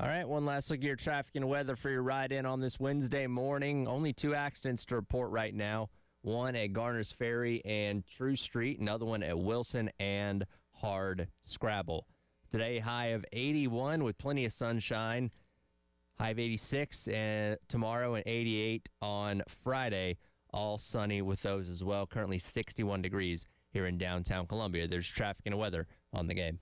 All right, one last look at your traffic and weather for your ride in on this Wednesday morning. Only 2 accidents to report right now. One at Garner's Ferry and True Street, another one at Wilson and Hard Scrabble. Today, high of 81 with plenty of sunshine. High of 86 and tomorrow and 88 on Friday. All sunny with those as well. Currently 61 degrees here in downtown Columbia. There's traffic and weather on the game.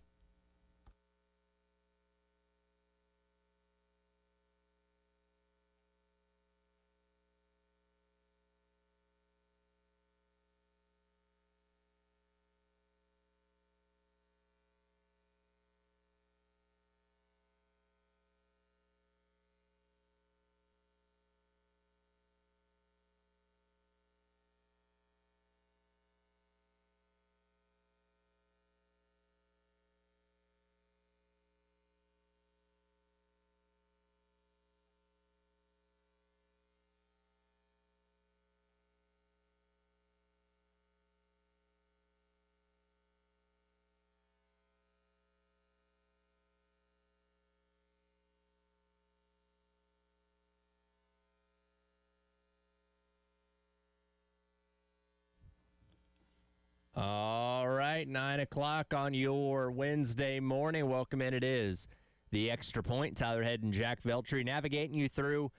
All right, 9 o'clock on your Wednesday morning. Welcome in. It is the Extra Point. Tyler Head and Jack Veltri navigating you through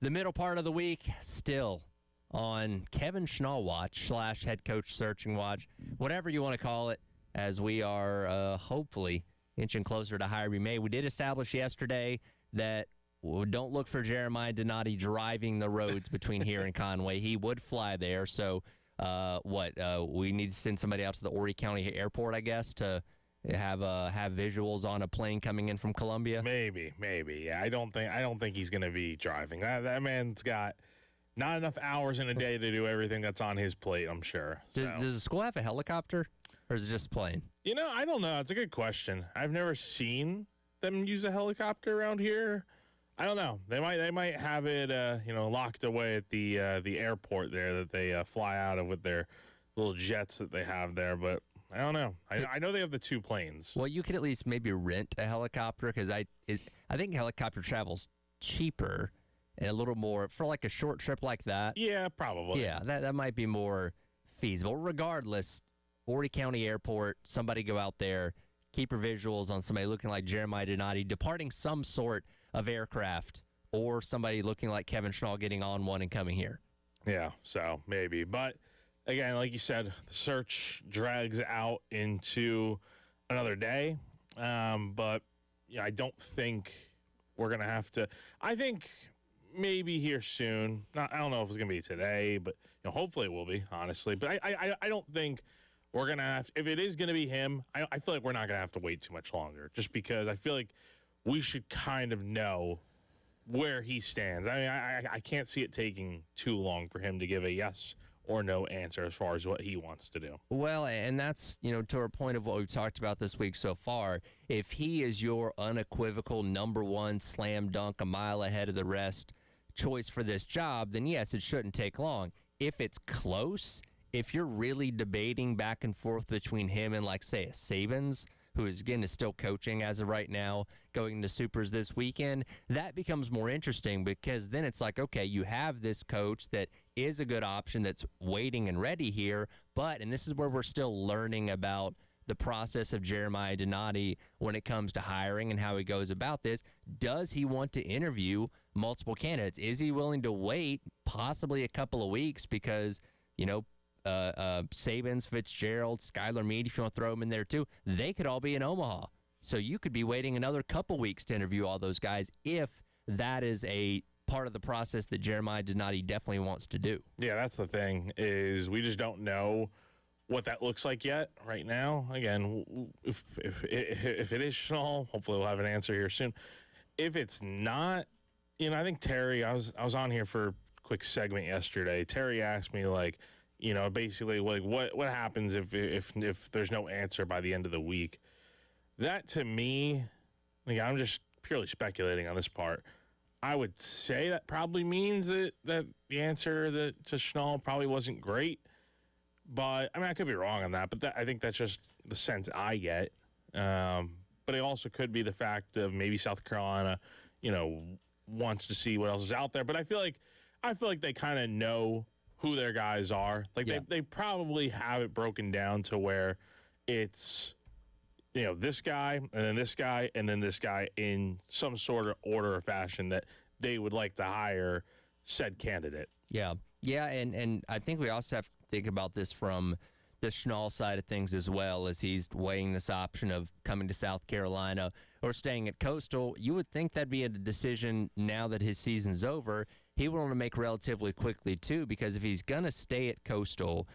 the middle part of the week. Still on Kevin Schnall watch / head coach searching watch, whatever you want to call it, as we are hopefully inching closer to hire we may. We did establish yesterday that don't look for Jeremiah Donati driving the roads between here and Conway. He would fly there, so we need to send somebody out to the Horry County Airport, I guess, to have visuals on a plane coming in from Columbia. Maybe. Yeah, I don't think he's going to be driving. That man's got not enough hours in a day to do everything that's on his plate, I'm sure. Does the school have a helicopter, or is it just a plane? I don't know. It's a good question. I've never seen them use a helicopter around here. I don't know. They might have it, locked away at the airport there that they fly out of with their little jets that they have there. But I don't know. I know they have the 2 planes. Well, you could at least maybe rent a helicopter because I think helicopter travel's cheaper and a little more for like a short trip like that. Yeah, probably. Yeah, that might be more feasible. Regardless, Horry County Airport. Somebody go out there. Keep your visuals on somebody looking like Jeremiah Donati departing some sort of aircraft, or somebody looking like Kevin Schnall getting on one and coming here. Yeah, so maybe. But again, like you said, the search drags out into another day. But I don't think we're going to have to. I think maybe here soon. I don't know if it's going to be today, but hopefully it will be, honestly. But I don't think we're going to have, if it is going to be him, I feel like we're not going to have to wait too much longer, just because I feel like we should kind of know where he stands. I mean, I can't see it taking too long for him to give a yes or no answer as far as what he wants to do. Well, and that's, to our point of what we've talked about this week so far. If he is your unequivocal number one slam dunk, a mile ahead of the rest choice for this job, then yes, it shouldn't take long. If it's close, if you're really debating back and forth between him and, like, say, a Sabins, who is still coaching as of right now, going to Supers this weekend, that becomes more interesting, because then it's like, okay, you have this coach that is a good option that's waiting and ready here, and this is where we're still learning about the process of Jeremiah Donati when it comes to hiring and how he goes about this. Does he want to interview multiple candidates? Is he willing to wait possibly a couple of weeks because, Sabins, Fitzgerald, Skylar Meade, if you want to throw them in there too, they could all be in Omaha. So you could be waiting another couple weeks to interview all those guys if that is a part of the process that Jeremiah Donati definitely wants to do. Yeah, that's the thing, is we just don't know what that looks like yet right now. Again, if it is Schnall, hopefully we'll have an answer here soon. If it's not, I think Terry, I was on here for a quick segment yesterday. Terry asked me, basically, what happens if there's no answer by the end of the week. That, to me, I'm just purely speculating on this part. I would say that probably means that the answer to Schnall probably wasn't great. But, I could be wrong on that, but I think that's just the sense I get. but it also could be the fact of maybe South Carolina, wants to see what else is out there. But I feel like they kind of know who their guys are. Like they probably have it broken down to where it's this guy and then this guy and then this guy in some sort of order or fashion that they would like to hire said candidate. Yeah, and I think we also have to think about this from the Schnall side of things as well, as he's weighing this option of coming to South Carolina or staying at Coastal. You would think that'd be a decision now that his season's over. He would want to make relatively quickly too, because if he's gonna stay at Coastal,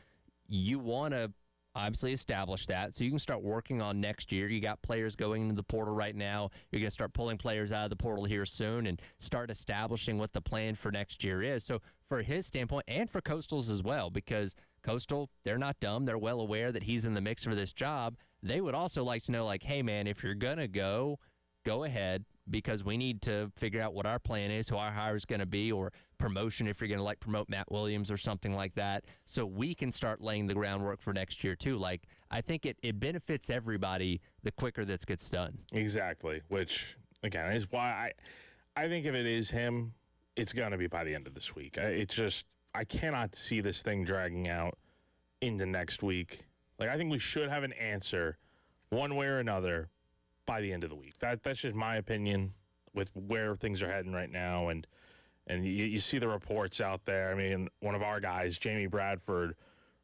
you want to obviously establish that so you can start working on next year. You got players going into the portal right now. You're going to start pulling players out of the portal here soon and start establishing what the plan for next year is. So for his standpoint and for Coastal's as well, because Coastal, they're not dumb. They're well aware that he's in the mix for this job. They would also like to know, like, hey, man, if you're going to go ahead, because we need to figure out what our plan is, who our hire is going to be, or promotion if you're going to promote Matt Williams or something like that, so we can start laying the groundwork for next year too. Like, I think it benefits everybody the quicker this gets done. Exactly, which again is why I think if it is him, it's going to be by the end of this week. I cannot see this thing dragging out into next week. Like, I think we should have an answer one way or another by the end of the week. That's just my opinion with where things are heading right now. And you see the reports out there. I mean, one of our guys, Jamie Bradford,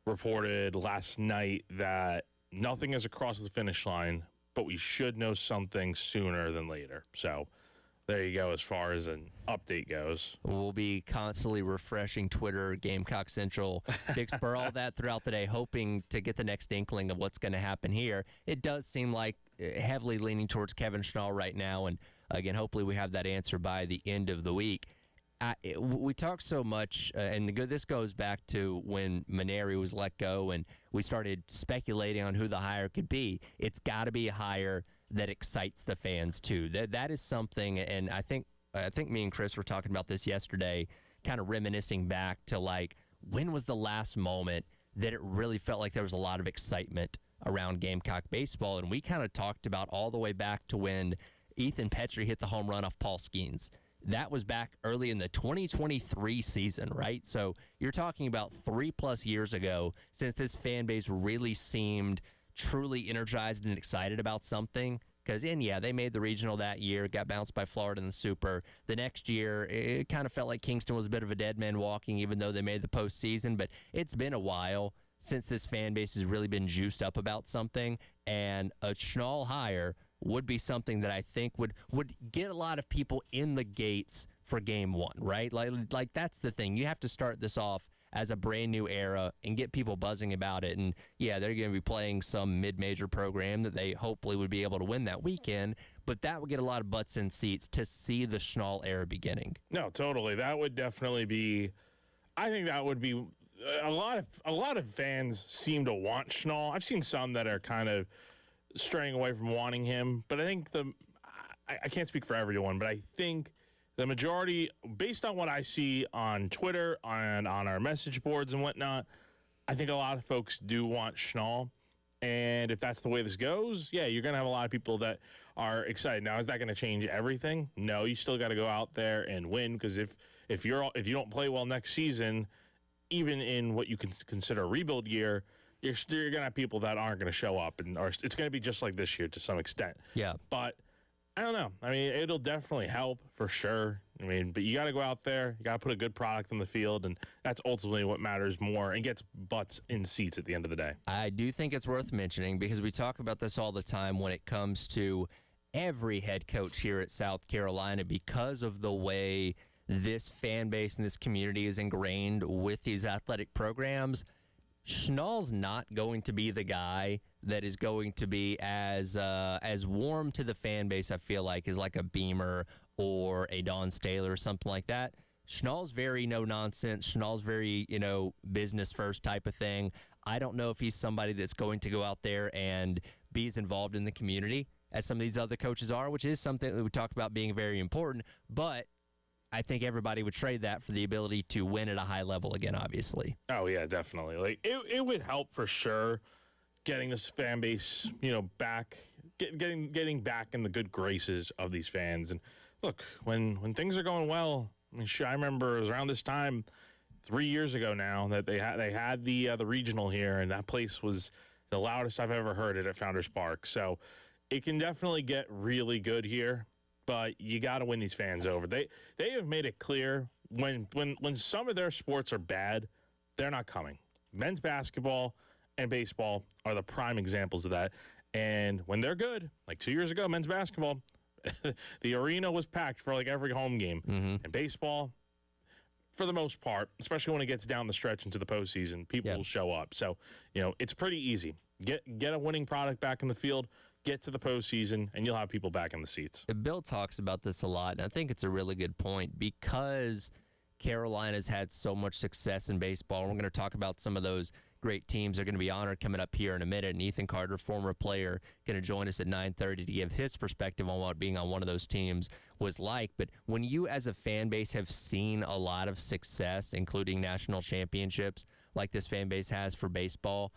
reported last night that nothing is across the finish line, but we should know something sooner than later. So there you go as far as an update goes. We'll be constantly refreshing Twitter, Gamecock Central, Big Spur, all that throughout the day, hoping to get the next inkling of what's going to happen here. It does seem like heavily leaning towards Kevin Schnall right now, and again, hopefully we have that answer by the end of the week. We talk so much, and this goes back to when Maneri was let go, and we started speculating on who the hire could be. It's got to be a hire that excites the fans too. That is something, and I think me and Chris were talking about this yesterday, kind of reminiscing back to when was the last moment that it really felt like there was a lot of excitement around Gamecock baseball, and we kind of talked about all the way back to when Ethan Petrie hit the home run off Paul Skeens. That was back early in the 2023 season, right? So you're talking about 3+ years ago since this fan base really seemed truly energized and excited about something. Because, they made the regional that year, got bounced by Florida in the Super. The next year, it kind of felt like Kingston was a bit of a dead man walking, even though they made the postseason. But it's been a while since this fan base has really been juiced up about something. And a Schnall hire would be something that I think would get a lot of people in the gates for game one, right? Like that's the thing. You have to start this off as a brand new era and get people buzzing about it. And they're going to be playing some mid-major program that they hopefully would be able to win that weekend, but that would get a lot of butts in seats to see the Schnall era beginning. No, totally. That would definitely be, I think that would be a lot of fans seem to want Schnall. I've seen some that are kind of straying away from wanting him, but I think I can't speak for everyone, but I think the majority, based on what I see on Twitter and on our message boards and whatnot, I think a lot of folks do want Schnall. And if that's the way this goes, you're going to have a lot of people that are excited. Now, is that going to change everything? No, you still got to go out there and win, because if you don't play well next season, even in what you can consider a rebuild year, you're going to have people that aren't going to show up, or it's going to be just like this year to some extent. Yeah. But I don't know. I mean, it'll definitely help for sure. I mean, but you got to go out there. You got to put a good product on the field, and that's ultimately what matters more and gets butts in seats at the end of the day. I do think it's worth mentioning, because we talk about this all the time when it comes to every head coach here at South Carolina, because of the way this fan base and this community is ingrained with these athletic programs. Schnall's not going to be the guy that is going to be as warm to the fan base, I feel like, as like a Beamer or a Don Staley or something like that. Schnall's very no-nonsense. Schnall's very, business first type of thing. I don't know if he's somebody that's going to go out there and be as involved in the community as some of these other coaches are, which is something that we talked about being very important. But I think everybody would trade that for the ability to win at a high level again, obviously. Oh, yeah, definitely. Like, it would help for sure getting this fan base, back getting back in the good graces of these fans. And look, when things are going well, I mean, I remember it was around this time 3 years ago now that they had the regional here, and that place was the loudest I've ever heard it at Founders Park. So it can definitely get really good here, but you got to win these fans over. They have made it clear when some of their sports are bad, they're not coming. Men's basketball and baseball are the prime examples of that. And when they're good, like 2 years ago, men's basketball, the arena was packed for like every home game. And baseball, for the most part, especially when it gets down the stretch into the postseason, people will show up. So, it's pretty easy. Get a winning product back in the field, get to the postseason, and you'll have people back in the seats. Bill talks about this a lot, and I think it's a really good point because Carolina's had so much success in baseball. We're going to talk about some of those great teams are going to be honored coming up here in a minute. And Ethan Carter, former player, going to join us at 9:30 to give his perspective on what being on one of those teams was like. But when you as a fan base have seen a lot of success, including national championships like this fan base has for baseball,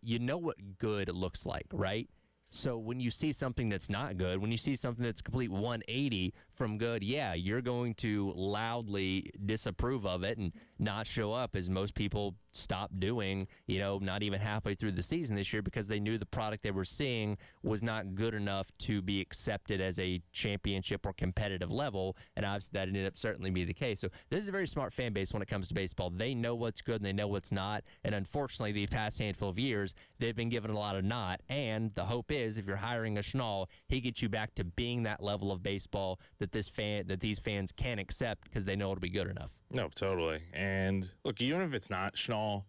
you know what good looks like, right? So when you see something that's not good, when you see something that's complete 180 from good, yeah, you're going to loudly disapprove of it and not show up, as most people stopped doing, not even halfway through the season this year, because they knew the product they were seeing was not good enough to be accepted as a championship or competitive level, and obviously that ended up certainly be the case. So this is a very smart fan base when it comes to baseball. They know what's good and they know what's not, and unfortunately the past handful of years, they've been given a lot of not, and the hope is if you're hiring a Schnall, he gets you back to being that level of baseball that these fans can accept because they know it'll be good enough. No, totally. And look, even if it's not Schnall,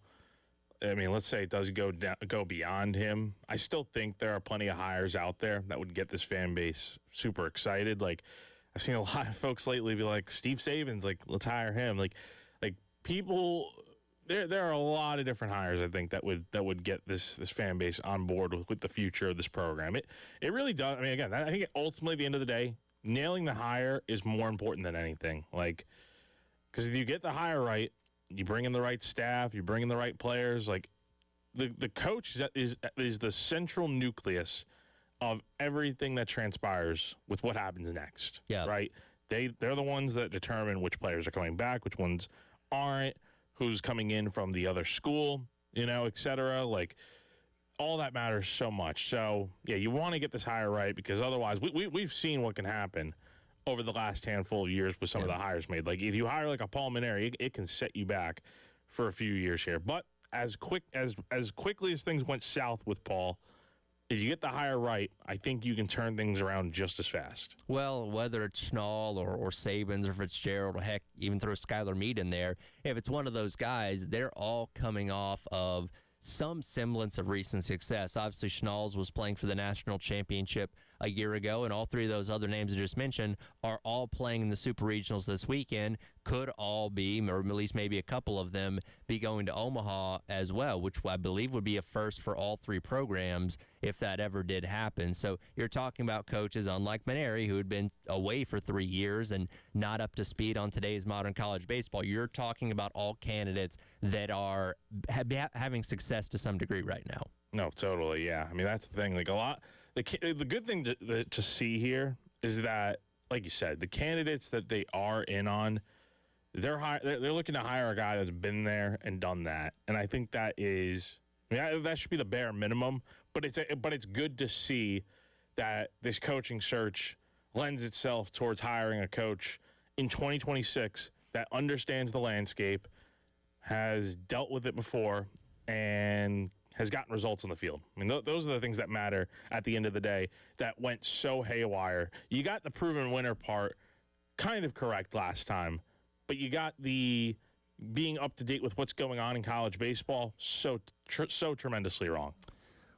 I mean, let's say it does go beyond him, I still think there are plenty of hires out there that would get this fan base super excited. Like, I've seen a lot of folks lately be like, Steve Saban's, like, let's hire him. Like people, there are a lot of different hires, I think, that would get this fan base on board with the future of this program. It really does. I mean, again, I think ultimately at the end of the day, nailing the hire is more important than anything. Like, because if you get the hire right, you bring in the right staff, you bring in the right players. Like, the coach is the central nucleus of everything that transpires with what happens next. Yeah. Right? They're the ones that determine which players are coming back, which ones aren't, who's coming in from the other school, et cetera. Like, all that matters so much. So, yeah, you want to get this hire right, because otherwise we've seen what can happen over the last handful of years with some of the hires made. Like, if you hire like a Paul Maneri, it can set you back for a few years here. But as quickly as things went south with Paul, if you get the hire right, I think you can turn things around just as fast. Well, whether it's Schnall or Sabins or Fitzgerald, or heck, even throw Skylar Meade in there, if it's one of those guys, they're all coming off of some semblance of recent success. Obviously, Schnall's was playing for the national championship a year ago, and all three of those other names I just mentioned are all playing in the Super Regionals this weekend. Could all be, or at least maybe a couple of them, be going to Omaha as well, which I believe would be a first for all three programs if that ever did happen. So you're talking about coaches, unlike Maneri, who had been away for 3 years and not up to speed on today's modern college baseball. You're talking about all candidates that are having success to some degree right now. No, totally, yeah. I mean, that's the thing. Like, the good thing to see here is that, like you said, the candidates that they are in on, they're looking to hire a guy that's been there and done that, and I think that should be the bare minimum. But it's good to see that this coaching search lends itself towards hiring a coach in 2026 that understands the landscape, has dealt with it before, and has gotten results on the field. I mean, those are the things that matter at the end of the day that went so haywire. You got the proven winner part kind of correct last time, but you got the being up to date with what's going on in college baseball so tremendously wrong.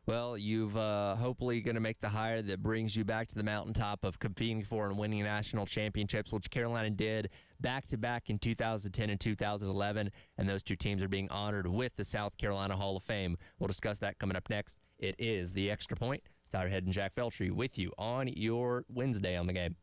Well, you've hopefully going to make the hire that brings you back to the mountaintop of competing for and winning national championships, which Carolina did back-to-back in 2010 and 2011, and those two teams are being honored with the South Carolina Hall of Fame. We'll discuss that coming up next. It is The Extra Point. Tyler Head and Jack Feltry with you on your Wednesday on the game.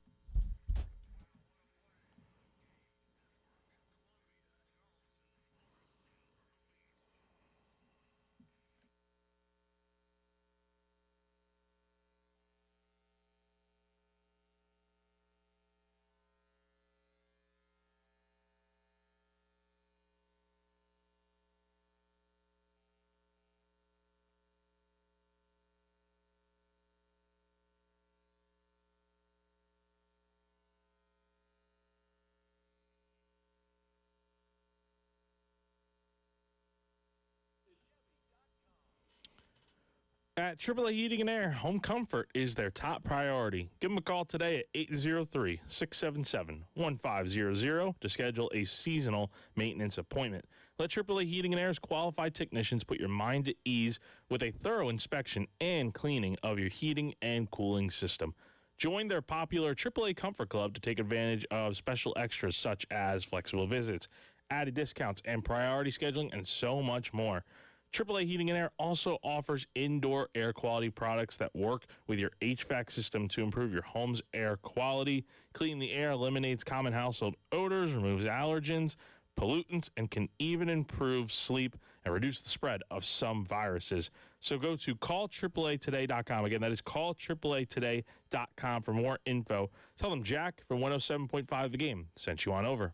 At AAA Heating and Air, home comfort is their top priority. Give them a call today at 803-677-1500 to schedule a seasonal maintenance appointment. Let AAA Heating and Air's qualified technicians put your mind at ease with a thorough inspection and cleaning of your heating and cooling system. Join their popular AAA Comfort Club to take advantage of special extras such as flexible visits, added discounts, and priority scheduling, and so much more. AAA Heating and Air also offers indoor air quality products that work with your HVAC system to improve your home's air quality. Clean the air eliminates common household odors, removes allergens, pollutants, and can even improve sleep and reduce the spread of some viruses. So go to callAAAtoday.com. Again, that is callAAAtoday.com for more info. Tell them Jack from 107.5 The Game sent you on over.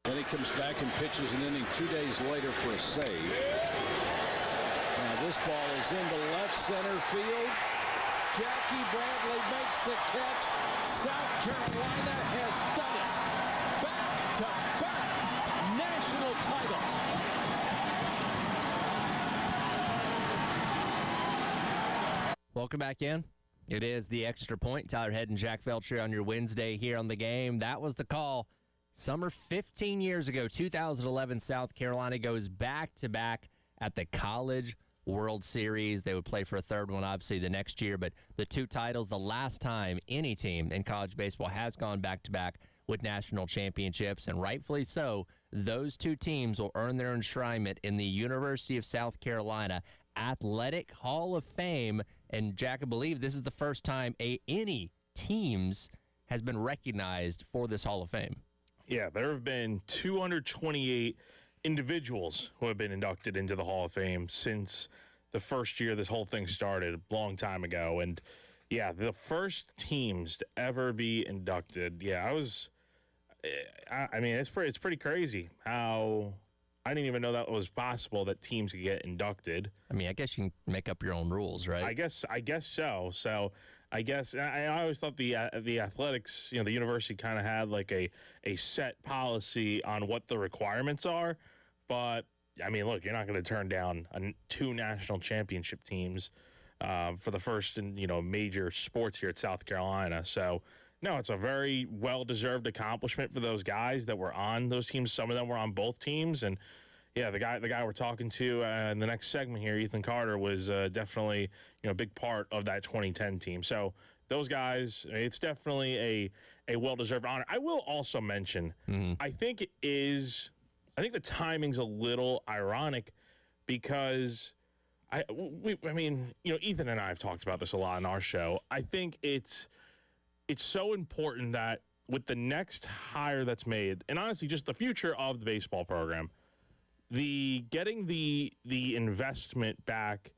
Then he comes back and pitches an inning 2 days later for a save. Now this ball is into left center field. Jackie Bradley makes the catch. South Carolina has done it. Back-to-back national titles. Welcome back in. It is the Extra Point. Tyler Head and Jack Felcher on your Wednesday here on The Game. That was the call. Summer 15 years ago, 2011, South Carolina goes back-to-back at the College World Series. They would play for a third one, obviously, the next year. But the 2 titles, the last time any team in college baseball has gone back-to-back with national championships, and rightfully so, those 2 teams will earn their enshrinement in the University of South Carolina Athletic Hall of Fame. And, Jack, I believe this is the first time any teams has been recognized for this Hall of Fame. Yeah, there have been 228 individuals who have been inducted into the Hall of Fame since the first year this whole thing started a long time ago. And, yeah, the first teams to ever be inducted. Yeah, I mean, it's pretty crazy how I didn't even know that was possible that teams could get inducted. I mean, I guess you can make up your own rules, right? I guess so. So I guess I always thought the athletics, the university kind of had like a set policy on what the requirements are. But I mean, look, you're not going to turn down 2 national championship teams for the first major sports here at South Carolina. So no, it's a very well-deserved accomplishment for those guys that were on those teams. Some of them were on both teams. And, yeah, the guy we're talking to in the next segment here, Ethan Carter, was definitely a big part of that 2010 team. So those guys, it's definitely a well-deserved honor. I will also mention, I think the timing's a little ironic because Ethan and I have talked about this a lot on our show. I think it's so important that with the next hire that's made, and honestly just the future of the baseball program, getting the investment back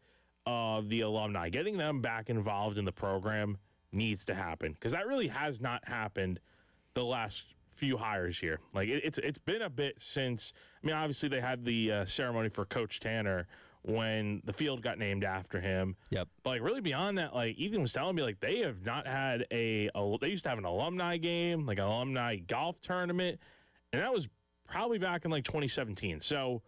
of the alumni, getting them back involved in the program needs to happen, because that really has not happened the last few hires here. Like it's been a bit since. I mean, obviously they had the ceremony for Coach Tanner when the field got named after him. Yep. But like really beyond that, like Ethan was telling me, like they have not had they used to have an alumni game, like an alumni golf tournament, and that was probably back in like 2017. So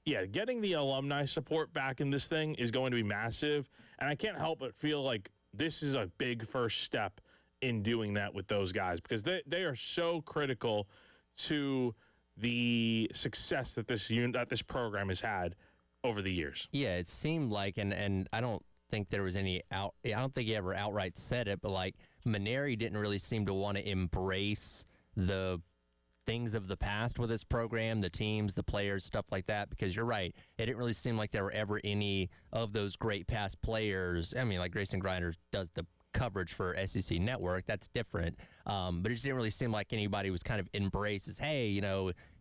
yeah, getting the alumni support back in this thing is going to be massive, and I can't help but feel like this is a big first step in doing that with those guys, because they are so critical to the success that this program has had over the years. Yeah, it seemed like, and I don't think there was I don't think he ever outright said it, but like Maneri didn't really seem to want to embrace the things of the past with this program, the teams, the players, stuff like that, because you're right, it didn't really seem like there were ever any of those great past players. I mean, like Grayson Grinder does the coverage for SEC Network, that's different, but it just didn't really seem like anybody was kind of embraced as, hey,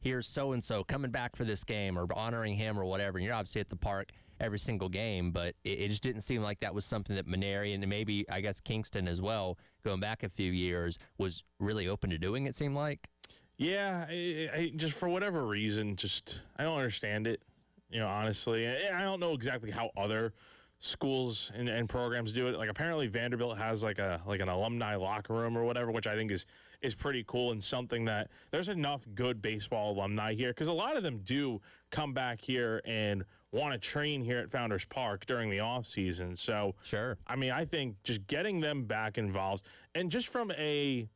here's so-and-so coming back for this game, or honoring him or whatever. And you're obviously at the park every single game, but it just didn't seem like that was something that Maneri, and maybe I guess Kingston as well, going back a few years, was really open to doing, it seemed like. Yeah, I just for whatever reason, I don't understand it, honestly. And I don't know exactly how other schools and programs do it. Like apparently Vanderbilt has like an alumni locker room or whatever, which I think is pretty cool, and something that there's enough good baseball alumni here, because a lot of them do come back here and want to train here at Founders Park during the off season. So sure, I mean, I think just getting them back involved, and just from a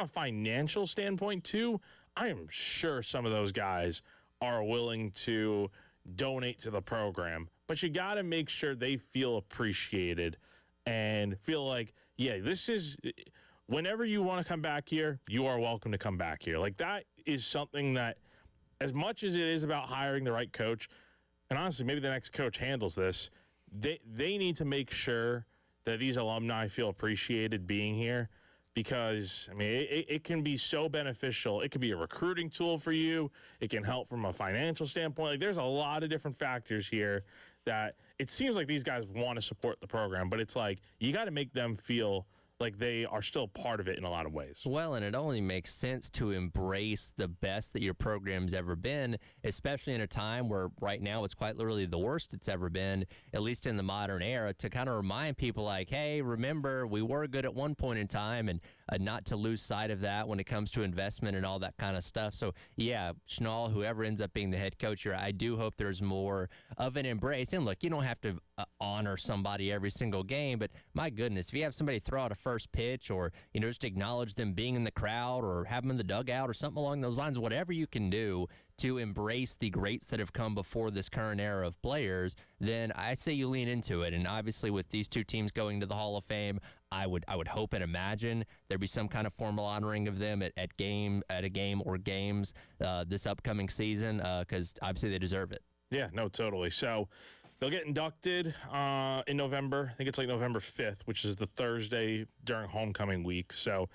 financial standpoint too, I am sure some of those guys are willing to donate to the program. But you got to make sure they feel appreciated and feel like, yeah, this is, whenever you want to come back here, you are welcome to come back here. Like that is something that, as much as it is about hiring the right coach, and honestly, maybe the next coach handles this, they need to make sure that these alumni feel appreciated being here. Because, I mean, it can be so beneficial. It can be a recruiting tool for you. It can help from a financial standpoint. Like, there's a lot of different factors here that it seems like these guys want to support the program, but it's like you got to make them feel like they are still part of it in a lot of ways. Well, and it only makes sense to embrace the best that your program's ever been, especially in a time where right now it's quite literally the worst it's ever been, at least in the modern era, to kind of remind people like, hey, remember, we were good at one point in time, and not to lose sight of that when it comes to investment and all that kind of stuff. So, yeah, Schnall, whoever ends up being the head coach here, I do hope there's more of an embrace. And look, you don't have to honor somebody every single game, but my goodness, if you have somebody throw out a first pitch, or just acknowledge them being in the crowd, or have them in the dugout, or something along those lines. Whatever you can do to embrace the greats that have come before this current era of players, then I say you lean into it. And obviously, with these two teams going to the Hall of Fame, I would hope and imagine there'd be some kind of formal honoring of them at a game or games this upcoming season, because obviously they deserve it. Yeah, no, totally. So they'll get inducted in November. I think it's like November 5th, which is the Thursday during homecoming week. So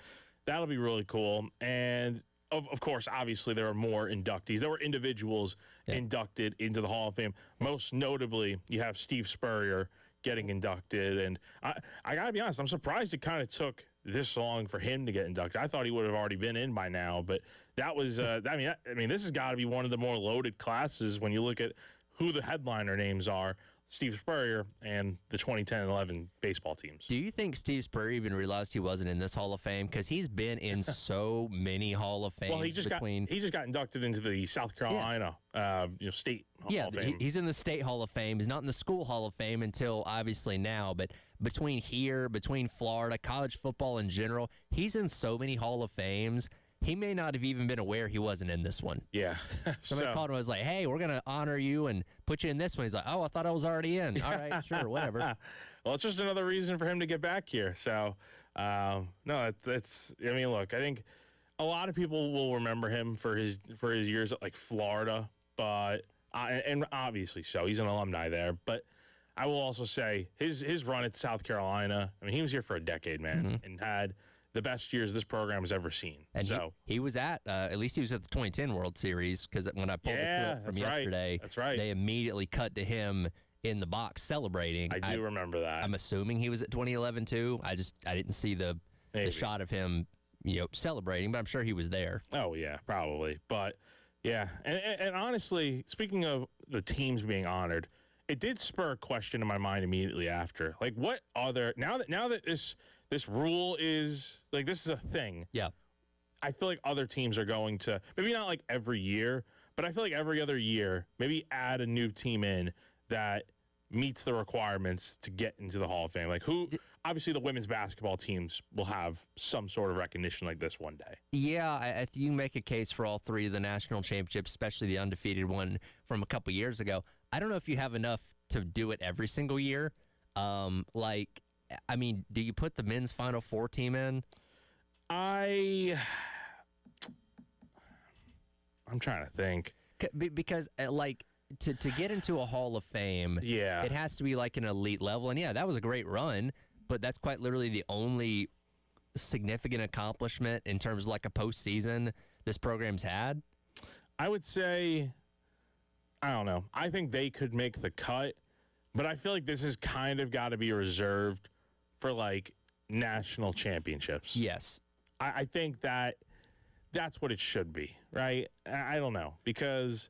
that'll be really cool. And of course, obviously, there are more inductees. There were individuals inducted into the Hall of Fame. Most notably, you have Steve Spurrier getting inducted. And I got to be honest, I'm surprised it kind of took this long for him to get inducted. I thought he would have already been in by now. But that was, I mean, this has got to be one of the more loaded classes when you look at who the headliner names are. Steve Spurrier and the 2010-11 baseball teams. Do you think Steve Spurrier even realized he wasn't in this Hall of Fame? Because he's been in so many Hall of Fames. Well, he just got inducted into the South Carolina state Hall of Fame. He's in the state Hall of Fame. He's not in the school Hall of Fame until obviously now. But between Florida, college football in general, he's in so many Hall of Fames. He may not have even been aware he wasn't in this one. Yeah. Somebody called him and was like, hey, we're going to honor you and put you in this one. He's like, oh, I thought I was already in. All right, sure, whatever. Well, it's just another reason for him to get back here. So, no, it's I mean, look, I think a lot of people will remember him for his years at, like, Florida, but and obviously so. He's an alumni there. But I will also say his run at South Carolina, I mean, he was here for a decade, man, and had the best years this program has ever seen. And so he was at least he was at the 2010 World Series, because when I pulled the clip from yesterday, that's right. They immediately cut to him in the box celebrating. I do remember that. I'm assuming he was at 2011 too. I didn't see the shot of him, celebrating, but I'm sure he was there. Oh yeah, probably. But yeah, and honestly, speaking of the teams being honored, it did spur a question in my mind immediately after. Like, what other now that this rule is, like, this is a thing. Yeah. I feel like other teams are going to, maybe not like every year, but I feel like every other year, maybe add a new team in that meets the requirements to get into the Hall of Fame. Like, obviously the women's basketball teams will have some sort of recognition like this one day. Yeah, you can make a case for all three of the national championships, especially the undefeated one from a couple years ago. I don't know if you have enough to do it every single year. I mean, do you put the men's Final Four team in? I'm trying to think. Because, to get into a Hall of Fame, it has to be like an elite level. And, yeah, that was a great run, but that's quite literally the only significant accomplishment in terms of like a postseason this program's had. I would say, I don't know. I think they could make the cut, but I feel like this has kind of got to be reserved for, like, national championships. Yes. I think that's what it should be, right? I don't know, because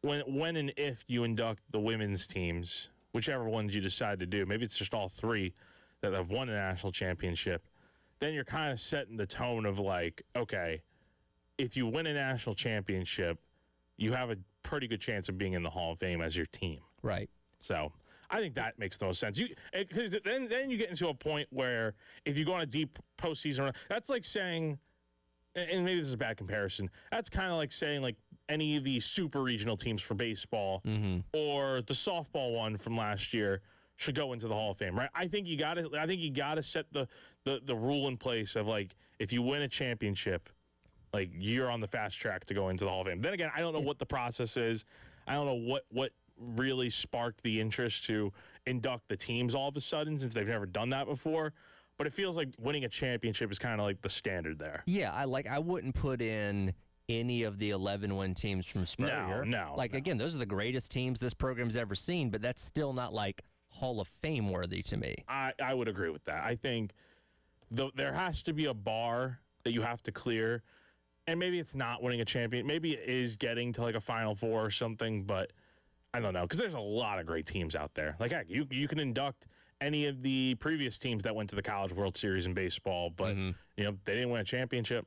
when and if you induct the women's teams, whichever ones you decide to do, maybe it's just all three that have won a national championship, then you're kind of setting the tone of, like, okay, if you win a national championship, you have a pretty good chance of being in the Hall of Fame as your team. Right. So I think that makes the most sense. Because then you get into a point where if you go on a deep postseason run, that's like saying, and maybe this is a bad comparison, that's kind of like saying, like, any of the super regional teams for baseball or the softball one from last year should go into the Hall of Fame, right? I think you got to set the rule in place of, like, if you win a championship, like, you're on the fast track to go into the Hall of Fame. Then again, I don't know what the process is. I don't know what really sparked the interest to induct the teams all of a sudden, since they've never done that before. But it feels like winning a championship is kind of like the standard there. Yeah, I wouldn't put in any of the 11-win teams from Spurrier. No. Again, those are the greatest teams this program's ever seen, but that's still not, like, Hall of Fame worthy to me. I would agree with that. I think there has to be a bar that you have to clear, and maybe it's not winning a champion. Maybe it is getting to, like, a Final Four or something, but I don't know, because there's a lot of great teams out there. Like, heck, you can induct any of the previous teams that went to the College World Series in baseball, but they didn't win a championship.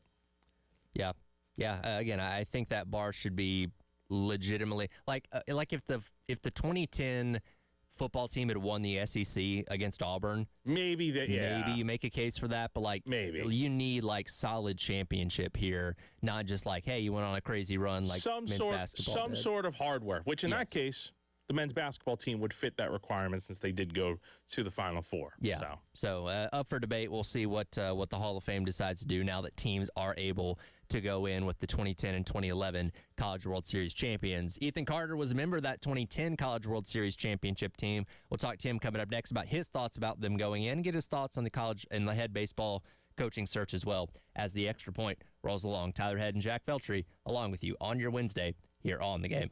Yeah. Again, I think that bar should be legitimately like if the 2010 football team had won the SEC against Auburn, Maybe that. Yeah. maybe you make a case for that. But like, Maybe. you need like solid championship here, not just like, hey, you went on a crazy run like men's basketball. Some did. sort of hardware. Which in Yes. that case, the men's basketball team would fit that requirement since they did go to the Final Four. Yeah. So up for debate. We'll see what the Hall of Fame decides to do now that teams are able to go in with the 2010 and 2011 College World Series champions. Ethan Carter was a member of that 2010 College World Series championship team. We'll talk to him coming up next about his thoughts about them going in and get his thoughts on the college and the head baseball coaching search as well as the Extra Point rolls along. Tyler Head and Jack Feltry along with you on your Wednesday here on The Game.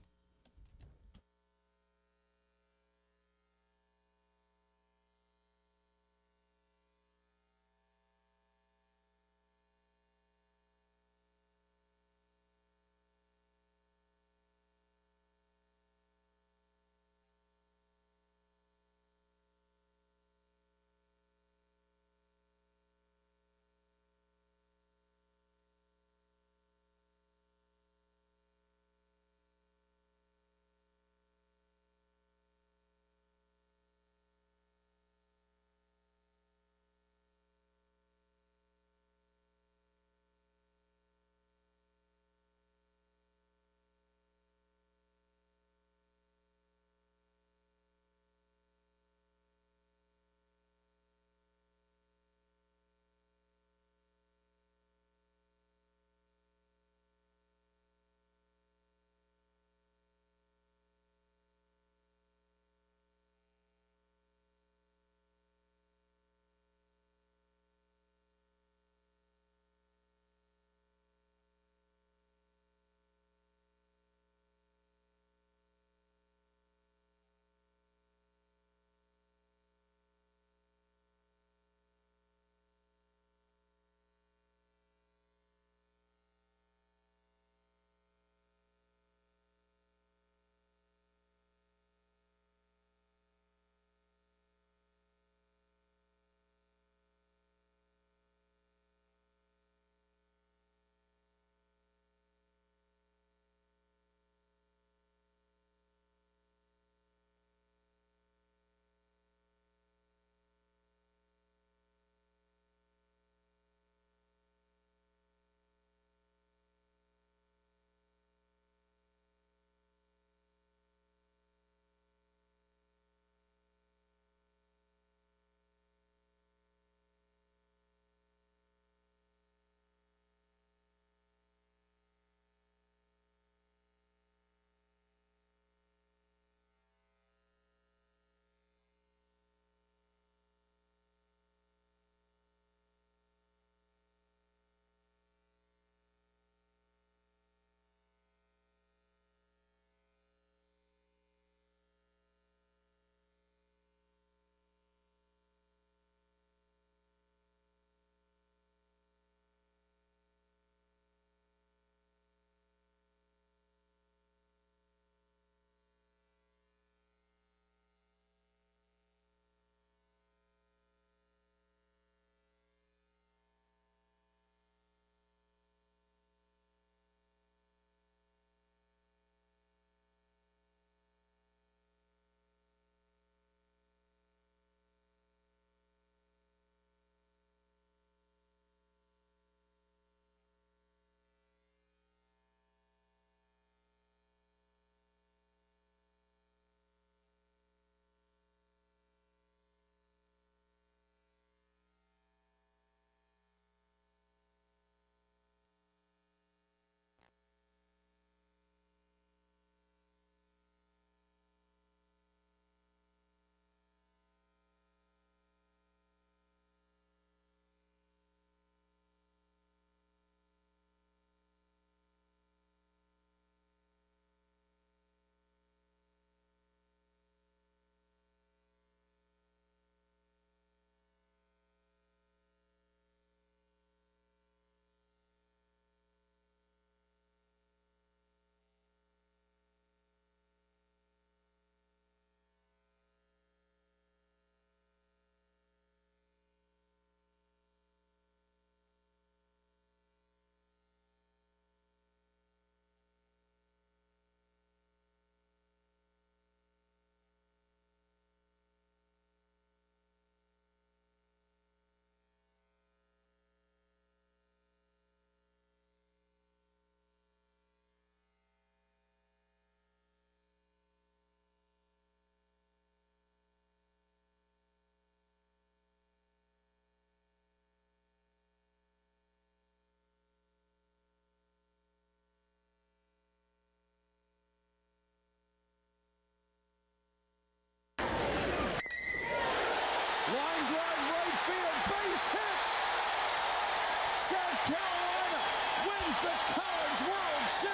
South Carolina wins the College World Series.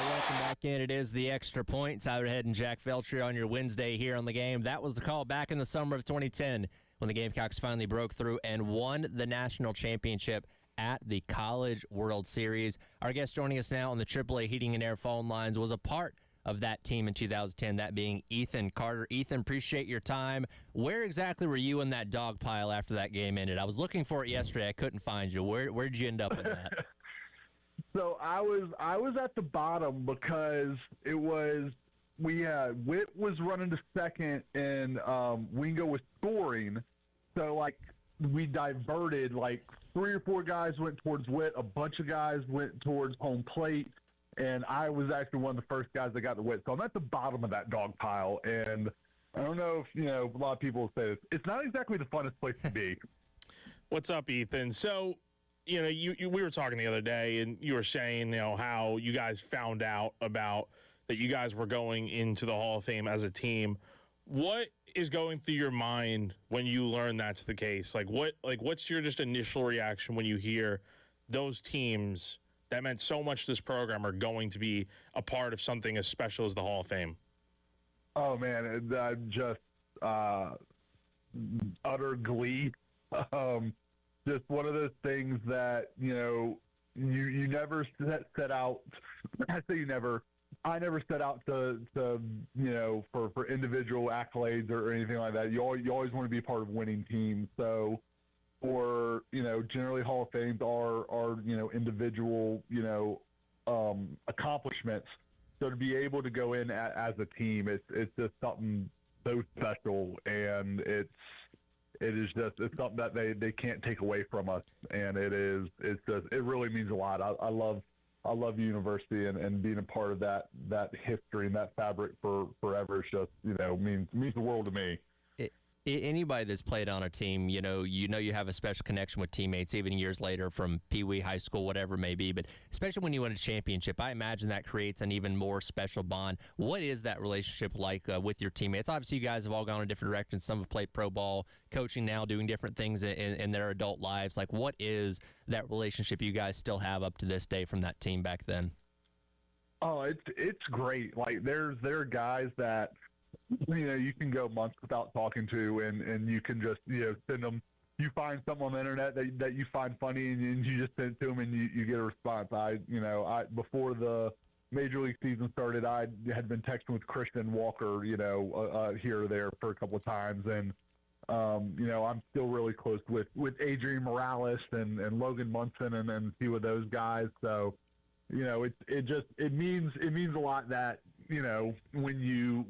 Welcome back in. It is the Extra Point. Tyler Head and Jack Feltry on your Wednesday here on the game. That was the call back in the summer of 2010 when the Gamecocks finally broke through and won the national championship at the College World Series. Our guest joining us now on the AAA Heating and Air phone lines was a part of that team in 2010, that being Ethan Carter. Ethan, appreciate your time. Where exactly were you in that dog pile after that game ended? I was looking for it yesterday. I couldn't find you. Where did you end up in that? So I was at the bottom because Witt was running to second and Wingo was scoring. So like we diverted, like 3 or 4 guys went towards Witt, a bunch of guys went towards home plate, and I was actually one of the first guys that got the Witt. So I'm at the bottom of that dog pile, and I don't know if a lot of people say this. It's not exactly the funnest place to be. What's up, Ethan? So, we were talking the other day, and you were saying, how you guys found out about that you guys were going into the Hall of Fame as a team. What is going through your mind when you learn that's the case? What's your just initial reaction when you hear those teams that meant so much to this program are going to be a part of something as special as the Hall of Fame? Oh man, just utter glee. Just one of those things that you never set out. I say you never. I never set out to for individual accolades or anything like that. You always want to be part of winning teams. So for generally Hall of Fames are individual accomplishments. So to be able to go in as a team, it's just something so special, and it's something that they can't take away from us, and it really means a lot. I love the university and being a part of that history and that fabric for forever. It's just means the world to me. Anybody that's played on a team, you have a special connection with teammates even years later from Pee Wee, high school, whatever it may be. But especially when you win a championship, I imagine that creates an even more special bond. What is that relationship like with your teammates? Obviously, you guys have all gone in different directions. Some have played pro ball, coaching now, doing different things in their adult lives. Like, what is that relationship you guys still have up to this day from that team back then? Oh, it's great. Like there are guys that you can go months without talking to, and you can just send them. You find something on the internet that you find funny, and you just send it to them, and you get a response. I before the Major League season started, I had been texting with Christian Walker, here or there for a couple of times, and I'm still really close with Adrian Morales and Logan Munson and a few of those guys. So it means a lot that when you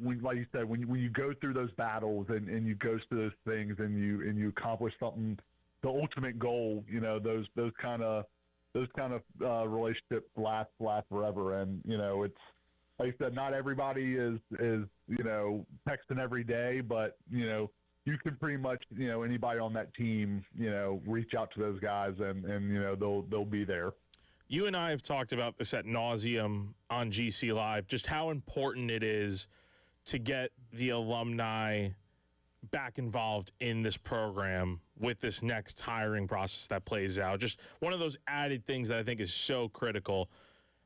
go through those battles and you go through those things and you accomplish something, the ultimate goal, those kind of relationships last forever. And it's like I said, not everybody is texting every day, but you can pretty much anybody on that team reach out to those guys and they'll be there. You and I have talked about this ad nauseum on GC Live, just how important it is to get the alumni back involved in this program with this next hiring process that plays out. Just one of those added things that I think is so critical.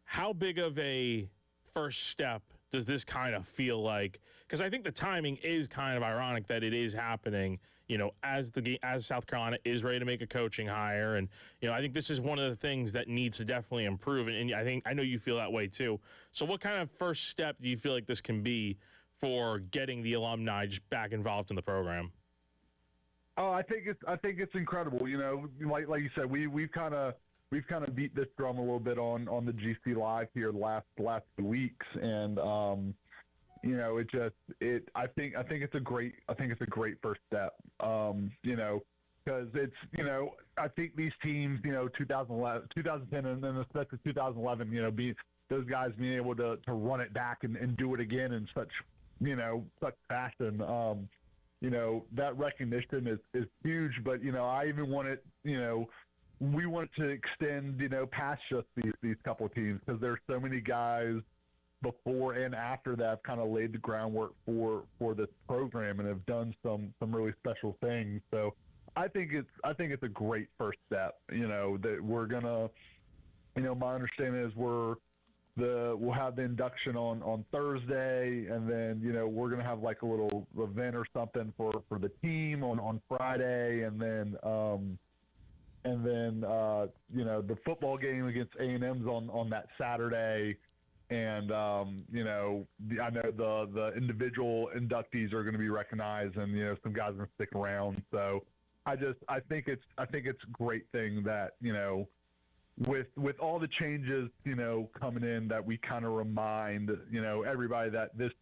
How big of a first step does this kind of feel like? Because I think the timing is kind of ironic that it is happening, as South Carolina is ready to make a coaching hire. And, I think this is one of the things that needs to definitely improve. And I know you feel that way too. So what kind of first step do you feel like this can be for getting the alumni just back involved in the program? Oh, I think it's incredible. Like you said, we've kind of beat this drum a little bit on the GC Live here the last 2 weeks, and I think it's a great first step. Because it's I think these teams 2010 and then especially 2011 those guys being able to run it back and do it again in such fashion. That recognition is huge, but I even want it we want to extend past just these couple of teams, because there's so many guys before and after that have kind of laid the groundwork for this program and have done some really special things. So I think it's a great first step. That we're gonna, my understanding is we'll have the induction on Thursday, and then we're gonna have like a little event or something for the team on Friday, and then the football game against A&M's on that Saturday. And I know the individual inductees are going to be recognized, and some guys are going to stick around. So I think it's a great thing that with all the changes coming in, that we kind of remind everybody that this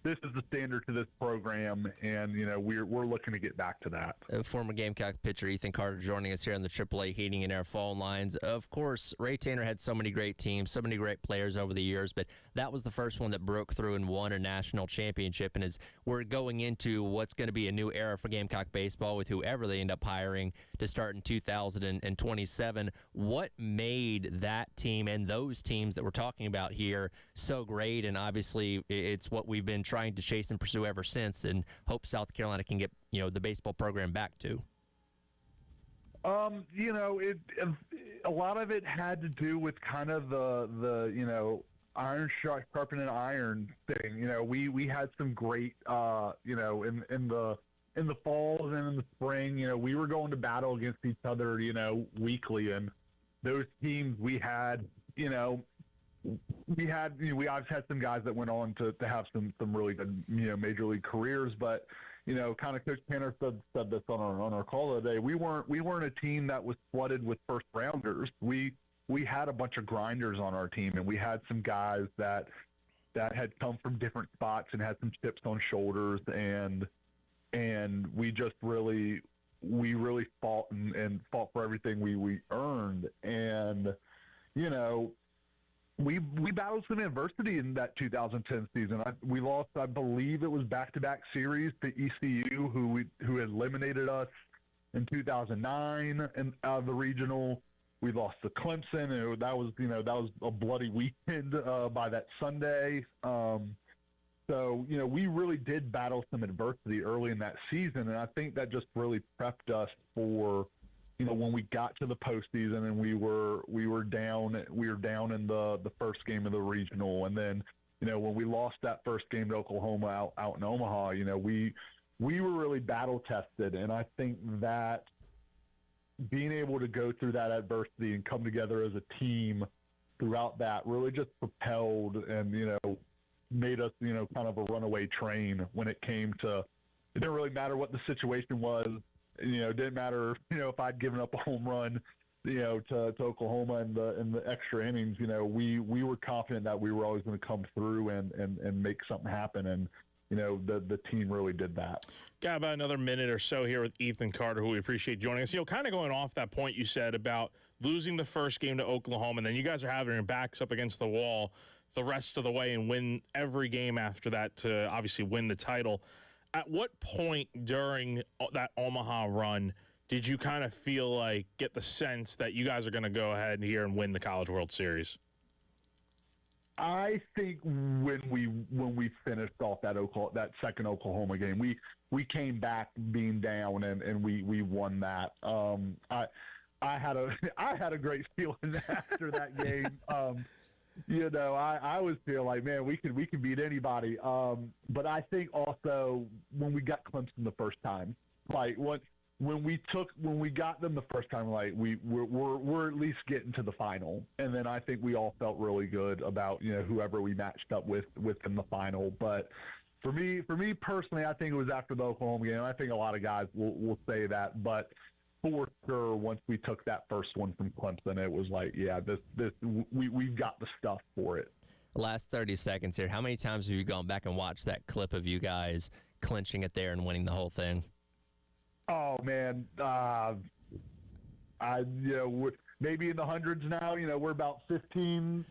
is the standard to this program, and we're looking to get back to that. Former Gamecock pitcher Ethan Carter joining us here on the AAA Heating and Air phone lines. Of course, Ray Tanner had so many great teams, so many great players over the years, but that was the first one that broke through and won a national championship. And as we're going into what's going to be a new era for Gamecock baseball with whoever they end up hiring to start in 2027, what made that team and those teams that we're talking about here so great? And obviously, it's what we've been trying to chase and pursue ever since, and hope South Carolina can get the baseball program back to. A lot of it had to do with kind of the iron sharpening iron thing. We had some great in the falls and in the spring. We were going to battle against each other weekly, and those teams we had we obviously had some guys that went on to have some really good major league careers, but kind of Coach Tanner said this on our call today. We weren't a team that was flooded with first rounders. We had a bunch of grinders on our team, and we had some guys that had come from different spots and had some chips on shoulders, and we just really fought and fought for everything we earned, and we battled some adversity in that 2010 season. We lost, I believe it was back-to-back series to ECU, who eliminated us in 2009 and out of the regional. We lost to Clemson, and that was a bloody weekend by that Sunday. So we really did battle some adversity early in that season, and I think that just really prepped us for when we got to the postseason, and we were down in the first game of the regional, and then when we lost that first game to Oklahoma out in Omaha, we were really battle tested, and I think that being able to go through that adversity and come together as a team throughout that really just propelled and made us kind of a runaway train when it came to. It didn't really matter what the situation was. It didn't matter, if I'd given up a home run, to Oklahoma in the extra innings. We were confident that we were always going to come through and make something happen, and the team really did that. Got about another minute or so here with Ethan Carter, who we appreciate joining us. Kind of going off that point you said about losing the first game to Oklahoma, and then you guys are having your backs up against the wall the rest of the way and win every game after that to obviously win the title. At what point during that Omaha run did you kind of get the sense that you guys are going to go ahead here and win the College World Series? I think when we finished off that second Oklahoma game, we came back being down and we won that. I had a great feeling after that game. I was feeling like, man, we could beat anybody. But I think also when we got Clemson the first time, like when we got them the first time, like we're at least getting to the final. And then I think we all felt really good about whoever we matched up with in the final. But for me personally, I think it was after the Oklahoma game. I think a lot of guys will say that, but for sure, once we took that first one from Clemson, it was like, yeah, we've got the stuff for it. Last 30 seconds here. How many times have you gone back and watched that clip of you guys clinching it there and winning the whole thing? Oh man, maybe in the hundreds now. We're about 15,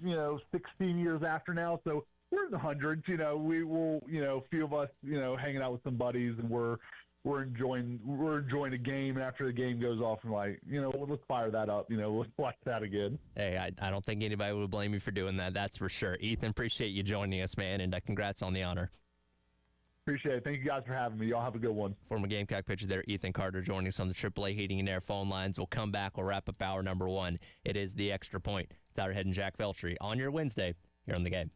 16 years after now, so we're in the hundreds. We will, a few of us, hanging out with some buddies, and we're we're enjoying a game, and after the game goes off, I'm like, well, let's fire that up. Let's watch that again. Hey, I don't think anybody would blame you for doing that. That's for sure. Ethan, appreciate you joining us, man, and congrats on the honor. Appreciate it. Thank you guys for having me. Y'all have a good one. Former Gamecock pitcher there, Ethan Carter, joining us on the AAA Heating and Air phone lines. We'll come back. We'll wrap up hour number 1. It is the Extra Point. It's Tyler Head and Jack Veltri on your Wednesday here on The Game.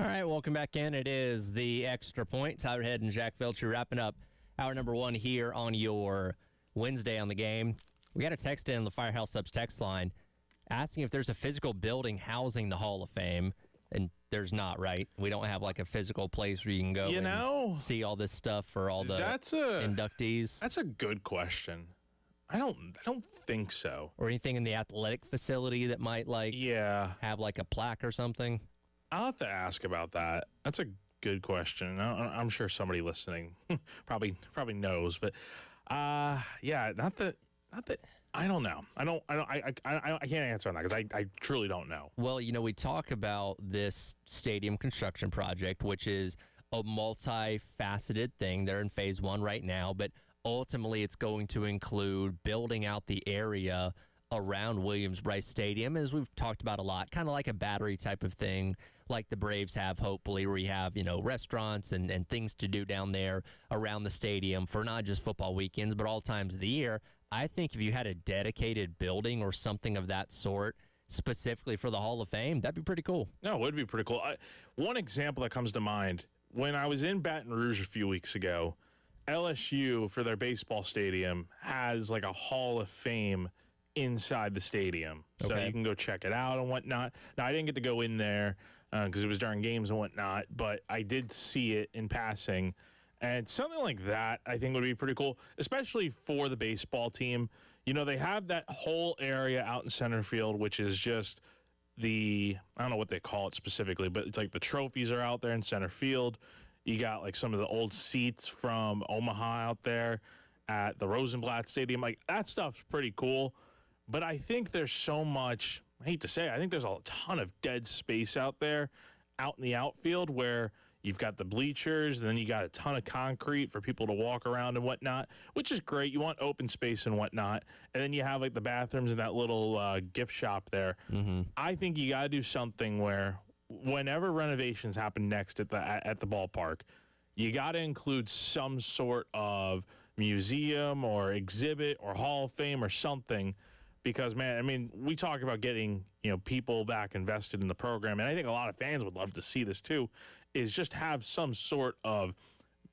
All right, welcome back in. It is the Extra Point. Tyler Head and Jack Felcher wrapping up hour number 1 here on your Wednesday on the Game. We got a text in the Firehouse Subs text line asking if there's a physical building housing the Hall of Fame. And there's not, right? We don't have like a physical place where you can go and see all this stuff for all the inductees. That's a good question. I don't think so. Or anything in the athletic facility that might have like a plaque or something. I'll have to ask about that. That's a good question. I'm sure somebody listening probably knows, but not that I don't know. I can't answer on that because I truly don't know. Well, we talk about this stadium construction project, which is a multifaceted thing. They're in phase 1 right now, but ultimately it's going to include building out the area around Williams-Brice Stadium, as we've talked about a lot, kind of like a battery type of thing, like the Braves have, hopefully, where you have, restaurants and things to do down there around the stadium for not just football weekends, but all times of the year. I think if you had a dedicated building or something of that sort specifically for the Hall of Fame, that'd be pretty cool. No, it would be pretty cool. One example that comes to mind, when I was in Baton Rouge a few weeks ago, LSU, for their baseball stadium, has like a Hall of Fame inside the stadium. So you can go check it out and whatnot. Now, I didn't get to go in there because it was during games and whatnot, but I did see it in passing. And something like that, I think, would be pretty cool, especially for the baseball team. They have that whole area out in center field, which is just I don't know what they call it specifically, but it's like the trophies are out there in center field. You got like some of the old seats from Omaha out there at the Rosenblatt Stadium. Like, that stuff's pretty cool. But I think there's so much, I hate to say it, I think there's a ton of dead space out there, out in the outfield, where you've got the bleachers, and then you got a ton of concrete for people to walk around and whatnot, which is great. You want open space and whatnot. And then you have like the bathrooms and that little gift shop there. Mm-hmm. I think you got to do something where whenever renovations happen next at the ballpark, you got to include some sort of museum or exhibit or Hall of Fame or something. Because, man, I mean, we talk about getting, people back invested in the program, and I think a lot of fans would love to see this too, is just have some sort of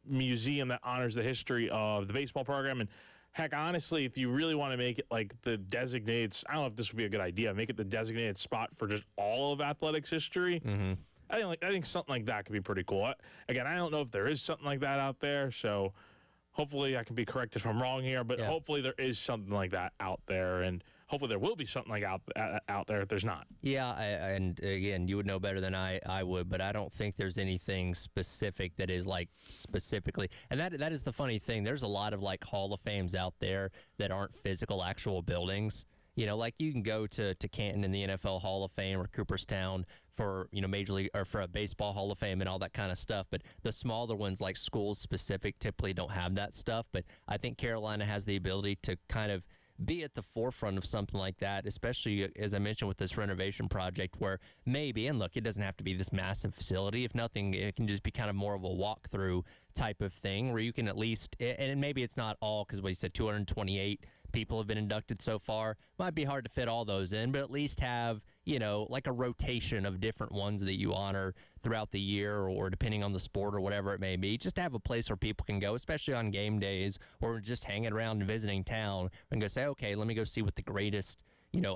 museum that honors the history of the baseball program. And heck, honestly, if you really want to make it like the designated, I don't know if this would be a good idea, make it the designated spot for just all of athletics history. Mm-hmm. I think something like that could be pretty cool. Again, I don't know if there is something like that out there, so hopefully I can be corrected if I'm wrong here, but hopefully there is something like that out there, and hopefully there will be something like out there if there's not. Yeah, and again, you would know better than I would, but I don't think there's anything specific that is like specifically. And that is the funny thing. There's a lot of like Hall of Fames out there that aren't physical actual buildings. Like you can go to Canton in the NFL Hall of Fame or Cooperstown for, Major League or for a baseball Hall of Fame and all that kind of stuff. But the smaller ones, like schools specific, typically don't have that stuff. But I think Carolina has the ability to kind of be at the forefront of something like that, especially, as I mentioned, with this renovation project where maybe, and look, it doesn't have to be this massive facility. If nothing, it can just be kind of more of a walkthrough type of thing where you can at least, and maybe it's not all, because what you said, 228 people have been inducted so far. Might be hard to fit all those in, but at least have, like a rotation of different ones that you honor throughout the year, or depending on the sport or whatever it may be, just to have a place where people can go, especially on game days or just hanging around and visiting town, and go say, okay, let me go see what the greatest,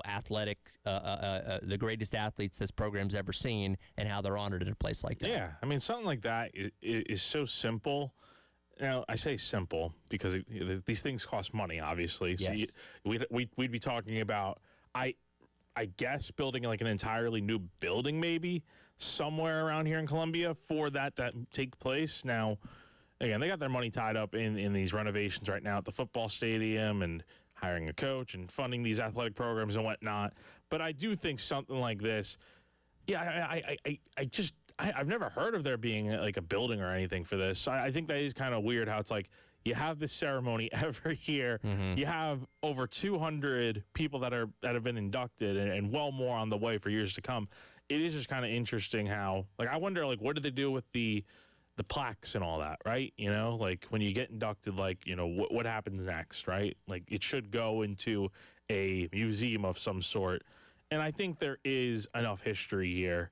athletic, the greatest athletes this program's ever seen and how they're honored at a place like that. Yeah, I mean, something like that is so simple. Now, I say simple because these things cost money, obviously. Yes. So we'd be talking about, I guess, building like an entirely new building maybe somewhere around here in Columbia for that to take place. Now, again, they got their money tied up in these renovations right now at the football stadium and hiring a coach and funding these athletic programs and whatnot. But I do think something like this, I've never heard of there being like a building or anything for this. So I think that is kind of weird how it's like you have this ceremony every year. Mm-hmm. You have over 200 people that have been inducted and well more on the way for years to come. It is just kind of interesting how, like, I wonder, like, what do they do with the plaques and all that, right? Like when you get inducted, like, what happens next, right? Like it should go into a museum of some sort. And I think there is enough history here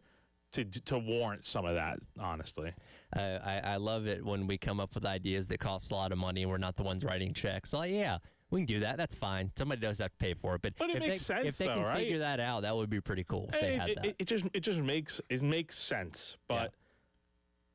to warrant some of that, honestly. I love it when we come up with ideas that cost a lot of money and we're not the ones writing checks. So, yeah, we can do that. That's fine. Somebody does have to pay for it. But it if makes sense, if they though, can right? figure that out, that would be pretty cool if they had that. It just makes sense. But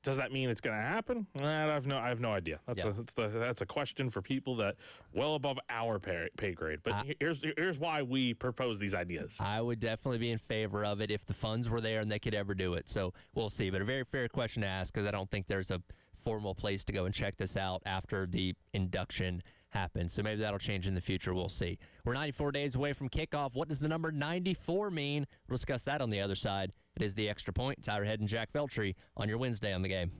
does that mean it's going to happen? I have no idea. That's a question for people that well above our pay grade. But here's why we propose these ideas. I would definitely be in favor of it if the funds were there and they could ever do it. So we'll see. But a very fair question to ask because I don't think there's a formal place to go and check this out after the induction happens. So maybe that'll change in the future. We'll see. We're 94 days away from kickoff. What does the number 94 mean? We'll discuss that on the other side. It is The Extra Point. Tyler Head and Jack Veltri on your Wednesday on the Game.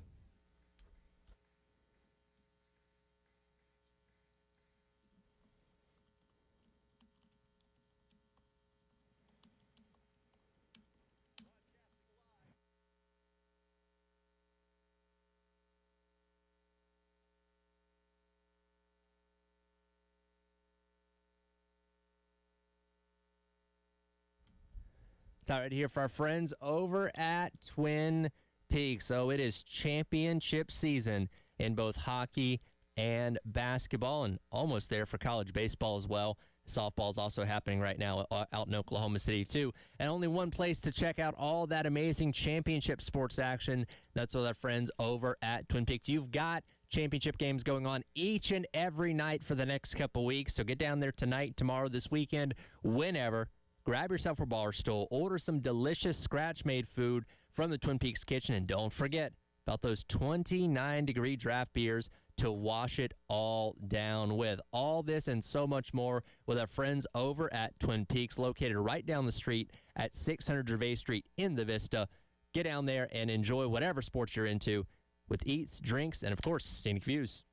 All right, here for our friends over at Twin Peaks. So it is championship season in both hockey and basketball, and almost there for college baseball as well. Softball is also happening right now out in Oklahoma City, too. And only one place to check out all that amazing championship sports action. That's with our friends over at Twin Peaks. You've got championship games going on each and every night for the next couple weeks. So get down there tonight, tomorrow, this weekend, whenever. Grab yourself a bar stool, order some delicious scratch-made food from the Twin Peaks Kitchen, and don't forget about those 29-degree draft beers to wash it all down with. All this and so much more with our friends over at Twin Peaks, located right down the street at 600 Gervais Street in the Vista. Get down there and enjoy whatever sports you're into with eats, drinks, and, of course, scenic views.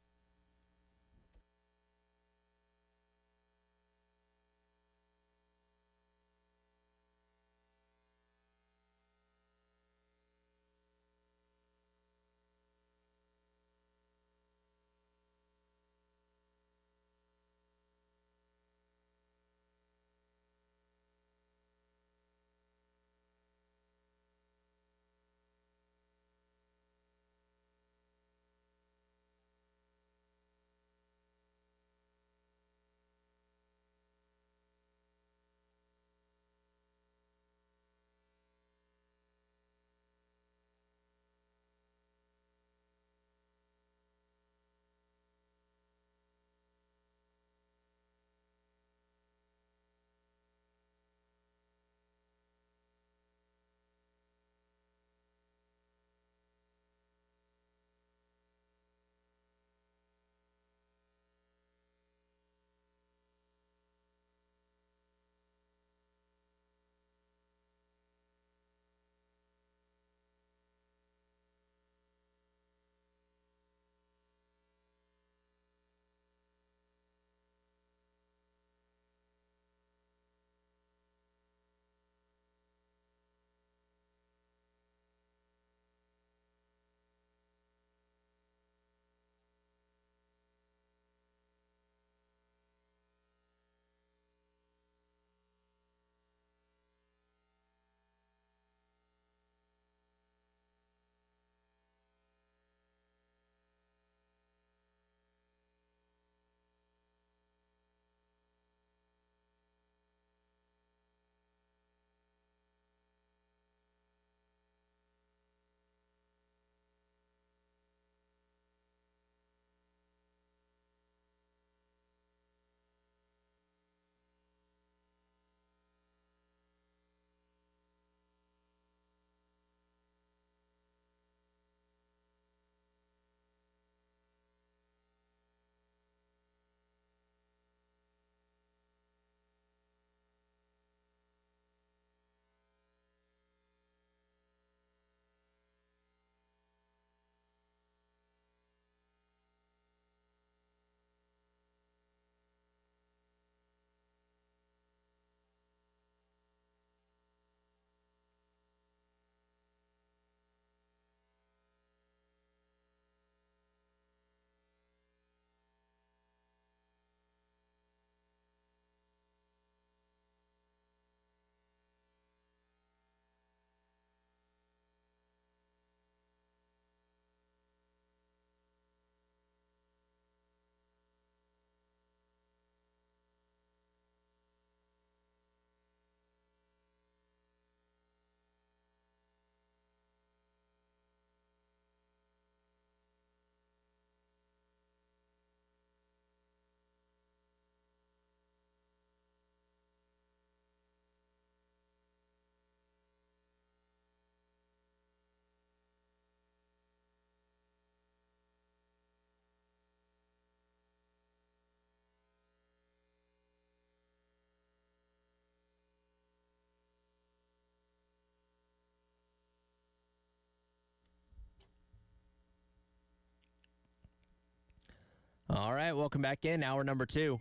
All right, welcome back in. Hour number 2.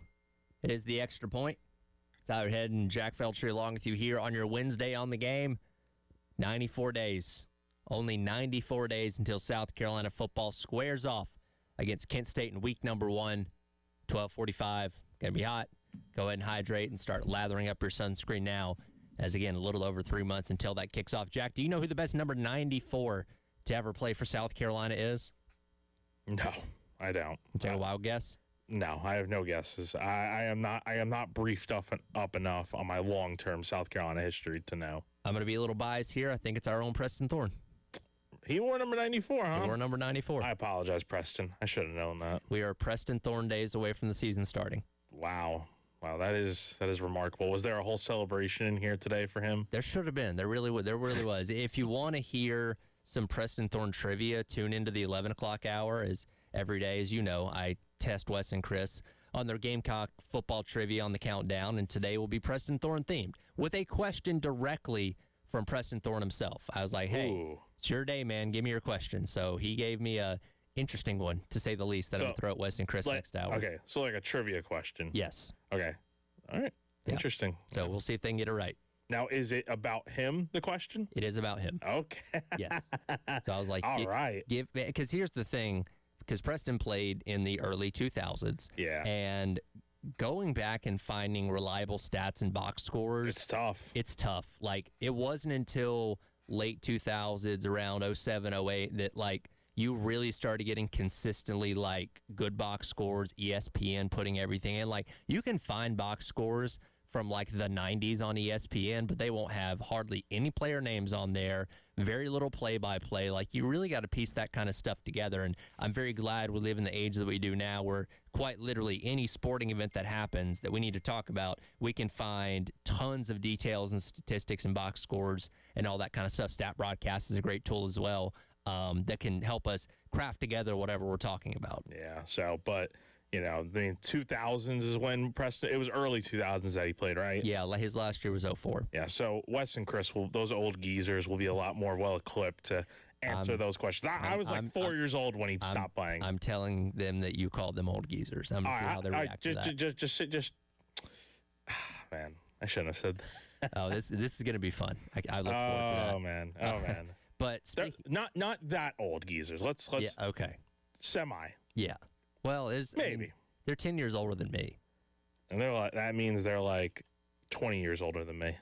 It is the Extra Point. Tyler Head and Jack Felcher along with you here on your Wednesday on the game. 94 days. Only 94 days until South Carolina football squares off against Kent State in week number 1. 12:45. Going to be hot. Go ahead and hydrate and start lathering up your sunscreen now. As again, a little over 3 months until that kicks off. Jack, do you know who the best number 94 to ever play for South Carolina is? No, I don't. Take a wild guess. No, I have no guesses. I am not briefed up enough on my long-term South Carolina history to know. I'm going to be a little biased here. I think it's our own Preston Thorne. He wore number 94, huh? He wore number 94. I apologize, Preston. I should have known that. We are Preston Thorne days away from the season starting. Wow, that is remarkable. Was there a whole celebration in here today for him? There should have been. There really was. If you want to hear some Preston Thorne trivia, tune into the 11 o'clock hour. As every day, as you know, I test Wes and Chris on their Gamecock football trivia on the countdown, and today will be Preston Thorne themed with a question directly from Preston Thorne himself. I was like, hey, Ooh. It's your day, man. Give me your question. So he gave me a interesting one, to say the least, that I'm going to throw at Wes and Chris next hour. Okay, so like a trivia question. Yes. Okay. All right. Yeah. Interesting. So we'll see if they can get it right. Now, is it about him, the question? It is about him. Okay. Yes. So I was like, all right. Because here's the thing, because Preston played in the early 2000s. Yeah. And going back and finding reliable stats and box scores. It's tough. It's tough. Like, it wasn't until late 2000s, around 07, 08, that, like, you really started getting consistently, like, good box scores, ESPN putting everything in. Like, you can find box scores from, like, the 90s on ESPN, but they won't have hardly any player names on there, very little play-by-play. Like, you really got to piece that kind of stuff together, and I'm very glad we live in the age that we do now, where quite literally any sporting event that happens that we need to talk about, we can find tons of details and statistics and box scores and all that kind of stuff. Stat Broadcast is a great tool as well, that can help us craft together whatever we're talking about. Yeah, so, but, you know, the 2000s is when Preston, it was early 2000s that he played, right? Yeah, his last year was 04. Yeah, so Wes and Chris, those old geezers will be a lot more well-equipped to answer those questions. I was like 4 years old when he stopped playing. I'm telling them that you called them old geezers. I'm going to see how they react to that. Just, man, I shouldn't have said that. Oh, this is going to be fun. I look forward to that. Oh, man. But not that old geezers. Let's yeah, okay. Semi. Yeah. Well, Maybe. They're 10 years older than me. And that means they're like 20 years older than me.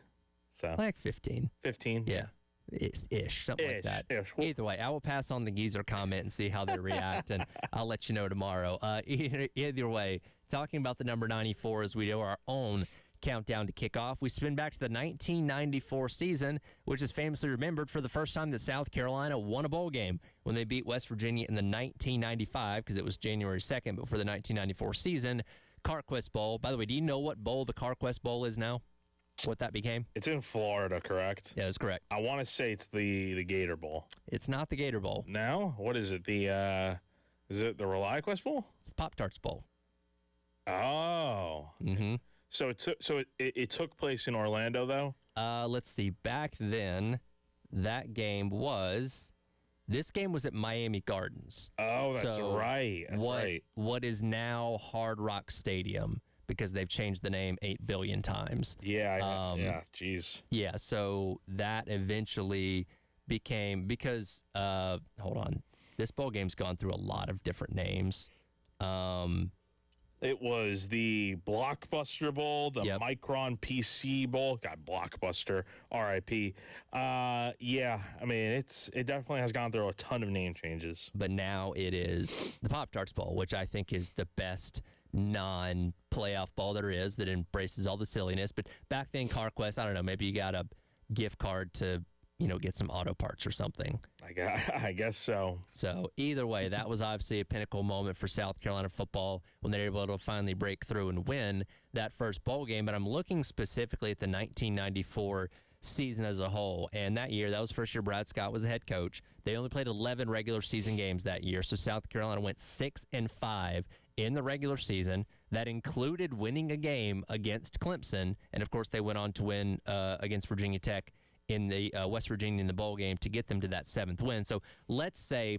So Like 15. 15. Yeah. Ish, something like that. Ish. Either way, I will pass on the geezer comment and see how they react, and I'll let you know tomorrow. Either way, talking about the number 94 as we do our own countdown to kick off, we spin back to the 1994 season, which is famously remembered for the first time that South Carolina won a bowl game when they beat West Virginia in the 1995, because it was January 2nd, but for the 1994 season, CarQuest Bowl. By the way, do you know what bowl the CarQuest Bowl is now? What that became? It's in Florida, correct? Yeah, that's correct. I want to say it's the Gator Bowl. It's not the Gator Bowl. No? What is it? Is it the ReliaQuest Bowl? It's the Pop-Tarts Bowl. Oh. Mm-hmm. So it took place in Orlando, though? Let's see. Back then, this game was at Miami Gardens. Oh, that's right. That's right. What is now Hard Rock Stadium, because they've changed the name 8 billion times. Yeah, yeah, jeez. Yeah, so that eventually became, because, hold on, this bowl game's gone through a lot of different names. It was the Blockbuster Bowl, the Micron PC Bowl. God, Blockbuster, RIP. Yeah, I mean, it definitely has gone through a ton of name changes. But now it is the Pop-Tarts Bowl, which I think is the best non-playoff bowl there is, that embraces all the silliness. But back then, CarQuest, I don't know, maybe you got a gift card to, get some auto parts or something. I guess so. So either way, that was obviously a pinnacle moment for South Carolina football when they were able to finally break through and win that first bowl game. But I'm looking specifically at the 1994 season as a whole. And that year, that was the first year Brad Scott was the head coach. They only played 11 regular season games that year. So South Carolina went 6-5 in the regular season. That included winning a game against Clemson. And, of course, they went on to win against Virginia Tech in the West Virginia in the bowl game to get them to that 7th win. So let's say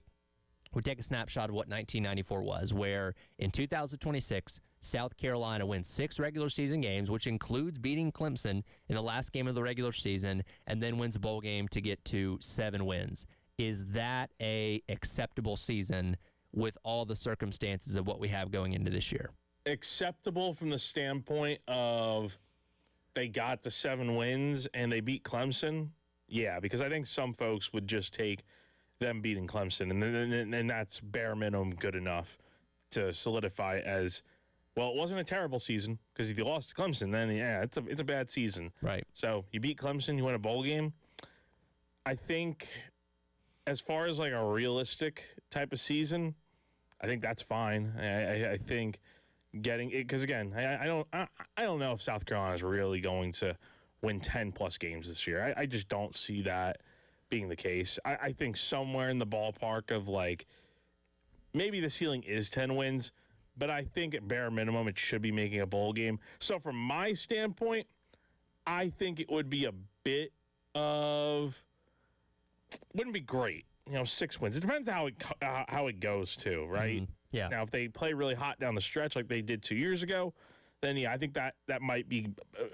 we take a snapshot of what 1994 was, where in 2026, South Carolina wins 6 regular season games, which includes beating Clemson in the last game of the regular season, and then wins a bowl game to get to 7 wins. Is that a acceptable season with all the circumstances of what we have going into this year? Acceptable from the standpoint of they got the 7 wins and they beat Clemson? Yeah, because I think some folks would just take them beating Clemson, and that's bare minimum good enough to solidify as, well, it wasn't a terrible season because if you lost to Clemson, then, yeah, it's a bad season. Right. So you beat Clemson, you win a bowl game. I think as far as like a realistic type of season, I think that's fine. I think getting it, because again, I don't know if South Carolina is really going to win 10+ games this year. I just don't see that being the case. I think somewhere in the ballpark of like maybe the ceiling is 10 wins, but I think at bare minimum it should be making a bowl game. So from my standpoint, I think it would be a bit of, wouldn't be great. 6 wins. It depends how it goes too, right? Mm-hmm. Yeah. Now, if they play really hot down the stretch like they did 2 years ago, then yeah, I think that might be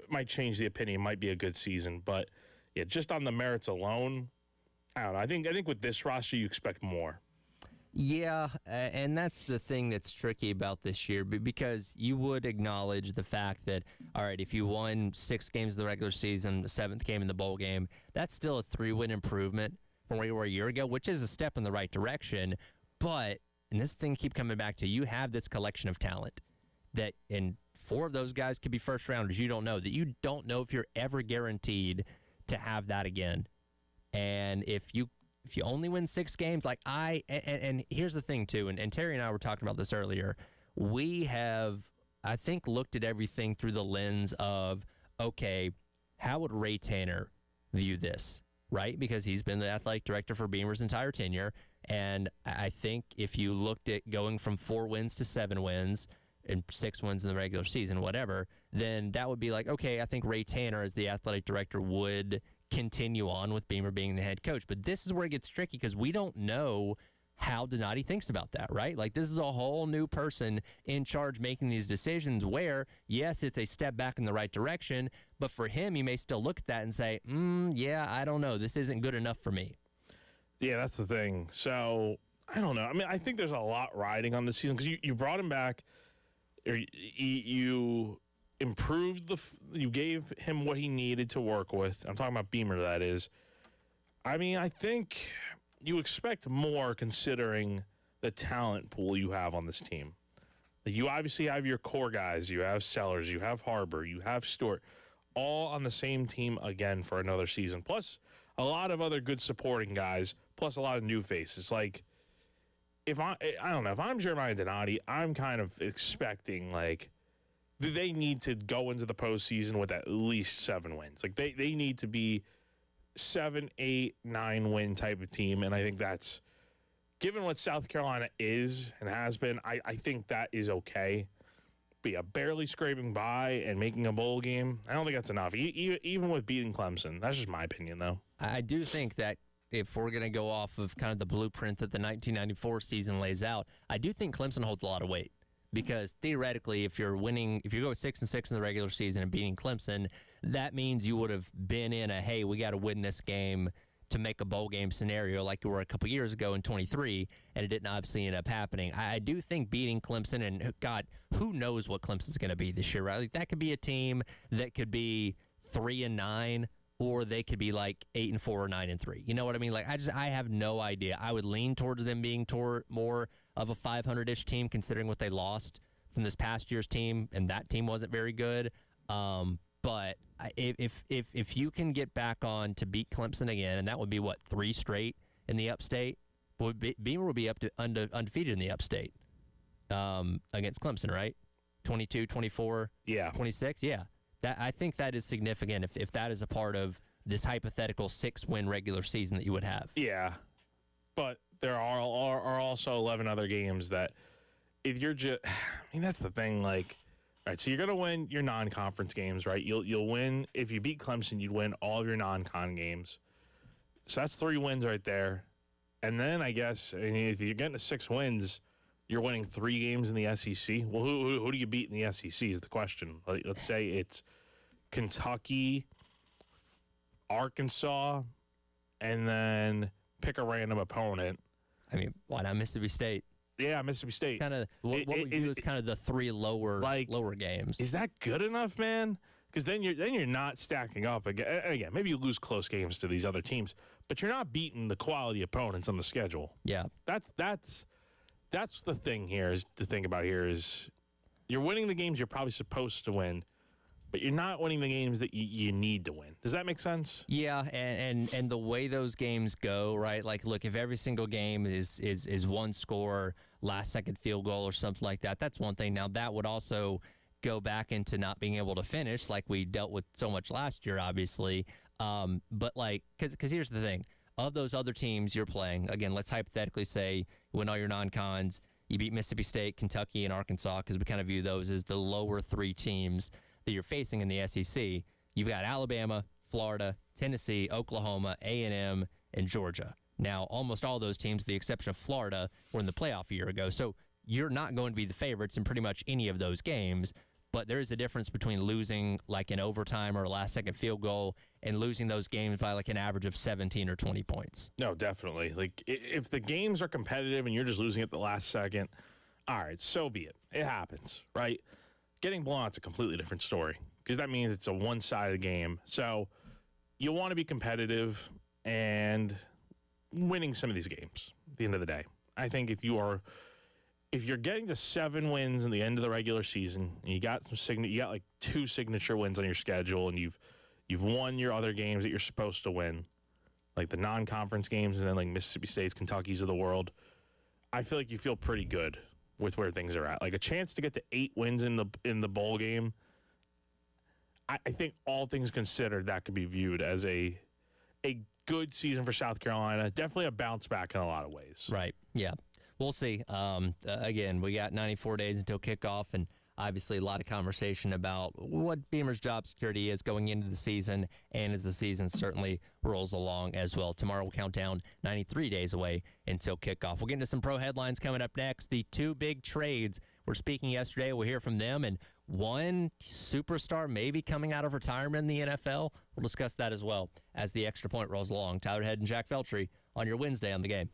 might change the opinion. Might be a good season, but yeah, just on the merits alone, I don't know. I think with this roster, you expect more. Yeah, and that's the thing that's tricky about this year, because you would acknowledge the fact that, all right, if you won 6 games in the regular season, the 7th game in the bowl game, that's still a 3-win improvement from where you were a year ago, which is a step in the right direction. But, and this thing keep coming back to, you have this collection of talent that, and 4 of those guys could be first rounders. You don't know that. You don't know if you're ever guaranteed to have that again. And if you only win 6 games, like and here's the thing too, and Terry and I were talking about this earlier, we have, I think, looked at everything through the lens of, okay, how would Ray Tanner view this, right? Because he's been the athletic director for Beamer's entire tenure, and I think if you looked at going from 4 wins to 7 wins, and 6 wins in the regular season, whatever, then that would be like, okay, I think Ray Tanner as the athletic director would continue on with Beamer being the head coach. But this is where it gets tricky because we don't know how Donati thinks about that, right? Like, this is a whole new person in charge making these decisions where, yes, it's a step back in the right direction, but for him, he may still look at that and say, yeah, I don't know. This isn't good enough for me. Yeah, that's the thing. So, I don't know. I mean, I think there's a lot riding on this season because you brought him back. You improved you gave him what he needed to work with. I'm talking about Beamer, that is. I mean, I think you expect more considering the talent pool you have on this team. You obviously have your core guys. You have Sellers, you have Harbor, you have Stewart, all on the same team again for another season. Plus a lot of other good supporting guys, plus a lot of new faces. Like, I don't know, if I'm Jeremiah Donati, I'm kind of expecting, like, they need to go into the postseason with at least 7 wins. Like, they need to be 7, 8, 9 win type of team. And I think that's, given what South Carolina is and has been, I think that is okay. But yeah, barely scraping by and making a bowl game, I don't think that's enough. Even with beating Clemson. That's just my opinion, though. I do think that if we're going to go off of kind of the blueprint that the 1994 season lays out, I do think Clemson holds a lot of weight. Because theoretically, if you go 6-6 in the regular season and beating Clemson, that means you would have been in a, hey, we got to win this game to make a bowl game scenario like you were a couple years ago in 23, and it didn't obviously end up happening. I do think beating Clemson, and God, who knows what Clemson's going to be this year, right? Like, that could be a team that could be 3-9, or they could be like 8-4 or 9-3. You know what I mean? Like, I have no idea. I would lean towards them being more of a 500-ish team, considering what they lost from this past year's team, and that team wasn't very good. But if you can get back on to beat Clemson again, and that would be, 3 straight in the upstate, Beamer would be up to undefeated in the upstate against Clemson, right? 22, 24, yeah, 26, yeah. I think that is significant if that is a part of this hypothetical 6-win regular season that you would have. Yeah, but there are also 11 other games that if you're just, I mean, that's the thing. Like, all right, so you're gonna win your non-conference games, right? You'll win if you beat Clemson. You'd win all of your non-con games. So that's 3 wins right there. And then I guess if you're getting to 6 wins, you're winning 3 games in the SEC. Well, who do you beat in the SEC is the question. Let's say it's Kentucky, Arkansas, and then pick a random opponent. I mean, why not Mississippi State? Yeah, Mississippi State. Kind of what would you do is kind of the 3 lower games. Is that good enough, man? Because then you're not stacking up again. Maybe you lose close games to these other teams, but you're not beating the quality opponents on the schedule. Yeah, that's the thing here is to think about here is you're winning the games you're probably supposed to win, but you're not winning the games that you need to win. Does that make sense? Yeah, and the way those games go, right? Like, look, if every single game is one score, last second field goal or something like that, that's one thing. Now that would also go back into not being able to finish, like we dealt with so much last year, obviously. But like, because here's the thing: of those other teams you're playing, again, let's hypothetically say you win all your non-cons, you beat Mississippi State, Kentucky, and Arkansas, because we kind of view those as the lower 3 teams that you're facing in the SEC. You've got Alabama, Florida, Tennessee, Oklahoma, A&M, and Georgia. Now, almost all those teams, with the exception of Florida, were in the playoff a year ago. So you're not going to be the favorites in pretty much any of those games. But there is a difference between losing like an overtime or a last-second field goal and losing those games by like an average of 17 or 20 points. No, definitely. Like, if the games are competitive and you're just losing at the last second, all right, so be it. It happens, right? Getting blown out's a completely different story because that means it's a one-sided game. So you want to be competitive and winning some of these games at the end of the day. I think if you're getting to 7 wins in the end of the regular season, and you got like 2 signature wins on your schedule, and you've won your other games that you're supposed to win, like the non-conference games, and then like Mississippi State's, Kentucky's of the world. I feel like you feel pretty good with where things are at. Like a chance to get to 8 wins in the bowl game. I think all things considered, that could be viewed as a good season for South Carolina. Definitely a bounce back in a lot of ways. Right. Yeah. We'll see. Again, we got 94 days until kickoff, and obviously a lot of conversation about what Beamer's job security is going into the season, and as the season certainly rolls along as well. Tomorrow we'll count down 93 days away until kickoff. We'll get into some pro headlines coming up next. The 2 big trades we're speaking yesterday, we'll hear from them, and one superstar maybe coming out of retirement in the NFL. We'll discuss that as well as the Extra Point rolls along. Tyler Head and Jack Feltry on your Wednesday on the Game.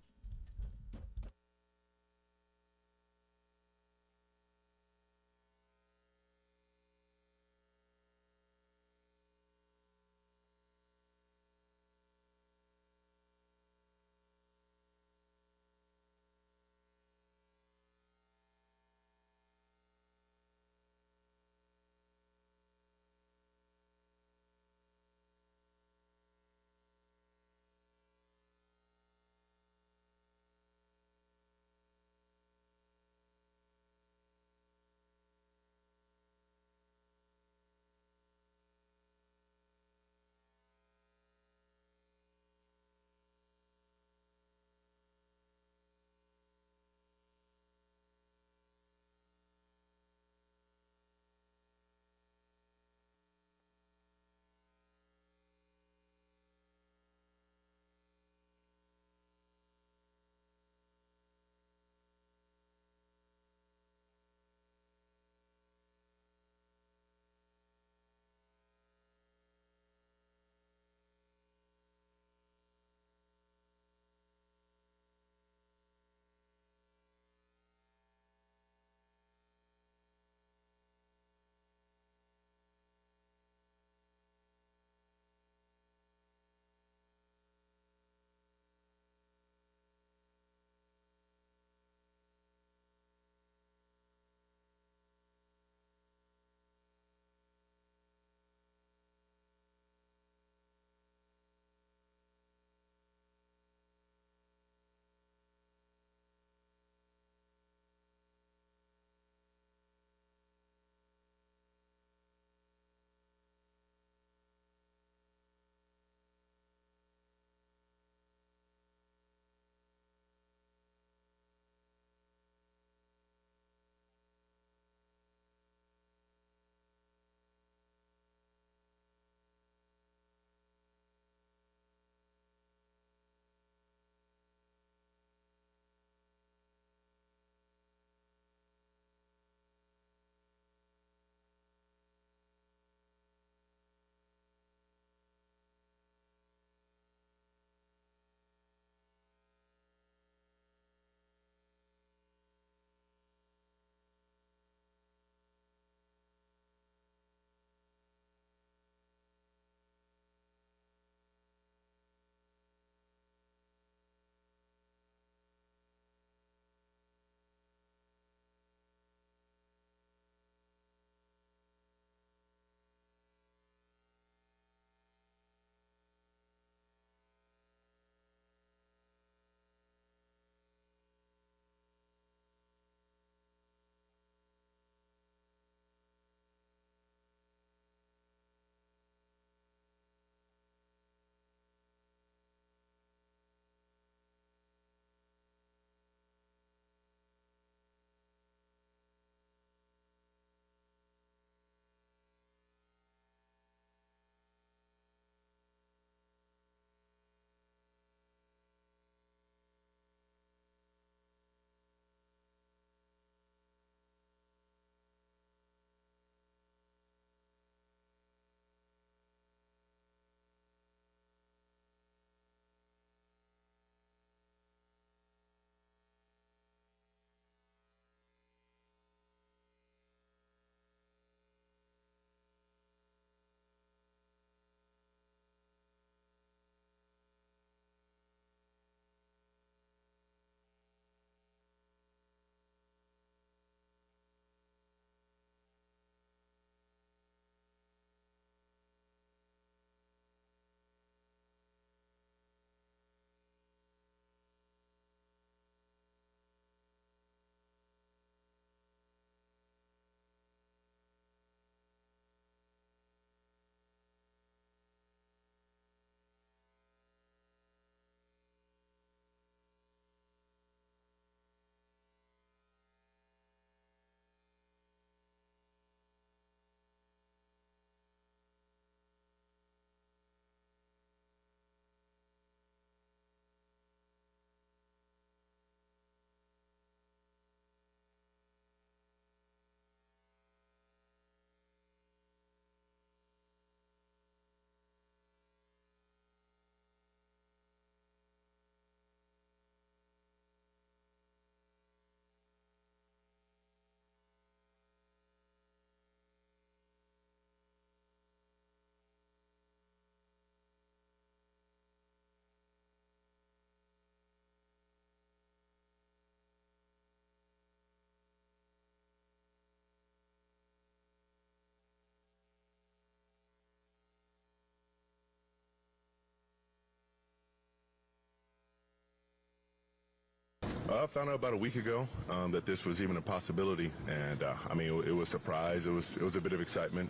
I found out about a week ago that this was even a possibility, and I mean, it was a surprise. It was a bit of excitement.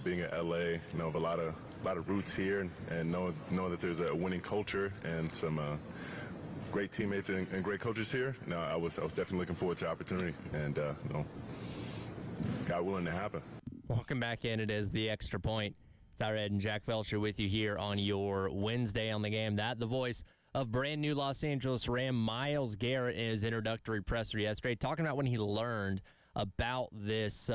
Being in LA, of a lot of roots here, and knowing that there's a winning culture and some great teammates and great coaches here. I was definitely looking forward to the opportunity, and God willing to happen. Welcome back in. It is the Extra Point. Tyler Ed and Jack Felcher with you here on your Wednesday on the Game. That the voice of brand new Los Angeles Ram Myles Garrett in his introductory presser yesterday, talking about when he learned about this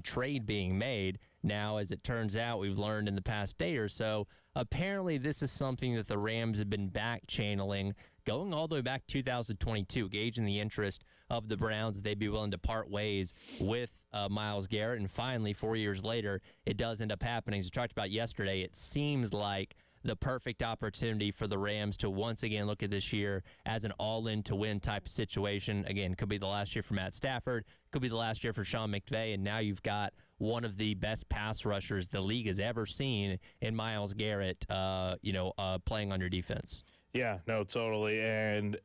trade being made. Now, as it turns out, we've learned in the past day or so, apparently this is something that the Rams have been back channeling, going all the way back to 2022, gauging the interest of the Browns. They'd be willing to part ways with Myles Garrett. And finally, 4 years later, it does end up happening. As we talked about yesterday, it seems like the perfect opportunity for the Rams to once again look at this year as an all-in-to-win type of situation. Again, could be the last year for Matt Stafford, could be the last year for Sean McVay, and now you've got one of the best pass rushers the league has ever seen in Myles Garrett, playing on your defense. Yeah, no, totally. And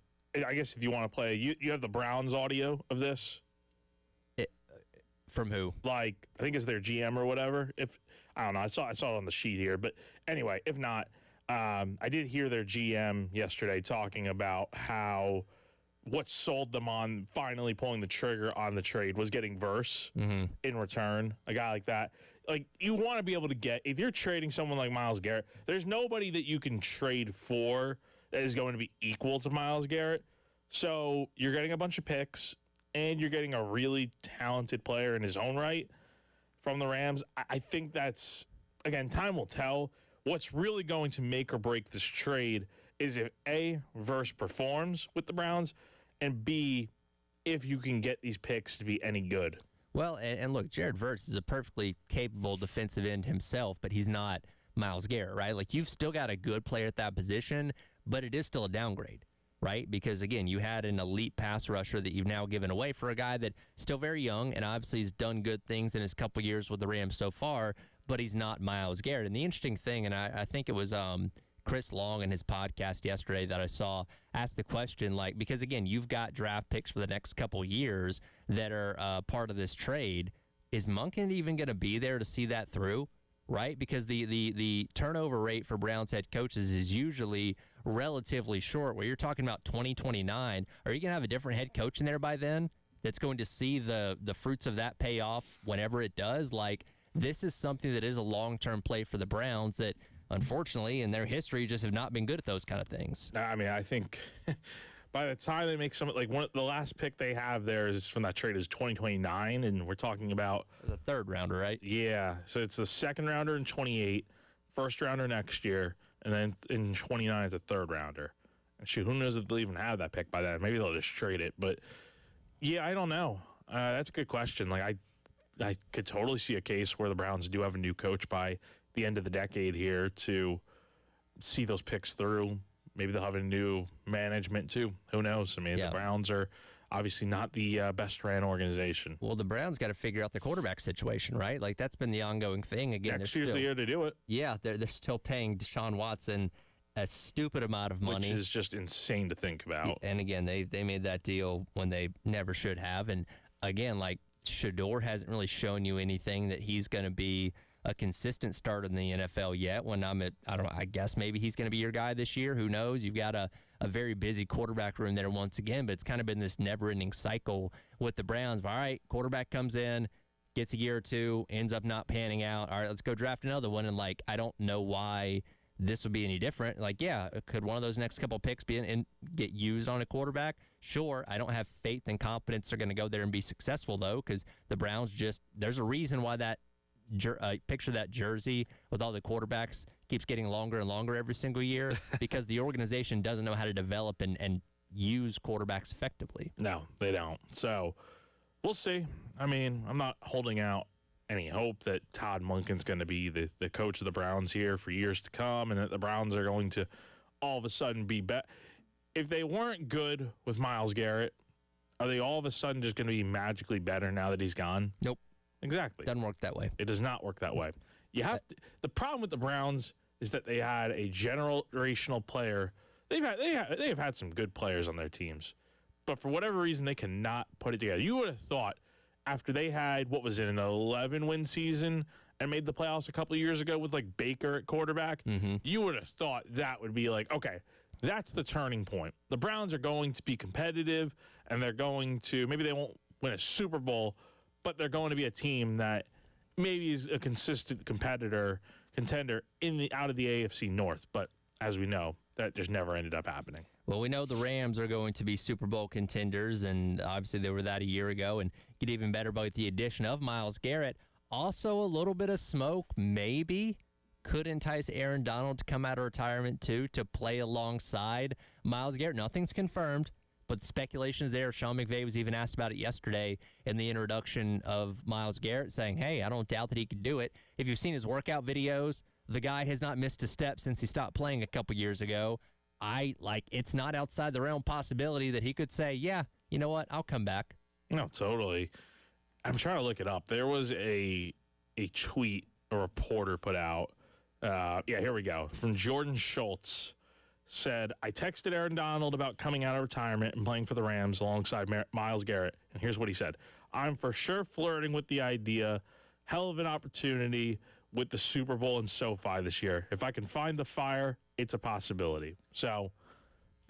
I guess if you want to play, you have the Browns audio of this? From who? Like, I think it's their GM or whatever. If I don't know, I saw it on the sheet here. But anyway, if not, I did hear their GM yesterday talking about how what sold them on finally pulling the trigger on the trade was getting Verse in return. A guy like that. Like, you want to be able to get, if you're trading someone like Myles Garrett, there's nobody that you can trade for that is going to be equal to Myles Garrett. So you're getting a bunch of picks, and you're getting a really talented player in his own right from the Rams. I think that's, again, time will tell. What's really going to make or break this trade is if, A, Verse performs with the Browns, and B, if you can get these picks to be any good. Well, and look, Jared Verse is a perfectly capable defensive end himself, but he's not Myles Garrett, right? Like, you've still got a good player at that position, but it is still a downgrade, right? Because, again, you had an elite pass rusher that you've now given away for a guy that still very young and obviously has done good things in his couple years with the Rams so far, but he's not Myles Garrett. And the interesting thing, and I think it was Chris Long in his podcast yesterday that I saw asked the question, like, because, again, you've got draft picks for the next couple years that are part of this trade. Is Monken even going to be there to see that through? Right? Because the turnover rate for Browns head coaches is usually relatively short, where you're talking about 2029. Are you going to have a different head coach in there by then that's going to see the fruits of that pay off whenever it does? Like, this is something that is a long-term play for the Browns that, unfortunately, in their history, just have not been good at those kind of things. I mean, I think by the time they make some, like, the last pick they have there is from that trade is 2029, and we're talking about the third rounder, right? Yeah, so it's the second rounder in 28, first rounder next year, and then in 29 it's a third rounder. And shoot, who knows if they'll even have that pick by then? Maybe they'll just trade it. But yeah, I don't know. That's a good question. Like, I could totally see a case where the Browns do have a new coach by the end of the decade here to see those picks through. Maybe they'll have a new management too. Who knows? I mean, The Browns are obviously not the best ran organization. Well, the Browns got to figure out the quarterback situation, right? Like, that's been the ongoing thing. Again, next year's the year to do it. Yeah, they're still paying Deshaun Watson a stupid amount of money, which is just insane to think about. And again, they made that deal when they never should have. And again, like, Shador hasn't really shown you anything that he's going to be a consistent starter in the NFL yet. When I guess maybe he's going to be your guy this year. Who knows? You've got a very busy quarterback room there once again, but it's kind of been this never-ending cycle with the Browns. All right, quarterback comes in, gets a year or two, ends up not panning out. All right, let's go draft another one. And, like, I don't know why this would be any different. Like, yeah, could one of those next couple picks be and get used on a quarterback? Sure. I don't have faith and confidence they're going to go there and be successful, though, because the Browns there's a reason why that picture that jersey with all the quarterbacks keeps getting longer and longer every single year, because the organization doesn't know how to develop and use quarterbacks effectively. No, they don't. So we'll see. I mean, I'm not holding out any hope that Todd Monken's going to be the coach of the Browns here for years to come, and that the Browns are going to all of a sudden be better. If they weren't good with Myles Garrett, are they all of a sudden just going to be magically better now that he's gone? Nope. Exactly. Doesn't work that way. It does not work that way. You have to. The problem with the Browns is that they had a generational player they've had some good players on their teams, but for whatever reason they cannot put it together. You would have thought after they had what was it, an 11-win season and made the playoffs a couple of years ago with like Baker at quarterback, you would have thought that would be like, okay, that's the turning point. The Browns are going to be competitive, and they're going to, maybe they won't win a Super Bowl, but they're going to be a team that maybe is a consistent contender out of the AFC North. But as we know, that just never ended up happening. Well, we know the Rams are going to be Super Bowl contenders, and obviously they were that a year ago, and get even better by the addition of Myles Garrett. Also, a little bit of smoke, maybe, could entice Aaron Donald to come out of retirement, too, to play alongside Myles Garrett. Nothing's confirmed, but the speculation is there. Sean McVay was even asked about it yesterday in the introduction of Myles Garrett, saying, hey, I don't doubt that he could do it. If you've seen his workout videos, the guy has not missed a step since he stopped playing a couple years ago. It's not outside the realm possibility that he could say, yeah, you know what, I'll come back. No, totally. I'm trying to look it up. There was a tweet a reporter put out. Here we go. From Jordan Schultz. Said, I texted Aaron Donald about coming out of retirement and playing for the Rams alongside Myles Garrett. And here's what he said. I'm for sure flirting with the idea. Hell of an opportunity with the Super Bowl in SoFi this year. If I can find the fire, it's a possibility. So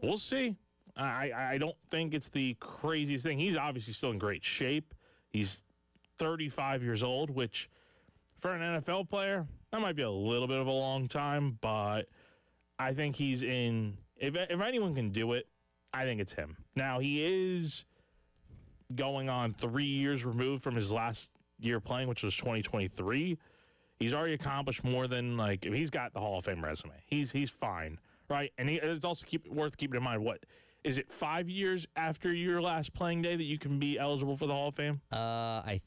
we'll see. I don't think it's the craziest thing. He's obviously still in great shape. He's 35 years old, which for an NFL player, that might be a little bit of a long time, but I think he's in. If anyone can do it, I think it's him. Now, he is going on 3 years removed from his last year playing, which was 2023. He's already accomplished more than, he's got the Hall of Fame resume. He's fine, right? And it's also worth keeping in mind, what, is it 5 years after your last playing day that you can be eligible for the Hall of Fame? I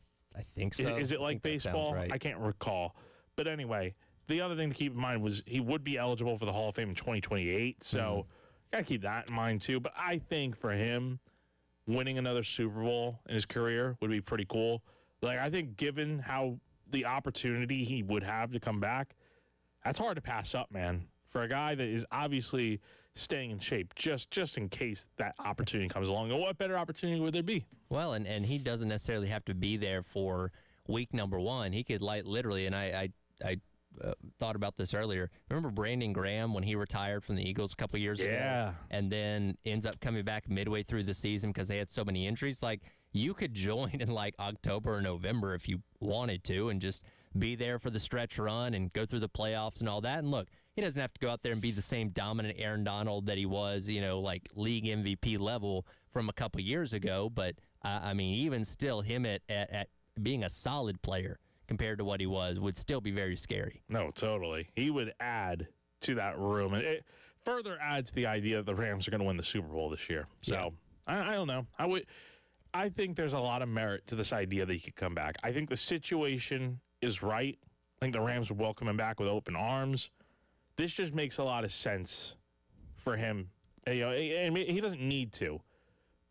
think so. Is it like baseball? Right. I can't recall. But anyway, the other thing to keep in mind was he would be eligible for the Hall of Fame in 2028. So got to keep that in mind too. But I think for him, winning another Super Bowl in his career would be pretty cool. I think given how the opportunity he would have to come back, that's hard to pass up, man. For a guy that is obviously staying in shape, just in case that opportunity comes along. And what better opportunity would there be? Well, and he doesn't necessarily have to be there for week number one. He could literally, and I thought about this earlier. Remember Brandon Graham when he retired from the Eagles a couple years ago? And then ends up coming back midway through the season because they had so many injuries. You could join in October or November if you wanted to and just be there for the stretch run and go through the playoffs and all that. And look, he doesn't have to go out there and be the same dominant Aaron Donald that he was, league MVP level from a couple years ago. But, even still, him at being a solid player compared to what he was would still be very scary. No, totally. He would add to that room. And it further adds to the idea that the Rams are going to win the Super Bowl this year. So, I don't know. I think there's a lot of merit to this idea that he could come back. I think the situation is right. I think the Rams would welcome him back with open arms. This just makes a lot of sense for him. He doesn't need to,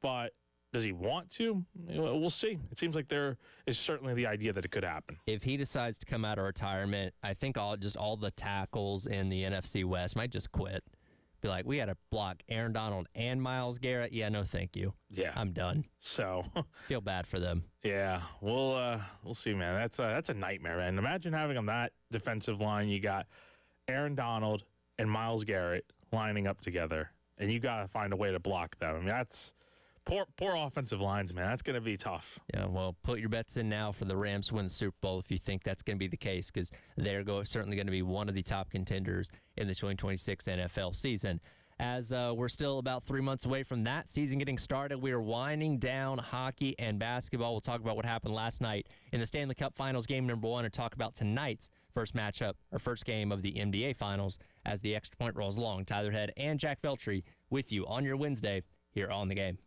but does he want to? We'll see. It seems like there is certainly the idea that it could happen. If he decides to come out of retirement, I think all the tackles in the NFC West might just quit. Be like, we got to block Aaron Donald and Myles Garrett. Yeah, no, thank you. Yeah, I'm done. So feel bad for them. Yeah, we'll see, man. That's a nightmare, man. Imagine having on that defensive line, you got Aaron Donald and Myles Garrett lining up together, and you got to find a way to block them. That's poor offensive lines, man. That's going to be tough. Yeah, well, put your bets in now for the Rams to win the Super Bowl if you think that's going to be the case, because they're certainly going to be one of the top contenders in the 2026 NFL season. As we're still about 3 months away from that season getting started, we are winding down hockey and basketball. We'll talk about what happened last night in the Stanley Cup Finals game number 1 and talk about tonight's first game of the NBA Finals as the Extra Point rolls along. Tyler Head and Jack Veltri with you on your Wednesday here on The Game.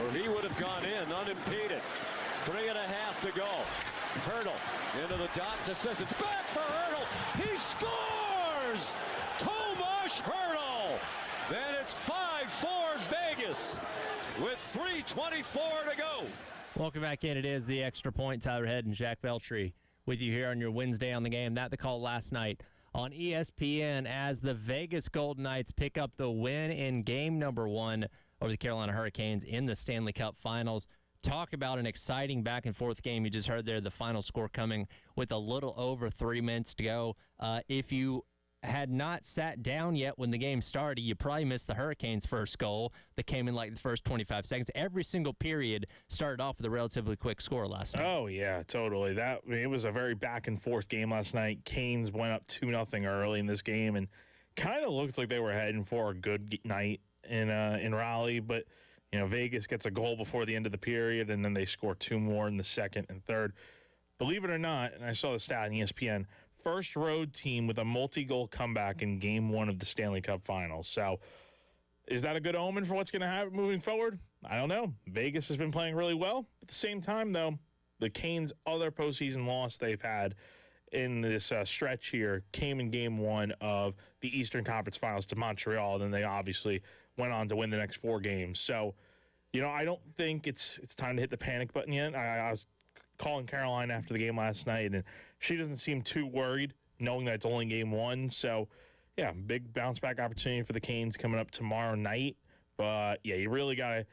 or he would have gone in unimpeded. 3.5 to go. Hurdle into the dot to says it's back for Hurdle. He scores! Tomas Hurdle! Then it's 5-4 Vegas with 3:24 to go. Welcome back in. It is the Extra Point. Tyler Head and Jack Beltry with you here on your Wednesday on the Game. That the call last night on ESPN as the Vegas Golden Knights pick up the win in game number 1 over the Carolina Hurricanes in the Stanley Cup Finals. Talk about an exciting back-and-forth game. You just heard there the final score coming with a little over 3 minutes to go. If you had not sat down yet when the game started, you probably missed the Hurricanes' first goal that came in like the first 25 seconds. Every single period started off with a relatively quick score last night. Oh, yeah, totally. It was a very back-and-forth game last night. Canes went up 2-0 early in this game and kind of looked like they were heading for a good night in Raleigh, but Vegas gets a goal before the end of the period, and then they score 2 more in the second and third. Believe it or not, and I saw the stat on ESPN, first road team with a multi-goal comeback in Game 1 of the Stanley Cup Finals. So is that a good omen for what's going to happen moving forward? I don't know. Vegas has been playing really well. At the same time, though, the Canes' other postseason loss they've had in this stretch here came in Game 1 of the Eastern Conference Finals to Montreal. Then they obviously went on to win the next 4 games. So, I don't think it's time to hit the panic button yet. I was calling Caroline after the game last night, and she doesn't seem too worried, knowing that it's only Game 1. So, yeah, big bounce-back opportunity for the Canes coming up tomorrow night. But, yeah, you really got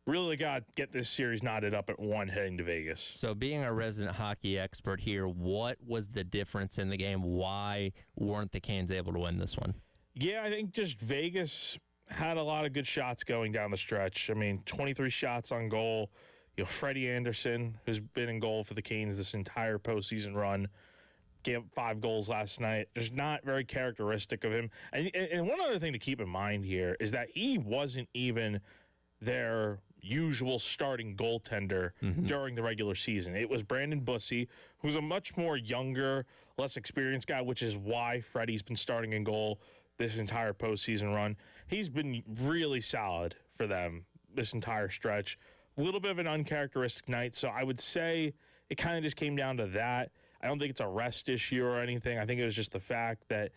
to get this series knotted up at 1 heading to Vegas. So being a resident hockey expert here, what was the difference in the game? Why weren't the Canes able to win this one? Yeah, I think just Vegas had a lot of good shots going down the stretch. I mean, 23 shots on goal. Freddie Anderson, who's been in goal for the Canes this entire postseason run, gave up 5 goals last night. Just not very characteristic of him. And one other thing to keep in mind here is that he wasn't even their usual starting goaltender during the regular season. It was Brandon Bussey, who's a much more younger, less experienced guy, which is why Freddie's been starting in goal this entire postseason run. He's been really solid for them this entire stretch. A little bit of an uncharacteristic night, so I would say it kind of just came down to that. I don't think it's a rest issue or anything. I think it was just the fact that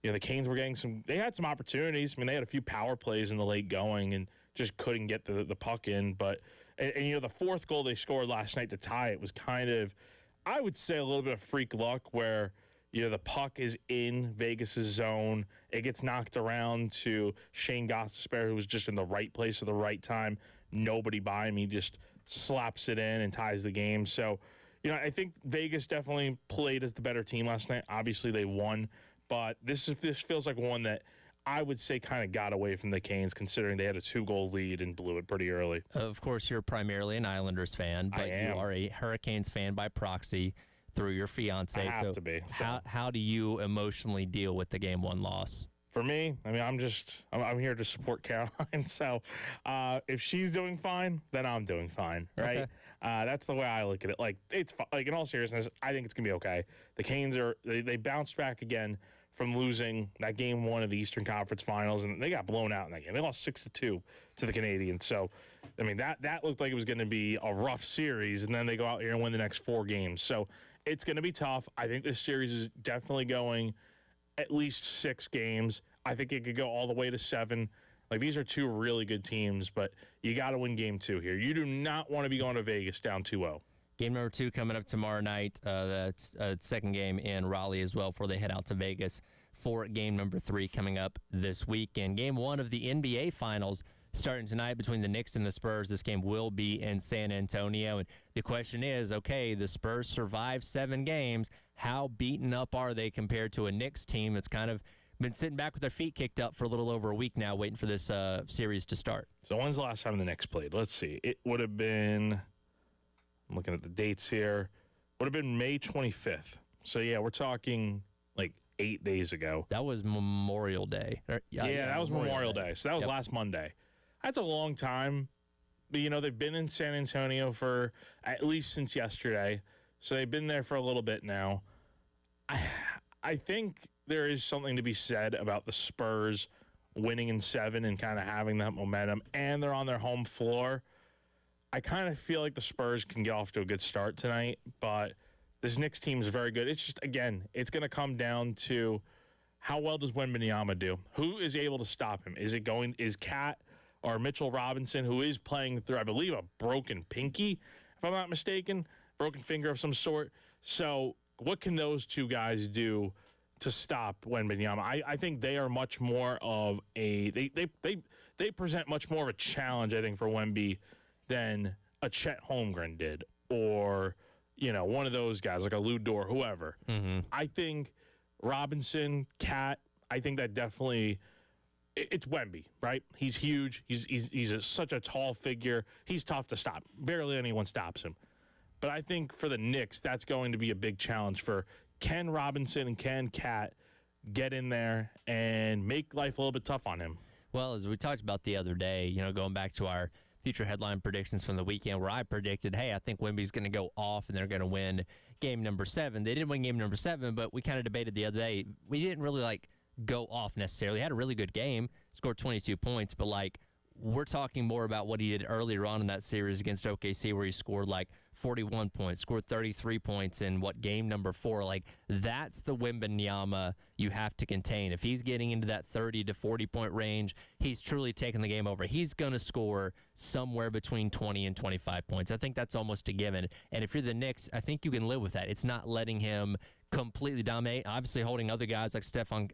the Canes were getting they had some opportunities. I mean, they had a few power plays in the late going and just couldn't get the puck in. But the 4th goal they scored last night to tie it was kind of, I would say, a little bit of freak luck where the puck is in Vegas's zone. It gets knocked around to Shane Gostisbehere, who was just in the right place at the right time. Nobody by him. He just slaps it in and ties the game. So, I think Vegas definitely played as the better team last night. Obviously, they won. But this feels like one that I would say kind of got away from the Canes, considering they had a 2-goal lead and blew it pretty early. Of course, you're primarily an Islanders fan, but you are a Hurricanes fan by proxy through your fiance. I have to be. So. How do you emotionally deal with the Game 1 loss? For me, I mean, I'm here to support Caroline. So if she's doing fine, then I'm doing fine, right? Okay. That's the way I look at it. Like, it's like, in all seriousness, I think it's gonna be okay. The Canes they bounced back again from losing that Game 1 of the Eastern Conference Finals, and they got blown out in that game. They lost 6-2 to the Canadiens. So, I mean, that looked like it was going to be a rough series, and then they go out here and win the next 4 games. So it's going to be tough. I think this series is definitely going at least 6 games. I think it could go all the way to 7. Like, these are 2 really good teams, but you got to win Game 2 here. You do not want to be going to Vegas down 2-0. Game number 2 coming up tomorrow night. That's second game in Raleigh as well before they head out to Vegas for game number 3 coming up this weekend. Game 1 of the NBA Finals starting tonight between the Knicks and the Spurs. This game will be in San Antonio. And the question is, okay, the Spurs survived 7 games. How beaten up are they compared to a Knicks team that's kind of been sitting back with their feet kicked up for a little over a week now, waiting for this series to start? So when's the last time the Knicks played? Let's see. It would have been, I'm looking at the dates here, would have been May 25th. So, yeah, we're talking like 8 days ago. That was Memorial Day. Yeah, that was Memorial Day. So that was last Monday. That's a long time. But, they've been in San Antonio for at least since yesterday. So they've been there for a little bit now. I think there is something to be said about the Spurs winning in 7 and kind of having that momentum. And they're on their home floor. I kind of feel like the Spurs can get off to a good start tonight, but this Knicks team is very good. It's just, again, it's going to come down to how well does Wembanyama do? Who is able to stop him? Is Cat or Mitchell Robinson, who is playing through, I believe, a broken pinky, if I'm not mistaken, broken finger of some sort. So what can those two guys do to stop Wembanyama? I think they are much more of they present much more of a challenge, I think, for Wemby than a Chet Holmgren did, or one of those guys like a Lou Dort, whoever. I think Robinson, Cat, I think that definitely it's Wemby, right? He's huge. He's such a tall figure. He's tough to stop. Barely anyone stops him. But I think for the Knicks, that's going to be a big challenge for can Robinson and can Cat get in there and make life a little bit tough on him. Well, as we talked about the other day, going back to our future headline predictions from the weekend where I predicted, hey, I think Wemby's going to go off and they're going to win game number 7. They did win game number 7, but we kind of debated the other day. We didn't really, go off necessarily. He had a really good game, scored 22 points, but, we're talking more about what he did earlier on in that series against OKC where he scored, 41 points, scored 33 points in game number 4. That's the Wembanyama you have to contain. If he's getting into that 30 to 40 point range, he's truly taking the game over. He's going to score somewhere between 20 and 25 points. I think that's almost a given. And if you're the Knicks, I think you can live with that. It's not letting him completely dominate. Obviously, holding other guys like Stefan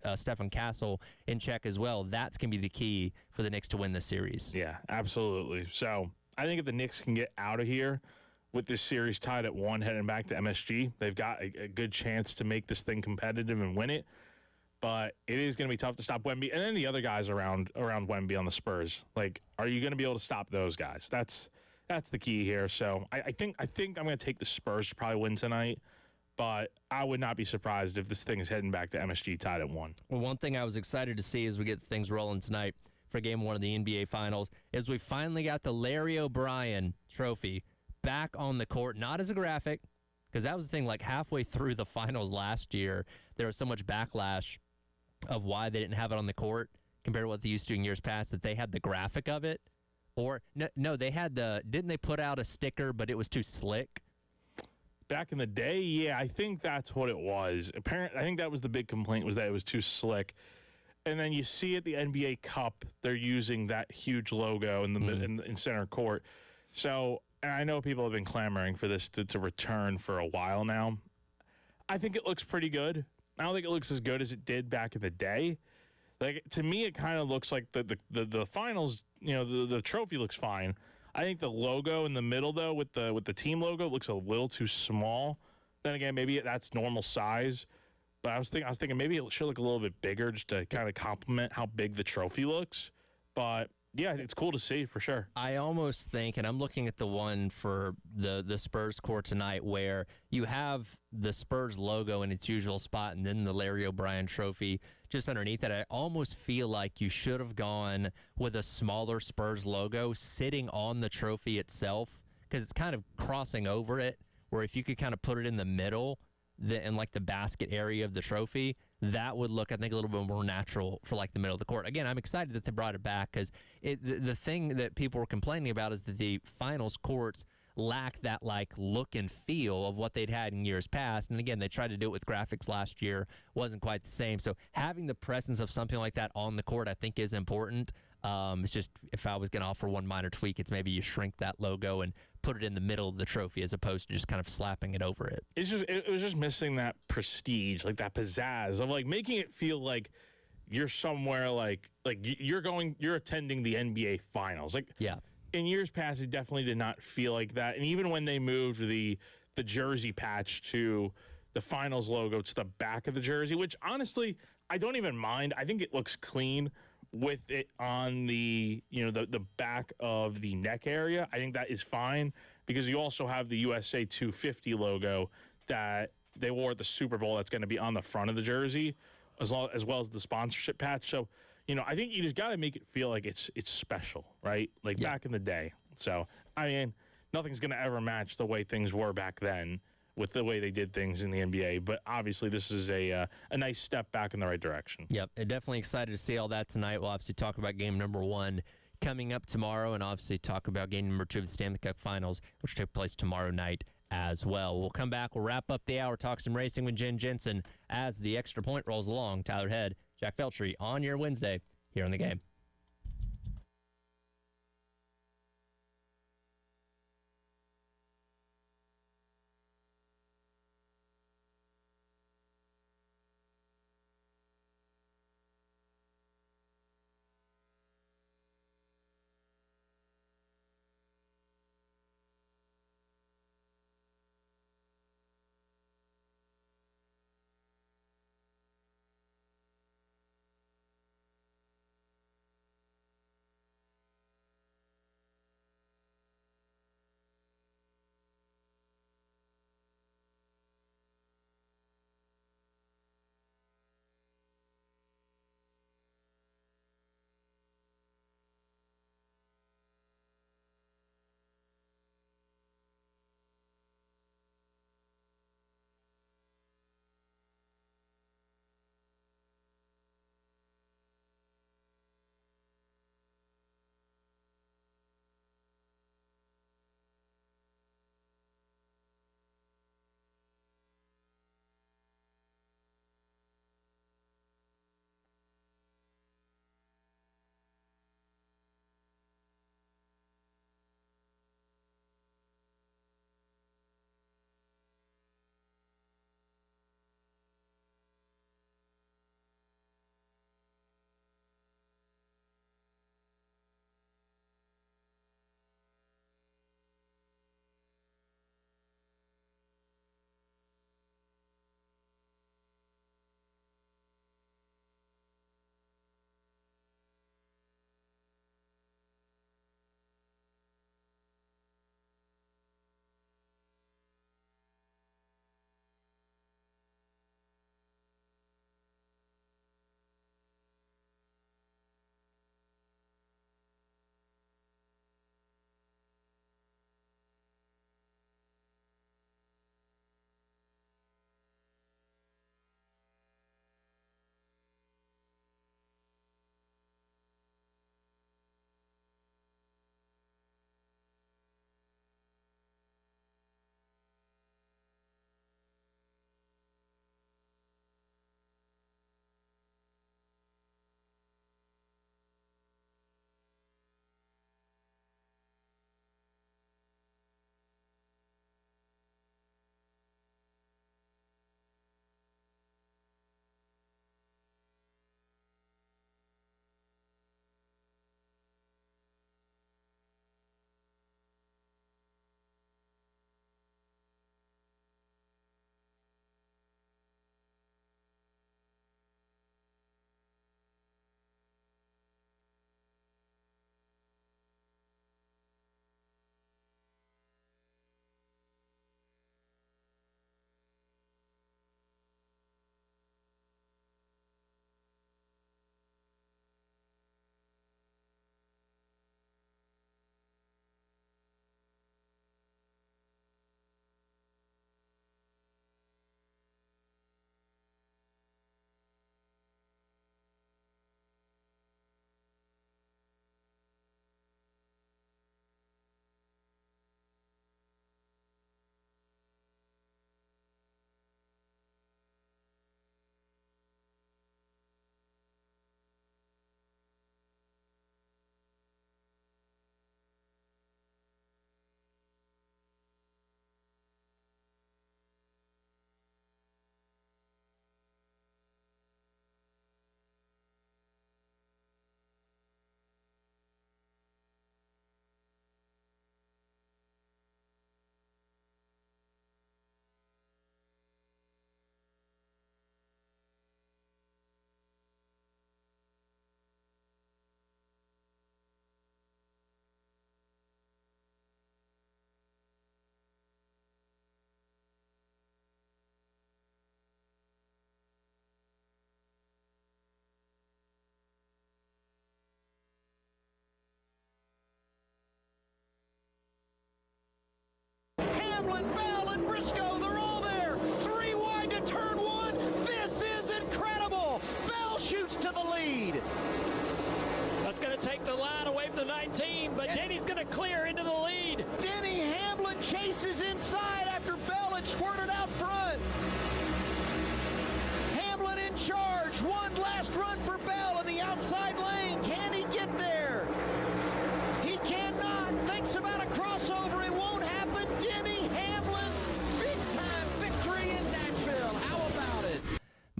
Castle in check as well. That's going to be the key for the Knicks to win this series. Yeah, absolutely. So I think if the Knicks can get out of here with this series tied at 1 heading back to MSG, they've got a good chance to make this thing competitive and win it. But it is going to be tough to stop Wemby. And then the other guys around Wemby on the Spurs. Are you going to be able to stop those guys? That's the key here. So I think I'm going to take the Spurs to probably win tonight. But I would not be surprised if this thing is heading back to MSG tied at 1. Well, one thing I was excited to see as we get things rolling tonight for Game 1 of the NBA Finals is we finally got the Larry O'Brien trophy back on the court, not as a graphic, because that was the thing, halfway through the finals last year, there was so much backlash of why they didn't have it on the court compared to what they used to in years past, that they had the graphic of it. Or, no, they had didn't they put out a sticker, but it was too slick? Back in the day, yeah, I think that's what it was. Apparently, I think that was the big complaint, was that it was too slick. And then you see at the NBA Cup, they're using that huge logo in the in center court. So, and I know people have been clamoring for this to return for a while now. I think it looks pretty good. I don't think it looks as good as it did back in the day. To me, it kind of looks like the finals. The trophy looks fine. I think the logo in the middle, though, with the team logo, looks a little too small. Then again, maybe that's normal size. But I was thinking maybe it should look a little bit bigger just to kind of complement how big the trophy looks. But yeah, it's cool to see for sure. I almost think, and I'm looking at the one for the Spurs court tonight, where you have the Spurs logo in its usual spot and then the Larry O'Brien trophy just underneath it. I almost feel like you should have gone with a smaller Spurs logo sitting on the trophy itself, because it's kind of crossing over it, where if you could kind of put it in the middle, in the basket area of the trophy, that would look, I think, a little bit more natural for the middle of the court. Again, I'm excited that they brought it back, because the thing that people were complaining about is that the finals courts lack that look and feel of what they'd had in years past. And again, they tried to do it with graphics last year, wasn't quite the same. So having the presence of something like that on the court, I think, is important. It's just, if I was going to offer one minor tweak, it's maybe you shrink that logo and put it in the middle of the trophy as opposed to just kind of slapping it over it. It was just missing that prestige, that pizzazz of making it feel like you're somewhere you're attending the NBA Finals. Yeah. In years past, it definitely did not feel like that. And even when they moved the jersey patch to the Finals logo to the back of the jersey, which honestly I don't even mind. I think it looks clean with it on the back of the neck area. I think that is fine, because you also have the USA 250 logo that they wore at the Super Bowl that's going to be on the front of the jersey, as well as the sponsorship patch. So, I think you just got to make it feel like it's special, right? Back in the day. So, I mean, nothing's going to ever match the way things were back then with the way they did things in the NBA. But obviously, this is a nice step back in the right direction. Yep, definitely excited to see all that tonight. We'll obviously talk about game number 1 coming up tomorrow, and obviously talk about game number 2 of the Stanley Cup Finals, which take place tomorrow night as well. We'll come back. We'll wrap up the hour, talk some racing with Jen Jensen as the Extra Point rolls along. Tyler Head, Jack Feltry on your Wednesday here on The Game.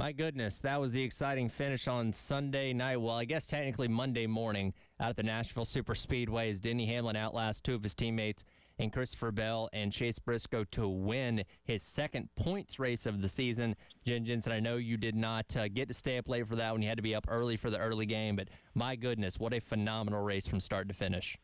My goodness, that was the exciting finish on Sunday night. Well, I guess technically Monday morning out at the Nashville Superspeedway as Denny Hamlin outlasts two of his teammates and Christopher Bell and Chase Briscoe to win his second points race of the season. Jen Jensen, I know you did not get to stay up late for that one. You had to be up early for the early game, but my goodness, what a phenomenal race from start to finish.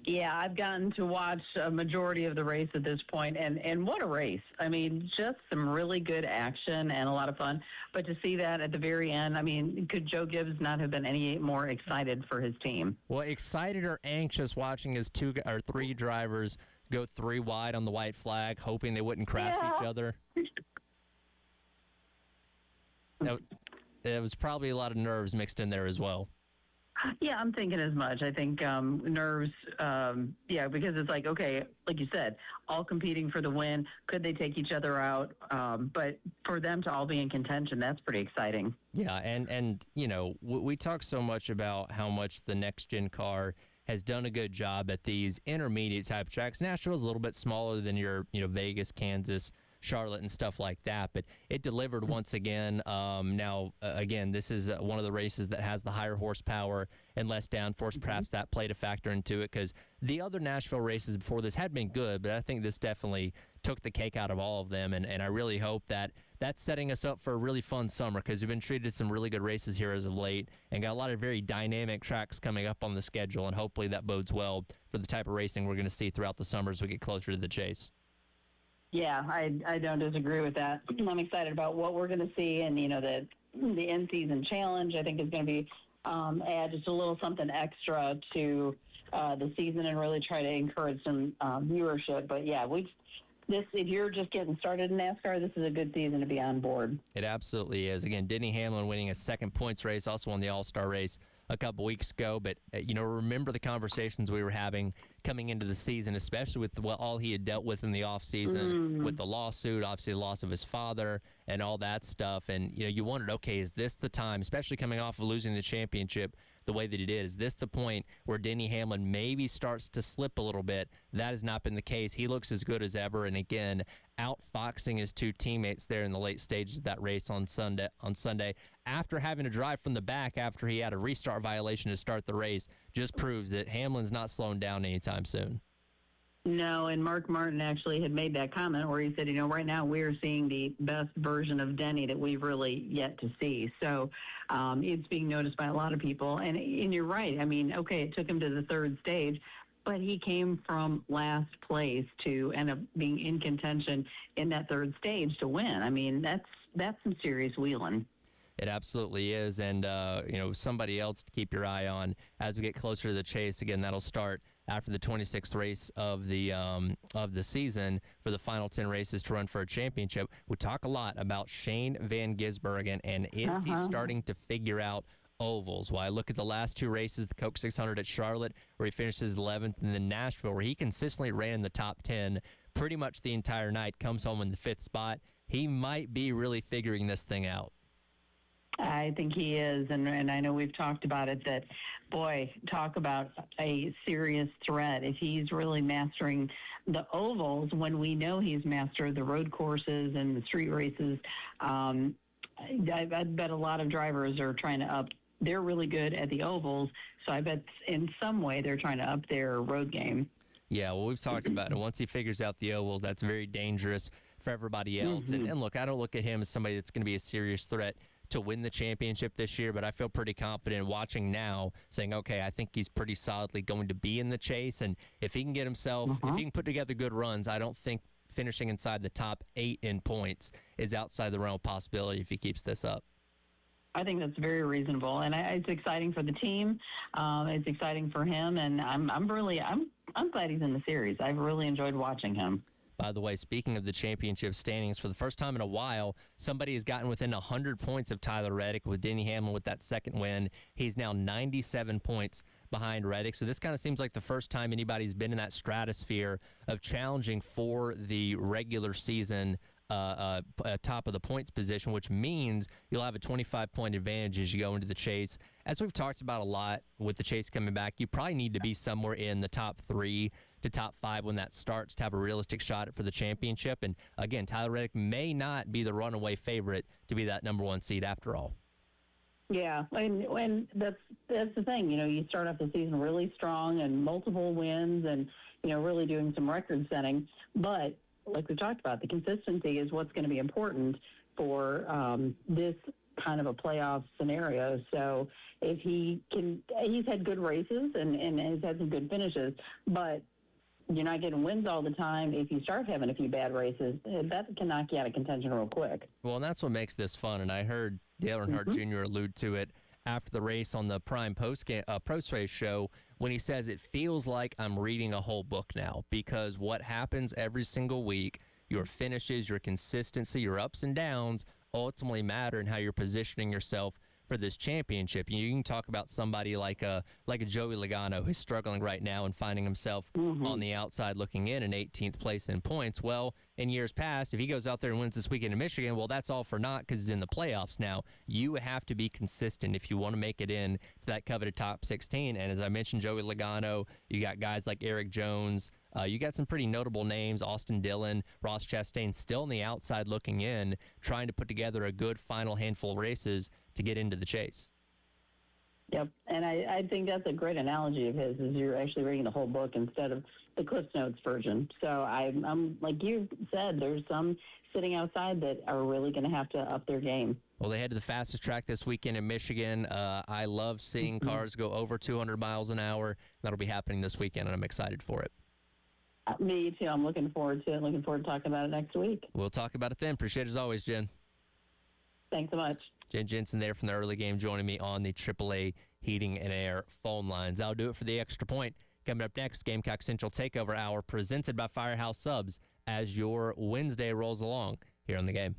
Yeah, I've gotten to watch a majority of the race at this point, and what a race. I mean, just some really good action and a lot of fun. But to see that at the very end, I mean, could Joe Gibbs not have been any more excited for his team? Well, excited or anxious watching his three drivers go three wide on the white flag, hoping they wouldn't crash each other? There was probably a lot of nerves mixed in there as well. Yeah, I'm thinking as much. I think nerves, because it's like, okay, like you said, all competing for the win. Could they take each other out? But for them to all be in contention, that's pretty exciting. Yeah, and you know, we talk so much about how much the next-gen car has done a good job at these intermediate type tracks. Nashville's a little bit smaller than your, Vegas, Kansas, Charlotte and stuff like that, but it delivered once again. Again, this is one of the races that has the higher horsepower and less downforce. Perhaps that played a factor into it because the other Nashville races before this had been good, but I think this definitely took the cake out of all of them, and I really hope that that's setting us up for a really fun summer because we've been treated some really good races here as of late and got a lot of very dynamic tracks coming up on the schedule, and hopefully that bodes well for the type of racing we're going to see throughout the summer as we get closer to the chase. Yeah, I don't disagree with that. I'm excited about what we're going to see, and the in-season challenge I think is going to be add just a little something extra to the season and really try to encourage some viewership. But yeah, if you're just getting started in NASCAR, this is a good season to be on board. It absolutely is. Again, Denny Hamlin winning a second points race, also won the All-Star race a couple weeks ago. But, remember the conversations we were having coming into the season, especially with all he had dealt with in the offseason, with the lawsuit, obviously the loss of his father and all that stuff. And, you wondered, okay, is this the time, especially coming off of losing the championship the way that he did, is this the point where Denny Hamlin maybe starts to slip a little bit? That has not been the case. He looks as good as ever, and again, outfoxing his two teammates there in the late stages of that race on Sunday after having to drive from the back after he had a restart violation to start the race, just proves that Hamlin's not slowing down anytime soon. No, and Mark Martin actually had made that comment where he said, right now we're seeing the best version of Denny that we've really yet to see. So it's being noticed by a lot of people. And you're right. I mean, okay, it took him to the third stage, but he came from last place to end up being in contention in that third stage to win. I mean, that's some serious wheeling. It absolutely is. And, somebody else to keep your eye on as we get closer to the chase. Again, that'll start after the 26th race of the season for the final 10 races to run for a championship. We talk a lot about Shane Van Gisbergen, and is he starting to figure out ovals? Well, I look at the last two races, the Coke 600 at Charlotte, where he finishes 11th, and then Nashville, where he consistently ran in the top 10 pretty much the entire night, comes home in the 5th spot. He might be really figuring this thing out. I think he is, and I know we've talked about it, that, boy, talk about a serious threat. If he's really mastering the ovals, when we know he's mastered the road courses and the street races, I bet a lot of drivers are trying to up. They're really good at the ovals, so I bet in some way they're trying to up their road game. Yeah, well, we've talked about it. Once he figures out the ovals, that's very dangerous for everybody else. And look, I don't look at him as somebody that's going to be a serious threat to win the championship this year, but I feel pretty confident watching now, saying, okay, I think he's pretty solidly going to be in the chase. And if he can get himself, if he can put together good runs, I don't think finishing inside the top 8 in points is outside the realm of possibility if he keeps this up. I think that's very reasonable, and it's exciting for the team. It's exciting for him, and I'm glad he's in the series. I've really enjoyed watching him. By the way, speaking of the championship standings, for the first time in a while, somebody has gotten within 100 points of Tyler Reddick with Denny Hamlin with that second win. He's now 97 points behind Reddick. So this kind of seems like the first time anybody's been in that stratosphere of challenging for the regular season top of the points position, which means you'll have a 25-point advantage as you go into the chase. As we've talked about a lot with the chase coming back, you probably need to be somewhere in the top 3 to top 5 when that starts to have a realistic shot for the championship. And again, Tyler Reddick may not be the runaway favorite to be that number 1 seed after all. Yeah, and that's the thing. You start off the season really strong and multiple wins and, really doing some record setting. But like we talked about, the consistency is what's going to be important for this kind of a playoff scenario. So if he's had good races and has had some good finishes, but you're not getting wins all the time. If you start having a few bad races, that can knock you out of contention real quick. Well, and that's what makes this fun. And I heard Dale Earnhardt Jr. allude to it after the race on the Prime post-race show when he says it feels like I'm reading a whole book now, because what happens every single week, your finishes, your consistency, your ups and downs ultimately matter in how you're positioning yourself for this championship. You can talk about somebody like a Joey Logano who's struggling right now and finding himself on the outside looking in 18th place in points. Well, in years past, if he goes out there and wins this weekend in Michigan, well, that's all for naught because he's in the playoffs now. You have to be consistent if you want to make it in to that coveted top 16. And as I mentioned, Joey Logano, you got guys like Eric Jones. You got some pretty notable names, Austin Dillon, Ross Chastain, still on the outside looking in, trying to put together a good final handful of races to get into the chase. Yep, and I think that's a great analogy of his, is you're actually reading the whole book instead of the Cliff Notes version. So I'm like you said, there's some sitting outside that are really going to have to up their game. Well, they head to the fastest track this weekend in Michigan. I love seeing cars go over 200 miles an hour. That'll be happening this weekend, and I'm excited for it. Me too. I'm looking forward to it. Looking forward to talking about it next week. We'll talk about it then. Appreciate it as always, Jen. Thanks so much. Jen Jensen there from the early game joining me on the AAA Heating and Air phone lines. I'll do it for the extra point. Coming up next, Gamecock Central Takeover Hour presented by Firehouse Subs as your Wednesday rolls along here on the game.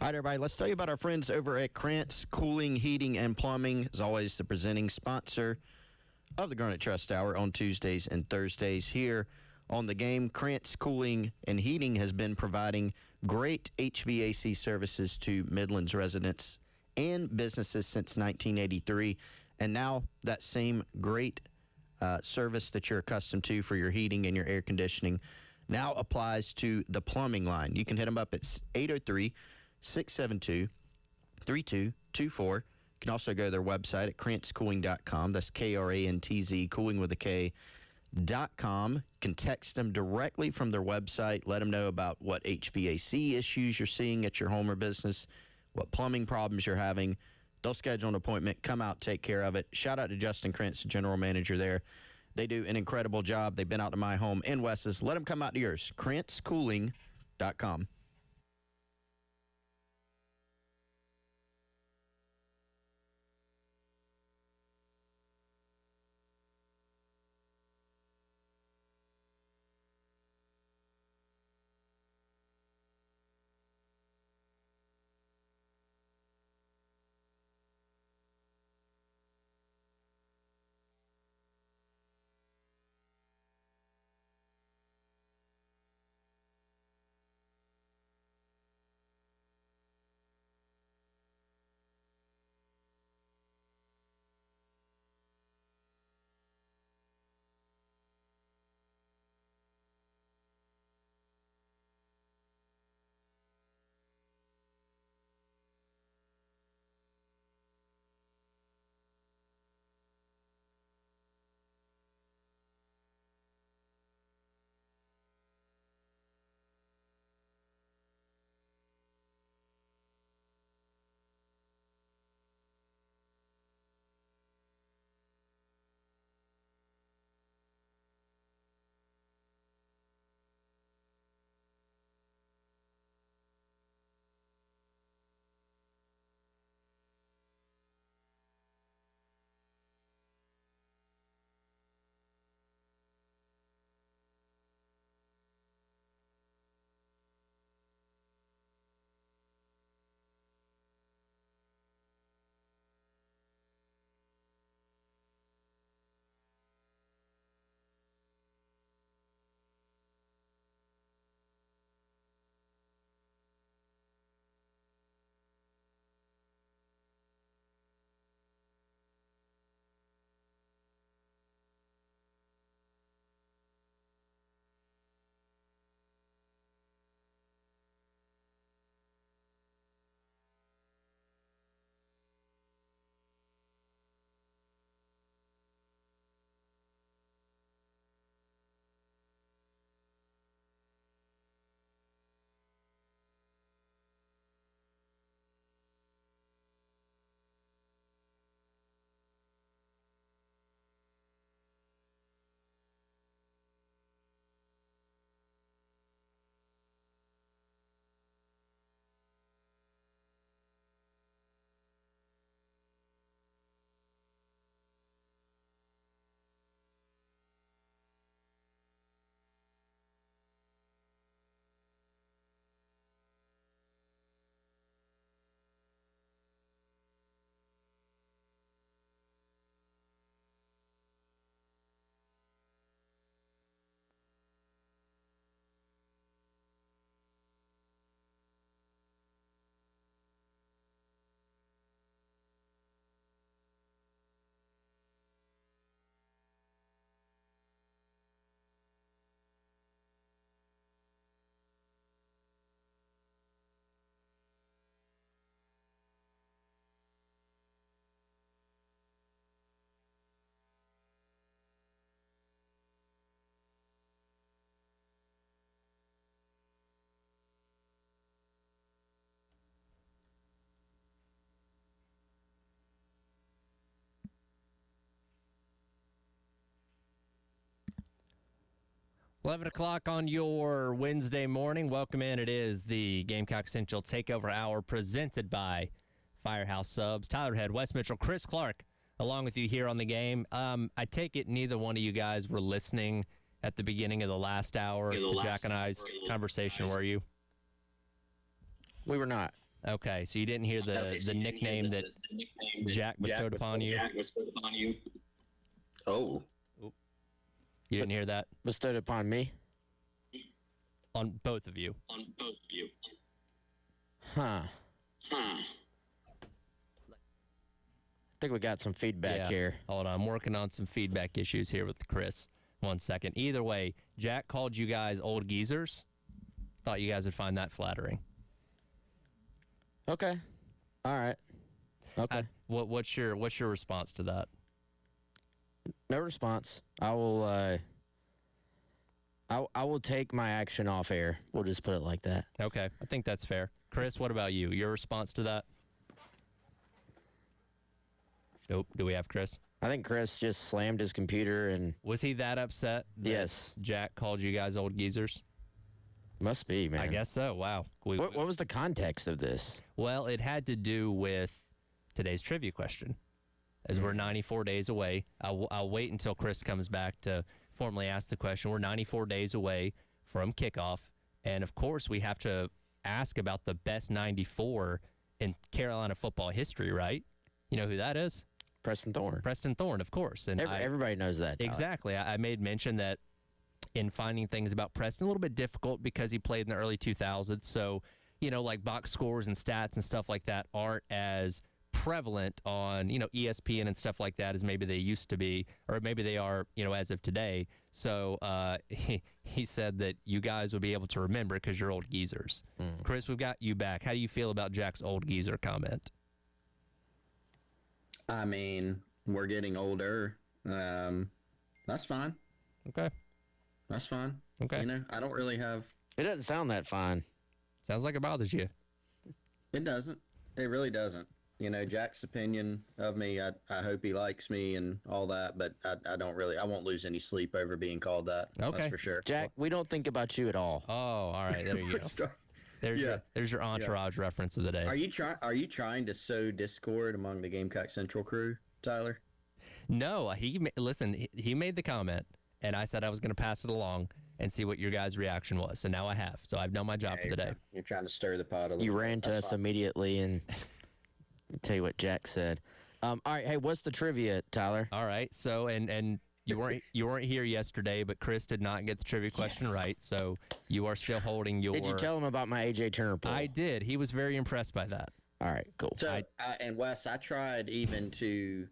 All right, everybody, let's tell you about our friends over at Krantz Cooling, Heating, and Plumbing. As always, the presenting sponsor of the Garnet Trust Hour on Tuesdays and Thursdays here on the game. Krantz Cooling and Heating has been providing great HVAC services to Midlands residents and businesses since 1983. And now that same great service that you're accustomed to for your heating and your air conditioning now applies to the plumbing line. You can hit them up at 803-672-3224. You can also go to their website at krantzcooling.com. That's Krantz, cooling with a K.com. You can text them directly from their website. Let them know about what HVAC issues you're seeing at your home or business, what plumbing problems you're having. They'll schedule an appointment, come out, take care of it. Shout out to Justin Krantz, the general manager there. They do an incredible job. They've been out to my home in Wes's. Let them come out to yours. krantzcooling.com. 11 o'clock on your Wednesday morning. Welcome in. It is the Gamecock Central Takeover Hour presented by Firehouse Subs. Tyler Head, Wes Mitchell, Chris Clark, along with you here on the game. I take it neither one of you guys were listening at the beginning of the last hour to Jack and I's conversation, were you? We were not. Okay, so you didn't hear the nickname that Jack bestowed upon you? Oh. You didn't hear that? Bestowed upon me? On both of you. Huh. I think we got some feedback here. Hold on. I'm working on some feedback issues here with Chris. 1 second. Either way, Jack called you guys old geezers. Thought you guys would find that flattering. Okay. All right. Okay. What's your response to that? No response. I will take my action off air. We'll just put it like that. Okay. I think that's fair. Chris, what about you? Your response to that? Nope. Do we have Chris? I think Chris just slammed his computer and... Was he that upset that Yes. Jack called you guys old geezers? Must be, man. I guess so. Wow. What was the context of this? Well, it had to do with today's trivia question. As we're 94 days away, I'll wait until Chris comes back to formally ask the question. We're 94 days away from kickoff, and of course, we have to ask about the best 94 in Carolina football history, right? You know who that is? Preston Thorne. Preston Thorne, of course. And Everybody knows that, Tyler. Exactly. I made mention that in finding things about Preston, a little bit difficult because he played in the early 2000s. So, like box scores and stats and stuff like that aren't as prevalent on, ESPN and stuff like that as maybe they used to be, or maybe they are, as of today. So he said that you guys would be able to remember because you're old geezers. Chris, we've got you back. How do you feel about Jack's old geezer comment? I mean, we're getting older. That's fine. Okay. That's fine. Okay. I don't really have... It doesn't sound that fine. Sounds like it bothers you. It doesn't. It really doesn't. Jack's opinion of me, I hope he likes me and all that, but I don't really... I won't lose any sleep over being called that. Okay. That's for sure. Jack, we don't think about you at all. Oh, all right. There you go. There's your entourage reference of the day. Are you trying to sow discord among the Gamecock Central crew, Tyler? No, he made the comment, and I said I was going to pass it along and see what your guys' reaction was. So now I have. So I've done my job for the day. You're trying to stir the pot a little. You ran to us immediately and tell you what Jack said. All right, hey, what's the trivia, Tyler? All right. So and you weren't here yesterday, but Chris did not get the trivia question right. So you are still holding your. Did you tell him about my AJ Turner poll? I did. He was very impressed by that. All right, cool. So, and Wes, I tried even to,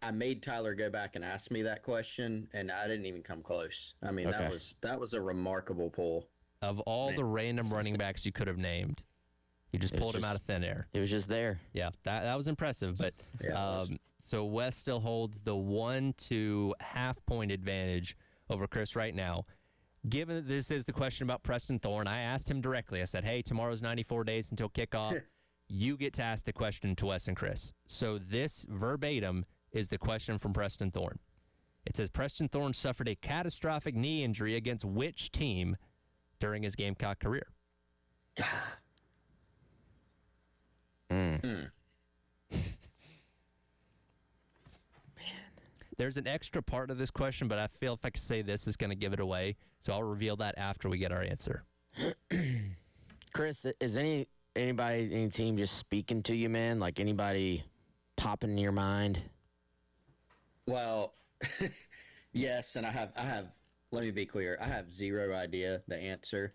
I made Tyler go back and ask me that question, and I didn't even come close. I mean, Okay. that was a remarkable poll. Of all the random running backs you could have named, you just pulled him out of thin air. It was just there. Yeah, that was impressive. But so Wes still holds the 1-2.5 point advantage over Chris right now. Given that this is the question about Preston Thorne, I asked him directly. I said, hey, tomorrow's 94 days until kickoff. You get to ask the question to Wes and Chris. So this verbatim is the question from Preston Thorne. It says, Preston Thorne suffered a catastrophic knee injury against which team during his Gamecock career? There's an extra part of this question, but I feel if I could say this is going to give it away. So I'll reveal that after we get our answer. Chris, is anybody, any team just speaking to you, man? Like anybody popping in your mind? Well, yes, and I have. Let me be clear. I have zero idea the answer,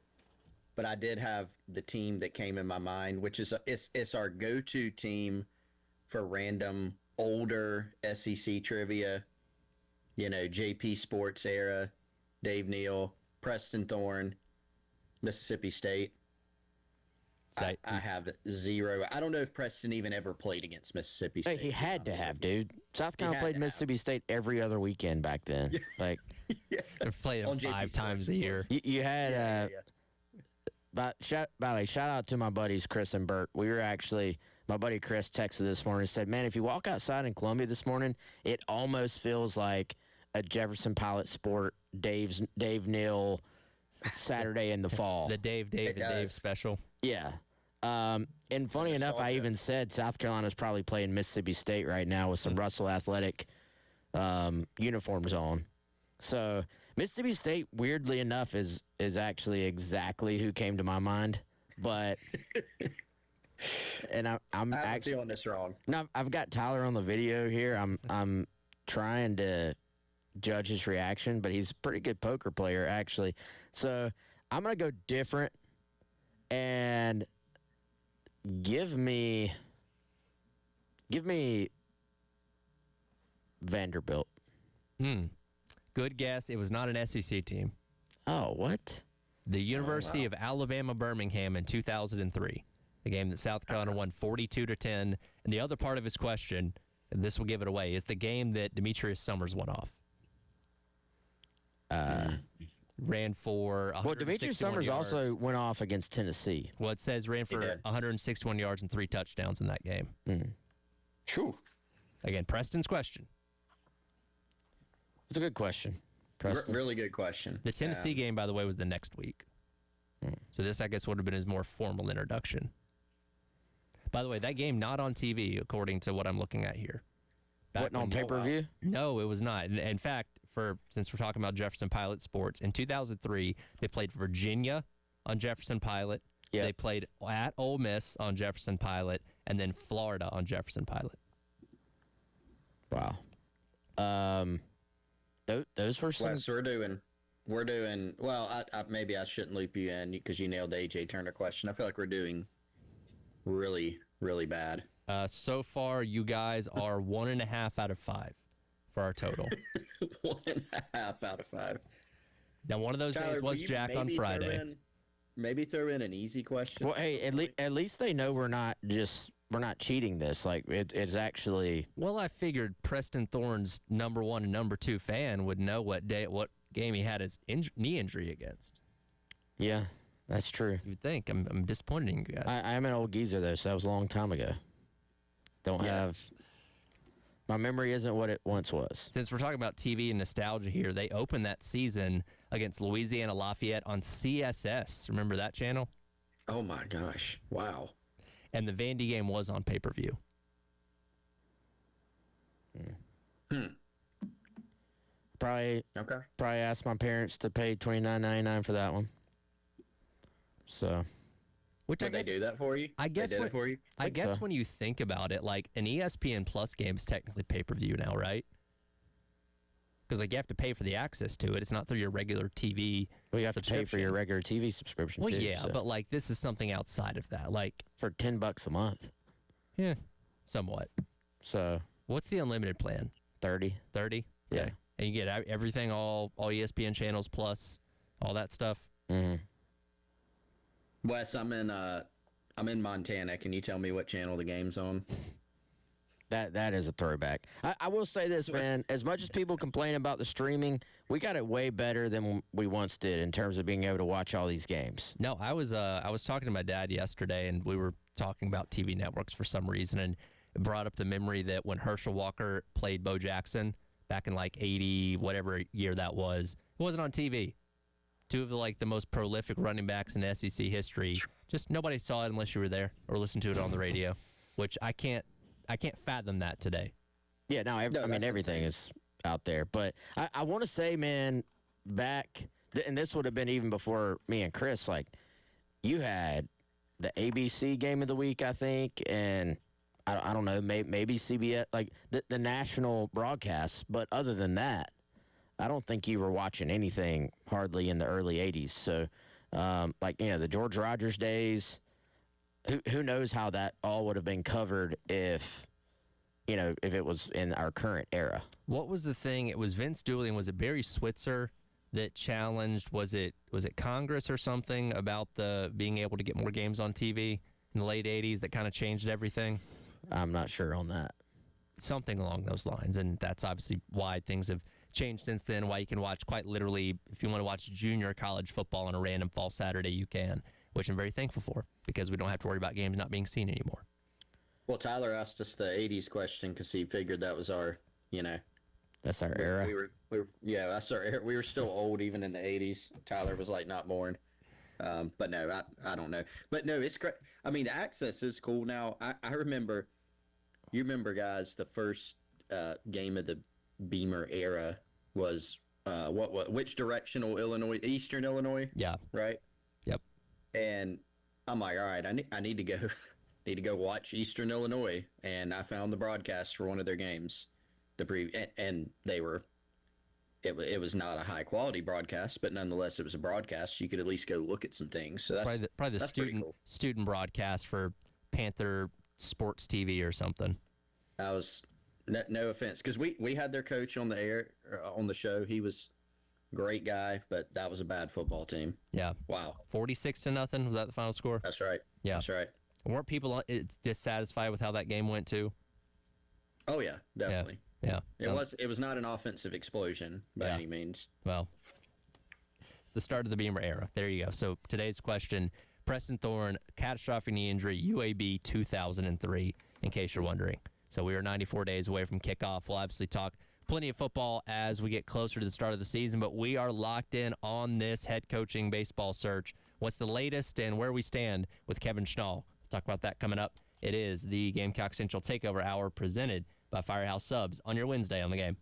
but I did have the team that came in my mind, which is it's our go-to team for random older SEC trivia. JP Sports era, Dave Neal, Preston Thorne, Mississippi State. I have zero. I don't know if Preston even ever played against Mississippi State. Hey, he had to have, dude. South Carolina played Mississippi State every other weekend back then. Like, they're playing them 5 times a year. You had, by the way, shout out to my buddies Chris and Bert. We were actually, my buddy Chris texted this morning and said, man, if you walk outside in Columbia this morning, it almost feels like a Jefferson Pilot Sport Dave Neal Saturday in the fall. The Dave and Dave special. Yeah. And funny enough, I even said South Carolina's probably playing Mississippi State right now with some Russell Athletic uniforms on. So Mississippi State, weirdly enough, is actually exactly who came to my mind. But and I'm actually feeling this wrong. No, I've got Tyler on the video here. I'm trying to judge his reaction, but he's a pretty good poker player actually. So I'm gonna go different and give me Vanderbilt. Good guess. It was not an SEC team. Oh, what? The University of Alabama Birmingham in 2003, a game that South Carolina won 42-10. And the other part of his question, and this will give it away, is the game that Demetrius Summers went off. Ran for 161 Well, Demetrius Summers yards. also went off against Tennessee. Well, it says ran for 161 yards and 3 touchdowns in that game. True. Again, Preston's question. It's a good question. Preston. Really good question. The Tennessee game, by the way, was the next week. So this, I guess, would have been his more formal introduction. By the way, that game not on TV, according to what I'm looking at here. Wasn't on pay-per-view? No, it was not. In fact, since we're talking about Jefferson Pilot Sports, in 2003, they played Virginia on Jefferson Pilot. Yep. They played at Ole Miss on Jefferson Pilot, and then Florida on Jefferson Pilot. Wow. Those were some. Wes, we're doing. Well, maybe I shouldn't loop you in because you nailed the AJ Turner question. I feel like we're doing really, really bad. So far, you guys are 1.5 out of 5 for our total. 1.5 out of 5. Now, one of those Tyler, days was Jack on Friday. Maybe throw in an easy question. Well, hey, at least they know we're not cheating this. Like it's actually. Well, I figured Preston Thorne's number 1 and number 2 fan would know what game he had his knee injury against. Yeah, that's true. You'd think. I'm disappointed in you guys. I am an old geezer though, so that was a long time ago. Don't have. My memory isn't what it once was. Since we're talking about TV and nostalgia here, they opened that season against Louisiana Lafayette on CSS. Remember that channel? Oh my gosh! Wow. And the Vandy game was on pay-per-view. Probably asked my parents to pay $29.99 for that one. So, which Did they do that for you? I guess they did it for you. I guess so. when you think about it, like an ESPN Plus game is technically pay-per-view now, right? Because like you have to pay for the access to it. It's not through your regular TV. well, you have to pay for your regular TV subscription Well, too. yeah, so. but like this is something outside of that. Like for $10 a month. Yeah, somewhat. So What's the unlimited plan? 30. 30? Yeah. Okay. And you get everything, all ESPN channels plus all that stuff? Mm-hmm. Wes, I'm in Montana. Can you tell me what channel the game's on? That is a throwback. I will say this, man. As much as people complain about the streaming, we got it way better than we once did in terms of being able to watch all these games. No, I was talking to my dad yesterday, and we were talking about TV networks for some reason, and it brought up the memory that when Herschel Walker played Bo Jackson back in like 80, whatever year that was, it wasn't on TV. Two of the most prolific running backs in SEC history. Just nobody saw it unless you were there or listened to it on the radio, which I can't fathom that today. Yeah, no, everything is out there. But I want to say, man, back, and this would have been even before me and Chris, like, you had the ABC game of the week, I think, and I don't know, maybe CBS, like the national broadcasts. But other than that, I don't think you were watching anything hardly in the early 80s. So, the George Rogers days, who knows how that all would have been covered if it was in our current era. What was the thing? It was Vince Dooley, and was it Barry Switzer that challenged, was it Congress or something about the being able to get more games on TV in the late 80s that kind of changed everything? I'm not sure on that. Something along those lines, and that's obviously why things have changed since then, why you can watch quite literally, if you want to watch junior college football on a random fall Saturday, you can, which I'm very thankful for, because we don't have to worry about games not being seen anymore. Well, Tyler asked us the 80s question because he figured that was our, That's our era. Yeah, that's our era. We were still old even in the 80s. Tyler was like not born. But no, I don't know. But no, it's great. I mean, the access is cool now. I remember, you remember, guys, the first game of the Beamer era was which directional Illinois? Eastern Illinois? Yeah. Right? Yep. And I'm like, all right, I need to go need to go watch Eastern Illinois, and I found the broadcast for one of their games. And they were it was not a high quality broadcast, but nonetheless it was a broadcast. You could at least go look at some things. So that's probably the that's pretty cool. student broadcast for Panther Sports TV or something. I was no offense, because we had their coach on the air on the show. He was a great guy, but that was a bad football team. Yeah. Wow. 46-0 was that the final score? That's right. Yeah. That's right. Weren't people dissatisfied with how that game went too? Oh yeah, definitely. Yeah. It was not an offensive explosion by any means. Well, it's the start of the Beamer era. There you go. So today's question: Preston Thorne, catastrophic knee injury, UAB 2003. In case you're wondering. So we are 94 days away from kickoff. We'll obviously talk plenty of football as we get closer to the start of the season, but we are locked in on this head coaching baseball search. What's the latest and where we stand with Kevin Schnall? We'll talk about that coming up. It is the Gamecock Central Takeover Hour presented by Firehouse Subs on your Wednesday on the Game.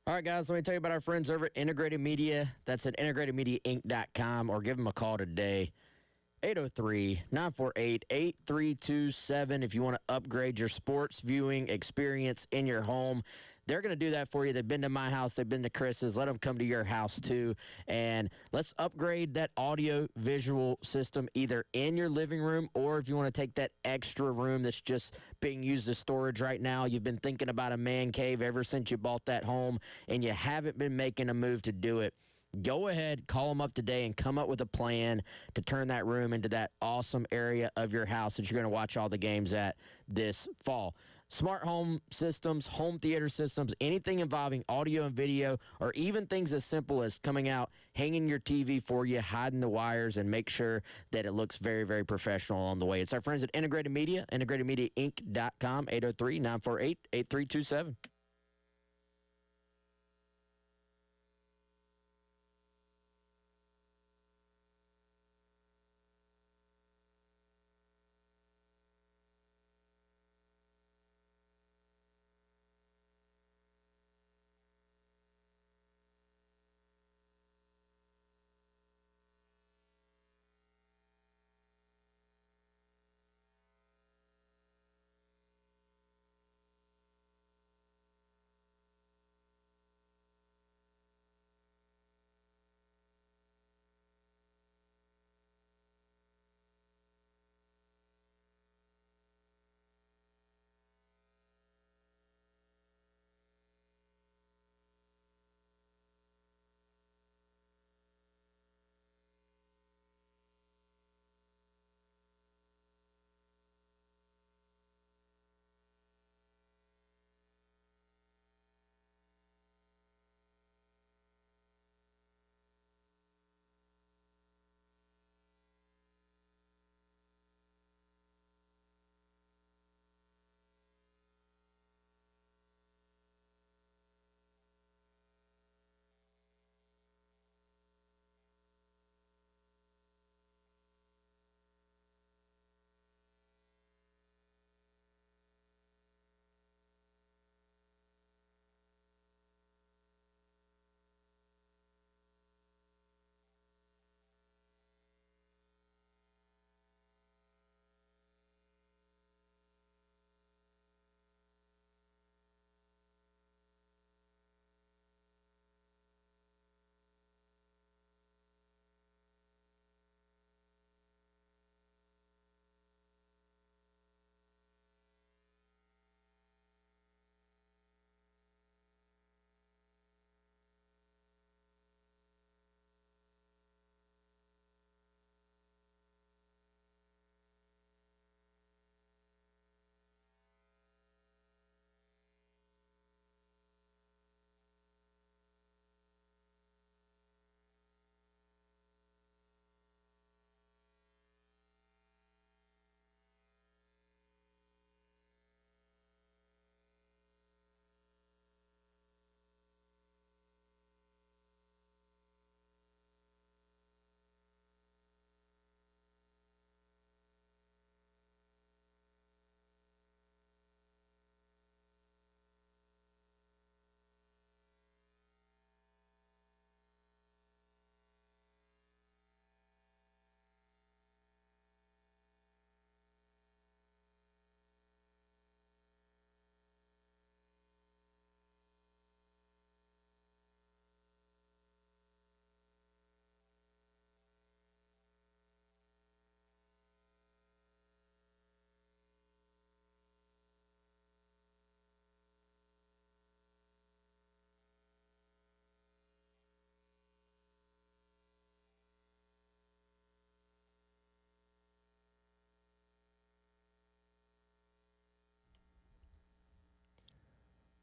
All right, guys, let me tell you about our friends over at Integrated Media. That's at integratedmediainc.com, or give them a call today, 803-948-8327. If you want to upgrade your sports viewing experience in your home, they're going to do that for you. They've been to my house. They've been to Chris's. Let them come to your house, too. And let's upgrade that audio-visual system either in your living room, or if you want to take that extra room that's just being used as storage right now. You've been thinking about a man cave ever since you bought that home, and you haven't been making a move to do it. Go ahead, call them up today, and come up with a plan to turn that room into that awesome area of your house that you're going to watch all the games at this fall. Smart home systems, home theater systems, anything involving audio and video, or even things as simple as coming out, hanging your TV for you, hiding the wires, and make sure that it looks very, very professional on the way. It's our friends at Integrated Media, integratedmediainc.com, 803-948-8327.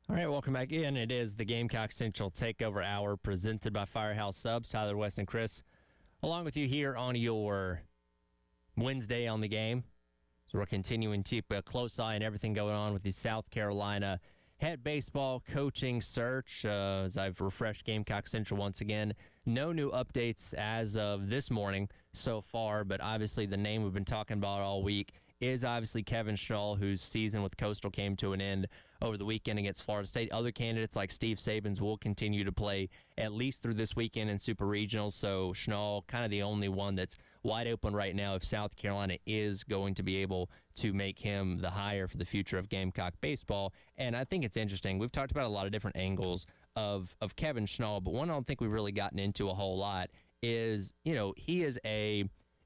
All right, welcome back in. It is the Gamecock Central Takeover Hour presented by Firehouse Subs. Tyler, West, and Chris, along with you here on your Wednesday on the game. So we're continuing to keep a close eye on everything going on with the South Carolina head baseball coaching search. As I've refreshed Gamecock Central once again, no new updates as of this morning so far, but obviously the name we've been talking about all week is obviously Kevin Schnall, whose season with Coastal came to an end over the weekend against Florida State. Other candidates like Steve Sabins will continue to play at least through this weekend in Super Regionals, so Schnall kind of the only one that's wide open right now if South Carolina is going to be able to make him the hire for the future of Gamecock baseball. And I think it's interesting. We've talked about a lot of different angles of Kevin Schnall, but one I don't think we've really gotten into a whole lot is, he is a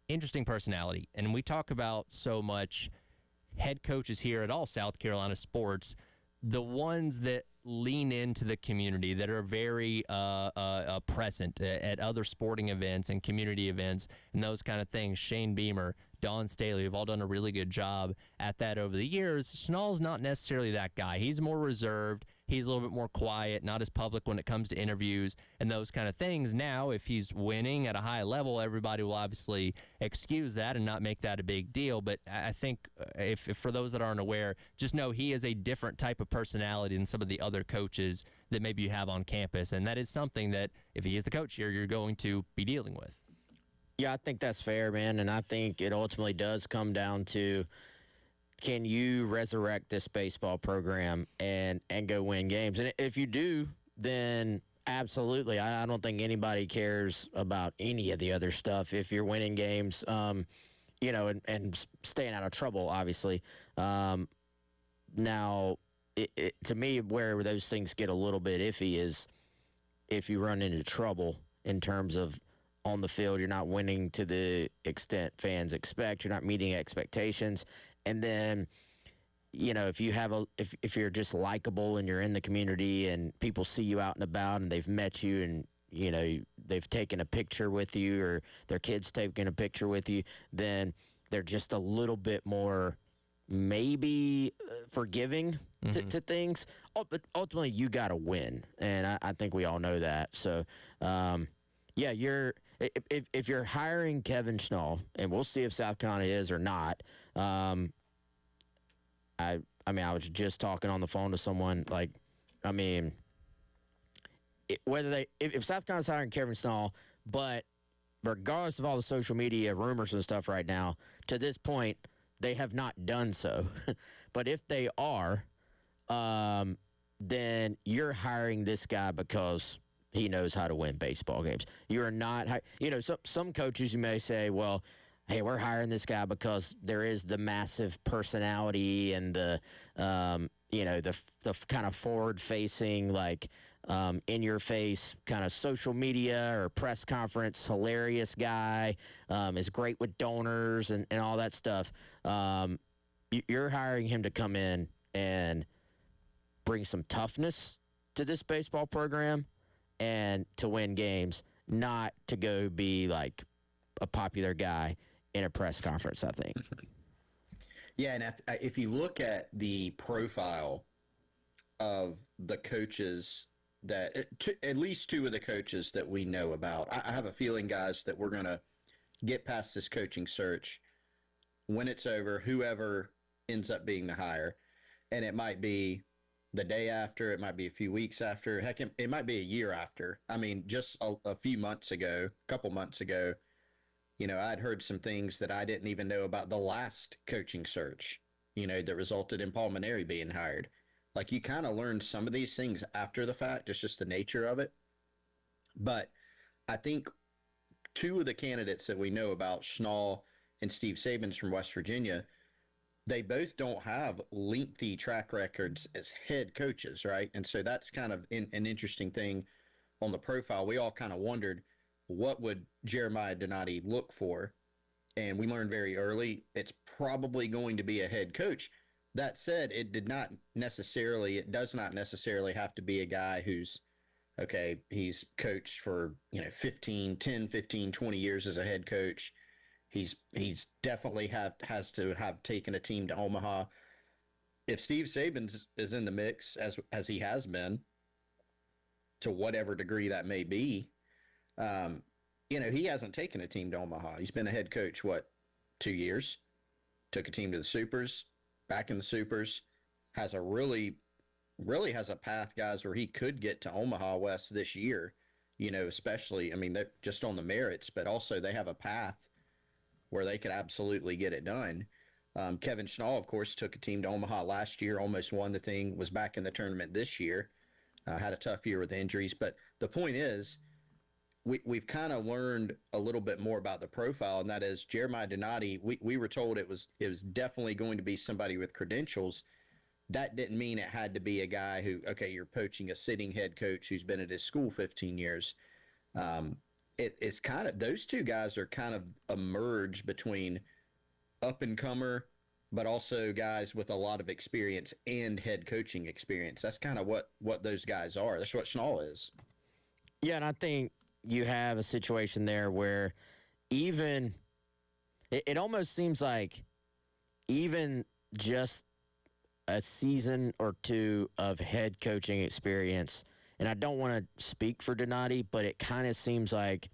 interesting personality. And we talk about so much head coaches here at all South Carolina sports, the ones that lean into the community, that are very present at other sporting events and community events and those kind of things. Shane Beamer, Don Staley have all done a really good job at that over the years. Schnall's not necessarily that guy. He's more reserved. He's a little bit more quiet, not as public when it comes to interviews and those kind of things. Now, if he's winning at a high level, everybody will obviously excuse that and not make that a big deal. But I think if for those that aren't aware, just know he is a different type of personality than some of the other coaches that maybe you have on campus. And that is something that, if he is the coach here, you're going to be dealing with. Yeah, I think that's fair, man. And I think it ultimately does come down to, can you resurrect this baseball program and go win games? And if you do, then absolutely. I don't think anybody cares about any of the other stuff if you're winning games, and staying out of trouble, obviously. Now, to me, where those things get a little bit iffy is if you run into trouble in terms of on the field, you're not winning to the extent fans expect, you're not meeting expectations. And then, if you have if you're just likable and you're in the community and people see you out and about and they've met you and, they've taken a picture with you or their kids taking a picture with you, then they're just a little bit more maybe forgiving to things. But ultimately, you got to win. And I think we all know that. So, if you're hiring Kevin Schnall, and we'll see if South Carolina is or not. I was just talking on the phone to someone. If South Carolina's hiring Kevin Schnall, but regardless of all the social media rumors and stuff right now, to this point, they have not done so. But if they are, then you're hiring this guy because he knows how to win baseball games. You're not, some coaches you may say, well, hey, we're hiring this guy because there is the massive personality and the kind of forward-facing, in-your-face kind of social media or press conference, hilarious guy, is great with donors and all that stuff. You're hiring him to come in and bring some toughness to this baseball program and to win games, not to go be like a popular guy in a press conference, I think. Yeah, and if you look at the profile of the coaches at least two of the coaches that we know about, I have a feeling, guys, that we're going to get past this coaching search when it's over, whoever ends up being the hire. And it might be the day after, it might be a few weeks after, heck, it might be a year after. I mean, just a couple months ago, I'd heard some things that I didn't even know about the last coaching search, that resulted in Paul Maneri being hired. Like, you kind of learn some of these things after the fact. It's just the nature of it. But I think two of the candidates that we know about, Schnall and Steve Sabins from West Virginia, they both don't have lengthy track records as head coaches, right? And so that's kind of an interesting thing on the profile. We all kind of wondered, what would Jeremiah Donati look for? And we learned very early it's probably going to be a head coach. That said, it does not necessarily have to be a guy who's, he's coached for, 10, 15, 20 years as a head coach. He's definitely has to have taken a team to Omaha. if Steve Saban is in the mix as he has been, to whatever degree that may be, he hasn't taken a team to Omaha. He's been a head coach 2 years, took a team to the Supers, back in the Supers, has a really has a path, guys, where he could get to Omaha West this year. Especially, they're just on the merits, but also they have a path where they could absolutely get it done. Kevin Schnall, of course, took a team to Omaha last year, almost won the thing, was back in the tournament this year, had a tough year with injuries. But the point is, we've kind of learned a little bit more about the profile, and that is Jeremiah Donati. We were told it was definitely going to be somebody with credentials. That didn't mean it had to be a guy who, okay, you're poaching a sitting head coach who's been at his school 15 years. It's kind of, those two guys are kind of a merge between up-and-comer, but also guys with a lot of experience and head coaching experience. That's kind of what those guys are. That's what Schnall is. Yeah, and I think you have a situation there where even it almost seems like even just a season or two of head coaching experience, and I don't want to speak for Donati, but it kind of seems like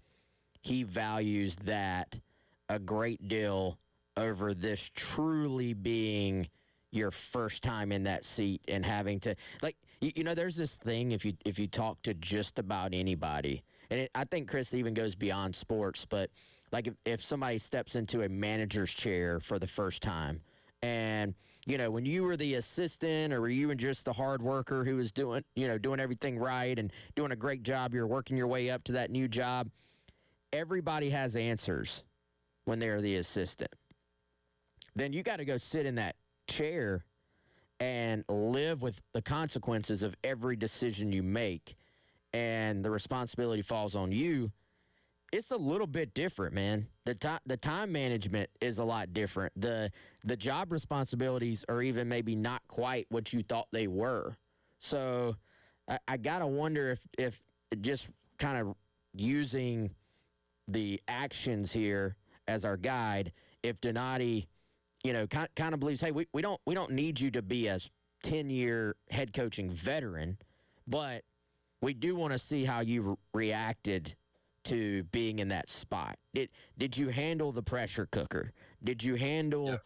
he values that a great deal over this truly being your first time in that seat and having to, like, there's this thing if you talk to just about anybody, and I think Chris even goes beyond sports, but like if somebody steps into a manager's chair for the first time, and when you were the assistant or were you just the hard worker who was doing everything right and doing a great job, you're working your way up to that new job, everybody has answers when they're the assistant. Then you got to go sit in that chair and live with the consequences of every decision you make, and the responsibility falls on you. It's a little bit different, man. The time management is a lot different. The job responsibilities are even maybe not quite what you thought they were. So I gotta wonder if just kind of using the actions here as our guide, if Donati, kind of believes, hey, we don't need you to be a 10-year head coaching veteran, but we do want to see how you reacted to being in that spot. Did you handle the pressure cooker? Did you handle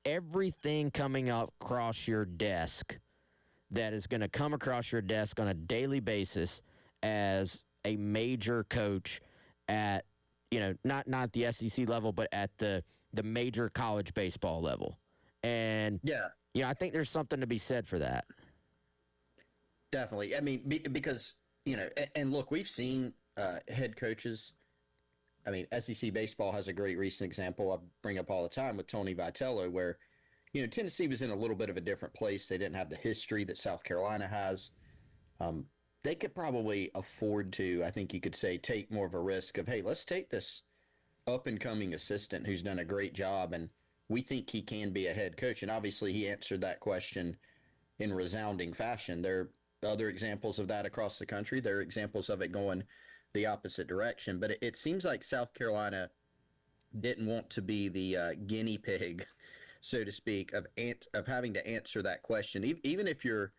everything coming up across your desk that is going to come across your desk on a daily basis as a major coach at, not the SEC level, but at the major college baseball level? And I think there's something to be said for that. Definitely. Because, and look, we've seen head coaches. SEC baseball has a great recent example I bring up all the time with Tony Vitello, where, Tennessee was in a little bit of a different place. They didn't have the history that South Carolina has. They could probably afford to, I think you could say, take more of a risk of, hey, let's take this up-and-coming assistant who's done a great job, and we think he can be a head coach. And obviously he answered that question in resounding fashion. There are other examples of that across the country. There are examples of it going the opposite direction. But it seems like South Carolina didn't want to be the guinea pig, so to speak, of having to answer that question. Even if you're,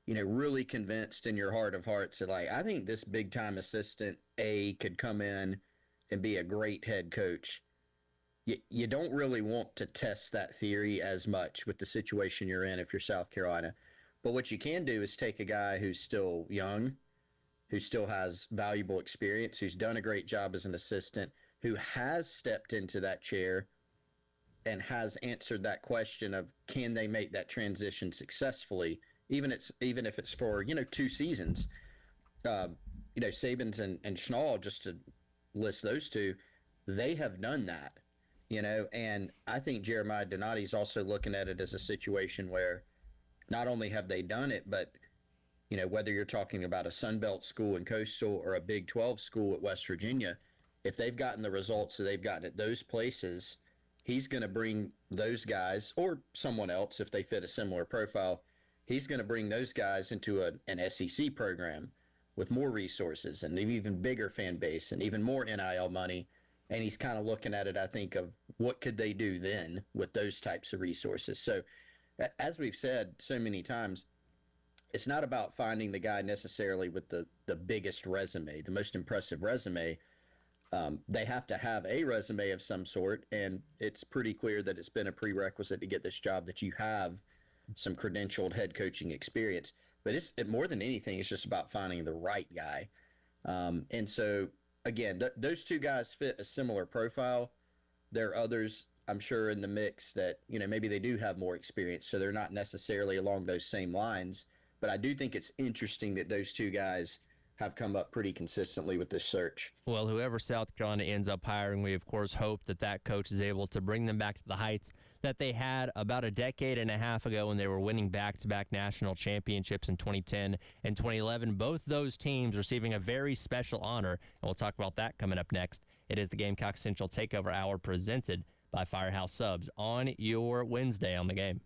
really convinced in your heart of hearts that, like, I think this big-time assistant could come in and be a great head coach. You don't really want to test that theory as much with the situation you're in if you're South Carolina. But what you can do is take a guy who's still young, who still has valuable experience, who's done a great job as an assistant, who has stepped into that chair and has answered that question of, can they make that transition successfully, even if it's for 2 seasons. Sabans and Schnall, just to list those two, they have done that. And I think Jeremiah Donati's also looking at it as a situation where not only have they done it, but whether you're talking about a Sun Belt school in Coastal or a Big 12 school at West Virginia, if they've gotten the results that they've gotten at those places, he's going to bring those guys, or someone else if they fit a similar profile, he's going to bring those guys into an SEC program with more resources and an even bigger fan base and even more NIL money. And he's kind of looking at it, I think, of what could they do then with those types of resources. So as we've said so many times, it's not about finding the guy necessarily with the biggest resume, the most impressive resume. They have to have a resume of some sort, and it's pretty clear that it's been a prerequisite to get this job that you have some credentialed head coaching experience. But more than anything, it's just about finding the right guy. And so, again, those two guys fit a similar profile. There are others, I'm sure, in the mix that, maybe they do have more experience, so they're not necessarily along those same lines. But I do think it's interesting that those two guys have come up pretty consistently with this search. Well, whoever South Carolina ends up hiring, we, of course, hope that coach is able to bring them back to the heights that they had about a decade and a half ago when they were winning back-to-back national championships in 2010 and 2011. Both those teams receiving a very special honor, and we'll talk about that coming up next. It is the Gamecock Central Takeover Hour presented by Firehouse Subs on your Wednesday on the Game.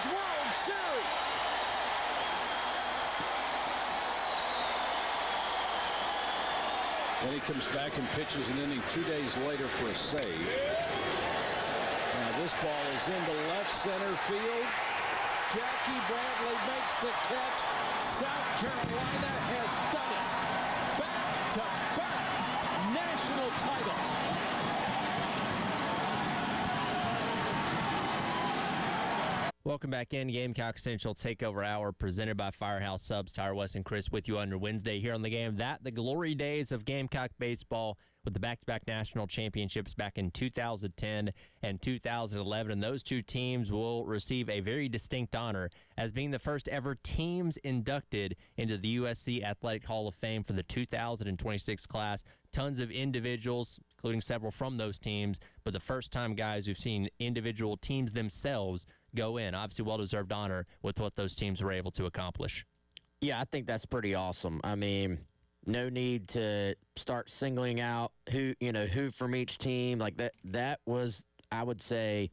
College World Series. Then he comes back and pitches an inning 2 days later for a save. Now this ball is into left center field. Jackie Bradley makes the catch. South Carolina has done it. Back-to-back national titles. Welcome back in. Gamecock Central Takeover Hour presented by Firehouse Subs. Tyler West and Chris with you on your Wednesday here on the game. The glory days of Gamecock baseball with the back-to-back national championships back in 2010 and 2011. And those two teams will receive a very distinct honor as being the first ever teams inducted into the USC Athletic Hall of Fame for the 2026 class. Tons of individuals, including several from those teams, but the first time guys who've seen individual teams themselves go in. Obviously, well-deserved honor with what those teams were able to accomplish. Yeah, I think that's pretty awesome. I mean, no need to start singling out who from each team. Like that was, I would say,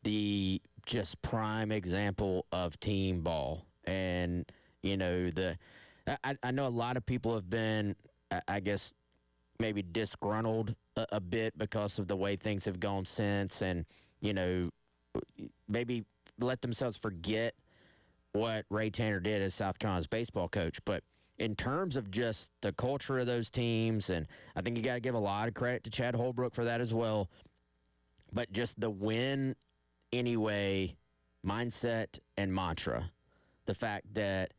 the just prime example of team ball. And, I know a lot of people have been, I guess, maybe disgruntled a bit because of the way things have gone since, and, maybe let themselves forget what Ray Tanner did as South Carolina's baseball coach. But in terms of just the culture of those teams, and I think you got to give a lot of credit to Chad Holbrook for that as well, but just the win anyway mindset and mantra. The fact that,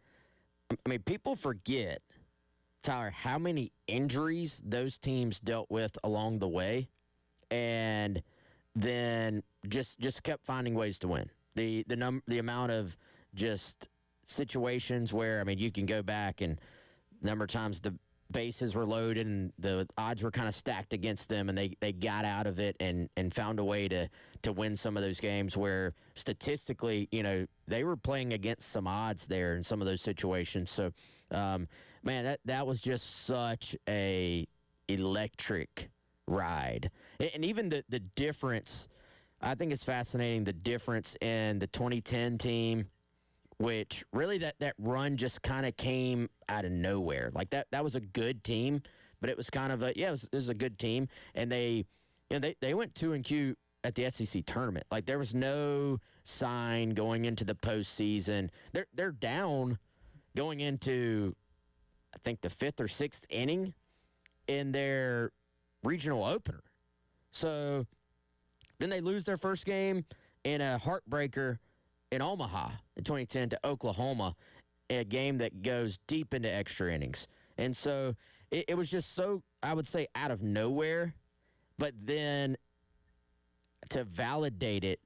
I mean, people forget, Tyler, how many injuries those teams dealt with along the way, and then just kept finding ways to win. The amount of just situations where, I mean, you can go back and number of times the bases were loaded and the odds were kind of stacked against them, and they got out of it and found a way to win some of those games where statistically, they were playing against some odds there in some of those situations. So, man, that was just such a electric ride. And even the difference, I think it's fascinating, the difference in the 2010 team, which really that run just kind of came out of nowhere. Like that was a good team, but it was kind of it was a good team. And they went 2-2 at the SEC tournament. Like there was no sign going into the postseason. They're down going into, I think, the 5th or 6th inning in their regional opener. So then they lose their first game in a heartbreaker in Omaha in 2010 to Oklahoma, a game that goes deep into extra innings. And so it was just so, I would say, out of nowhere, but then to validate it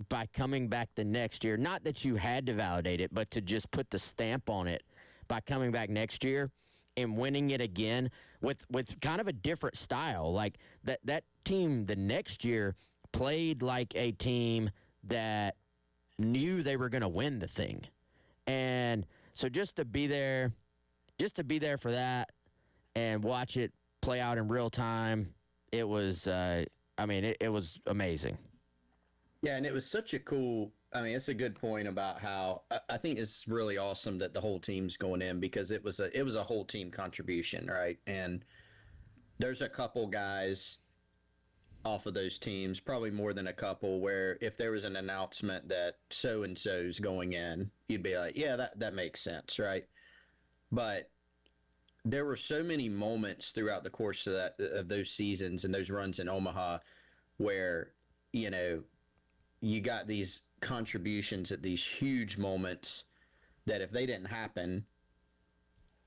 by coming back the next year, not that you had to validate it, but to just put the stamp on it by coming back next year and winning it again with kind of a different style. Like that team the next year played like a team that knew they were going to win the thing. And so just to be there for that and watch it play out in real time, it was, it was amazing. Yeah, and it was such a cool, it's a good point about how I think it's really awesome that the whole team's going in, because it was a whole team contribution, right? And there's a couple guys off of those teams, probably more than a couple, where if there was an announcement that so-and-so's going in, you'd be like, yeah, that makes sense, right? But there were so many moments throughout the course of those seasons and those runs in Omaha where, you got these contributions at these huge moments that if they didn't happen,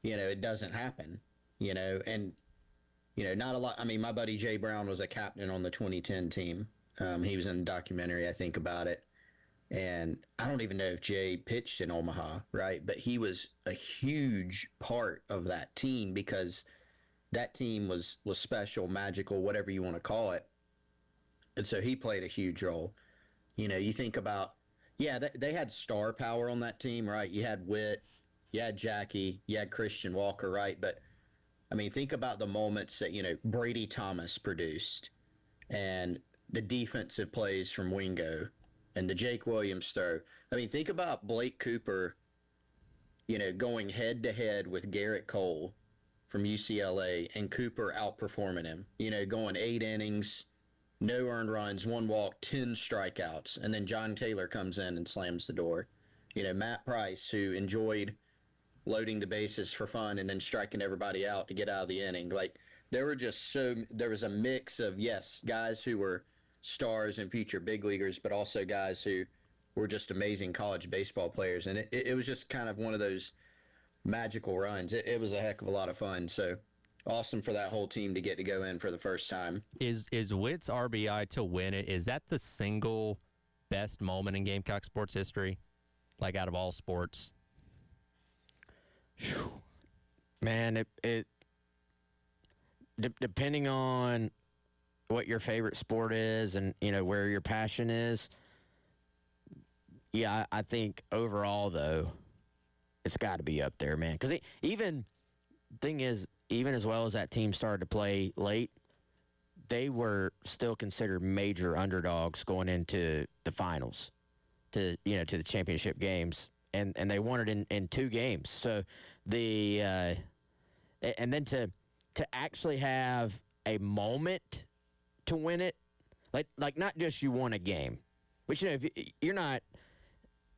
it doesn't happen, and not a lot. My buddy Jay Brown was a captain on the 2010 team. He was in a documentary, I think, about it. And I don't even know if Jay pitched in Omaha, right? But he was a huge part of that team, because that team was special, magical, whatever you want to call it. And so he played a huge role. You think about, they had star power on that team, right? You had Witt, you had Jackie, you had Christian Walker, right? But think about the moments that, Brady Thomas produced, and the defensive plays from Wingo, and the Jake Williams throw. I mean, think about Blake Cooper, going head to head with Garrett Cole from UCLA, and Cooper outperforming him, going 8 innings, no earned runs, 1 walk, 10 strikeouts. And then John Taylor comes in and slams the door. Matt Price, who enjoyed loading the bases for fun and then striking everybody out to get out of the inning. Like, there was a mix of, yes, guys who were stars and future big leaguers, but also guys who were just amazing college baseball players. And it was just kind of one of those magical runs. It was a heck of a lot of fun. So awesome for that whole team to get to go in for the first time. Is Witt's RBI to win it, is that the single best moment in Gamecock sports history? Like, out of all sports? Whew. Man, depending on what your favorite sport is and, where your passion is, yeah, I think overall, though, it's got to be up there, man. Because even as well as that team started to play late, they were still considered major underdogs going into the finals, to the championship games, and they won it in 2 games. So and then to actually have a moment to win it, like not just you won a game, but if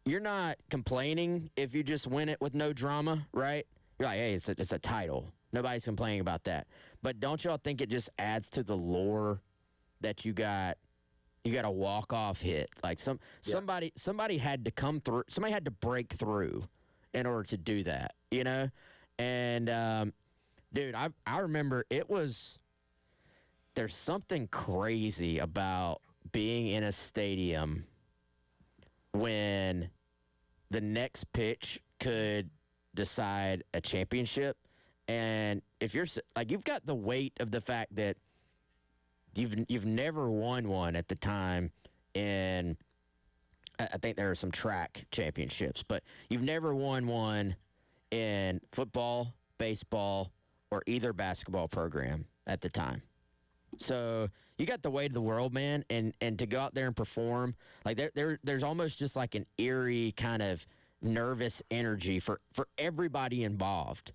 you're not complaining if you just win it with no drama, right? You're like, hey, it's a title. Nobody's complaining about that. But don't y'all think it just adds to the lore that you got a walk-off hit? Like somebody had to come through. Somebody had to break through in order to do that, And, dude, I remember there's something crazy about being in a stadium when the next pitch could decide a championship. And if you've got the weight of the fact that you've never won one at the time in, I think there are some track championships, but you've never won one in football, baseball, or either basketball program at the time. So you got the weight of the world, man, and to go out there and perform, like there's almost just like an eerie kind of nervous energy for everybody involved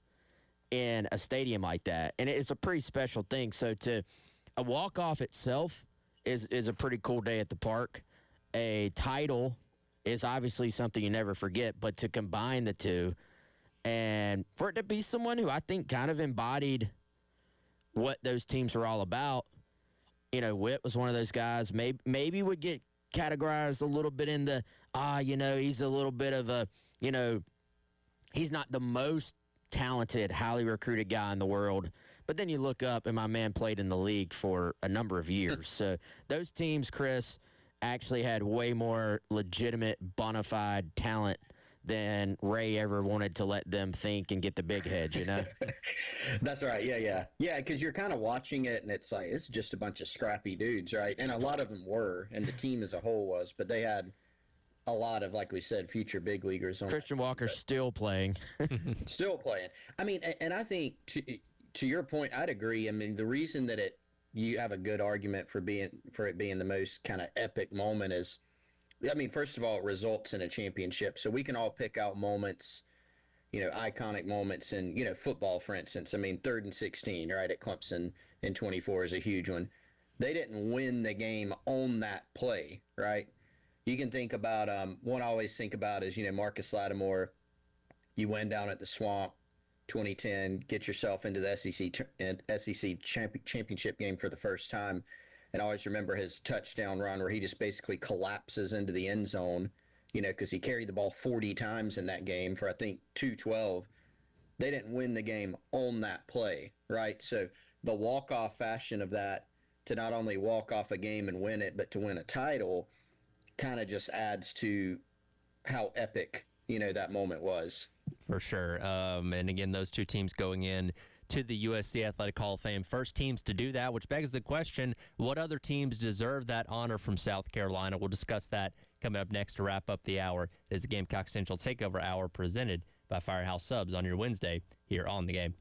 in a stadium like that, and it's a pretty special thing. So a walk-off itself is a pretty cool day at the park. A title is obviously something you never forget, but to combine the two and for it to be someone who I think kind of embodied what those teams were all about. Witt was one of those guys, maybe would get categorized a little bit in the, he's a little bit of a, he's not the most talented, highly recruited guy in the world. But then you look up, and my man played in the league for a number of years. So those teams, Chris, actually had way more legitimate, bona fide talent than Ray ever wanted to let them think and get the big head, That's right. Yeah. Because you're kind of watching it, and it's like, it's just a bunch of scrappy dudes, right? And a lot of them were, and the team as a whole was, but they had a lot of, like we said, future big leaguers on. Christian Walker's still playing. Still playing. I mean, and I think to your point, I'd agree. I mean, the reason that you have a good argument for it being the most kind of epic moment is, I mean, first of all, it results in a championship. So we can all pick out moments, iconic moments in, football, for instance. I mean, 3rd and 16, right, at Clemson in 24 is a huge one. They didn't win the game on that play, right? You can think about, one I always think about is, Marcus Lattimore. You win down at the Swamp, 2010, get yourself into the SEC championship game for the first time. And I always remember his touchdown run where he just basically collapses into the end zone, because he carried the ball 40 times in that game for, I think, 212. They didn't win the game on that play, right? So the walk-off fashion of that, to not only walk off a game and win it, but to win a title, kind of just adds to how epic, that moment was. For sure. And again, those two teams going in to the USC Athletic Hall of Fame, first teams to do that, which begs the question, what other teams deserve that honor from South Carolina? We'll discuss that coming up next to wrap up the hour. It is the Gamecock Central Takeover Hour presented by Firehouse Subs on your Wednesday here on The Game.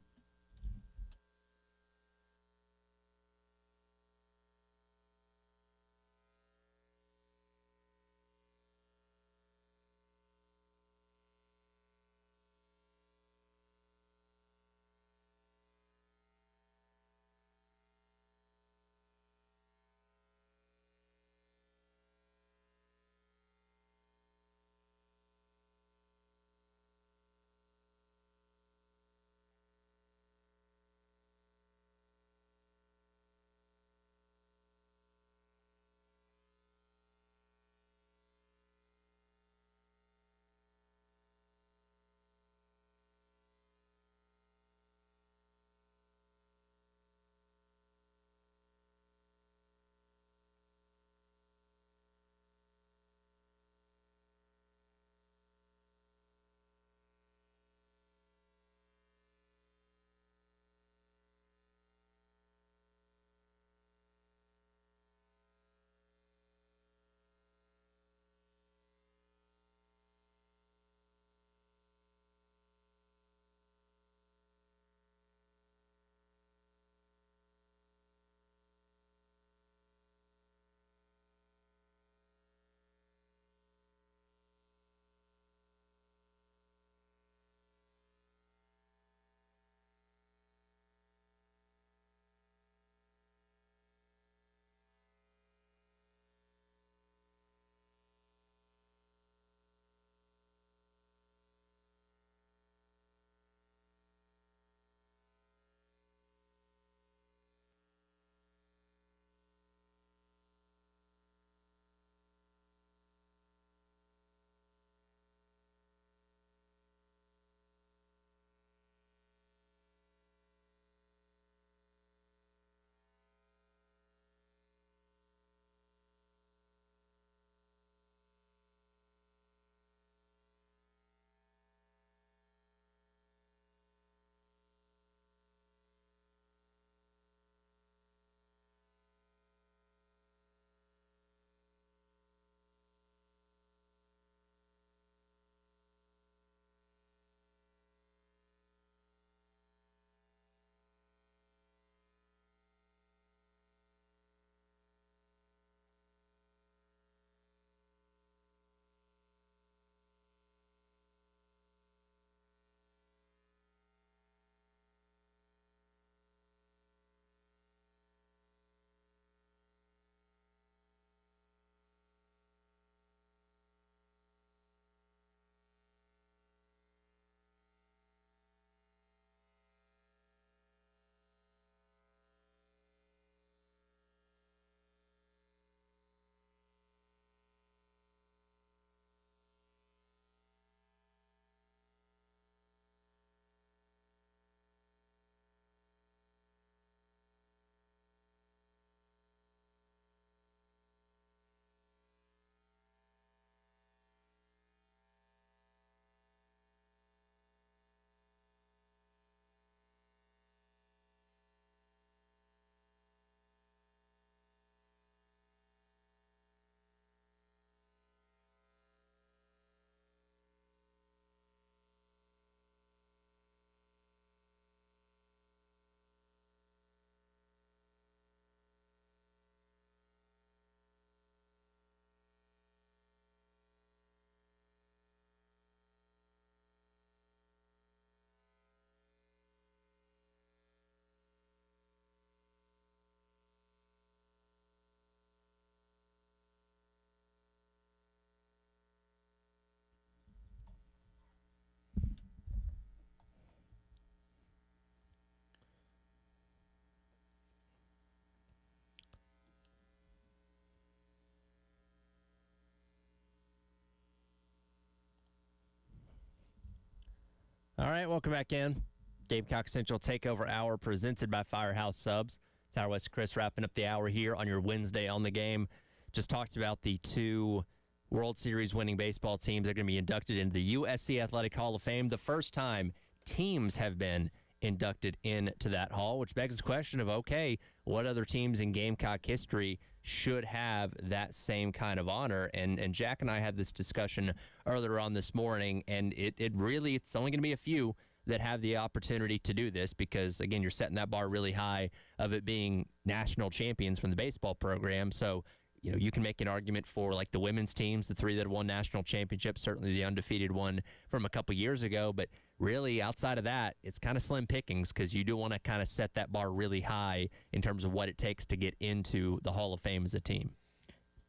All right, welcome back in. Gamecock Central Takeover Hour presented by Firehouse Subs. Tyler West Chris wrapping up the hour here on your Wednesday on the game. Just talked about the two World Series winning baseball teams that are going to be inducted into the USC Athletic Hall of Fame. The first time teams have been inducted into that hall, which begs the question of, okay, what other teams in Gamecock history should have that same kind of honor? And Jack and I had this discussion earlier on this morning, and it's only going to be a few that have the opportunity to do this because, again, you're setting that bar really high of it being national champions from the baseball program. So, you can make an argument for like the women's teams, the three that have won national championships, certainly the undefeated one from a couple years ago. But really, outside of that, it's kind of slim pickings because you do want to kind of set that bar really high in terms of what it takes to get into the Hall of Fame as a team.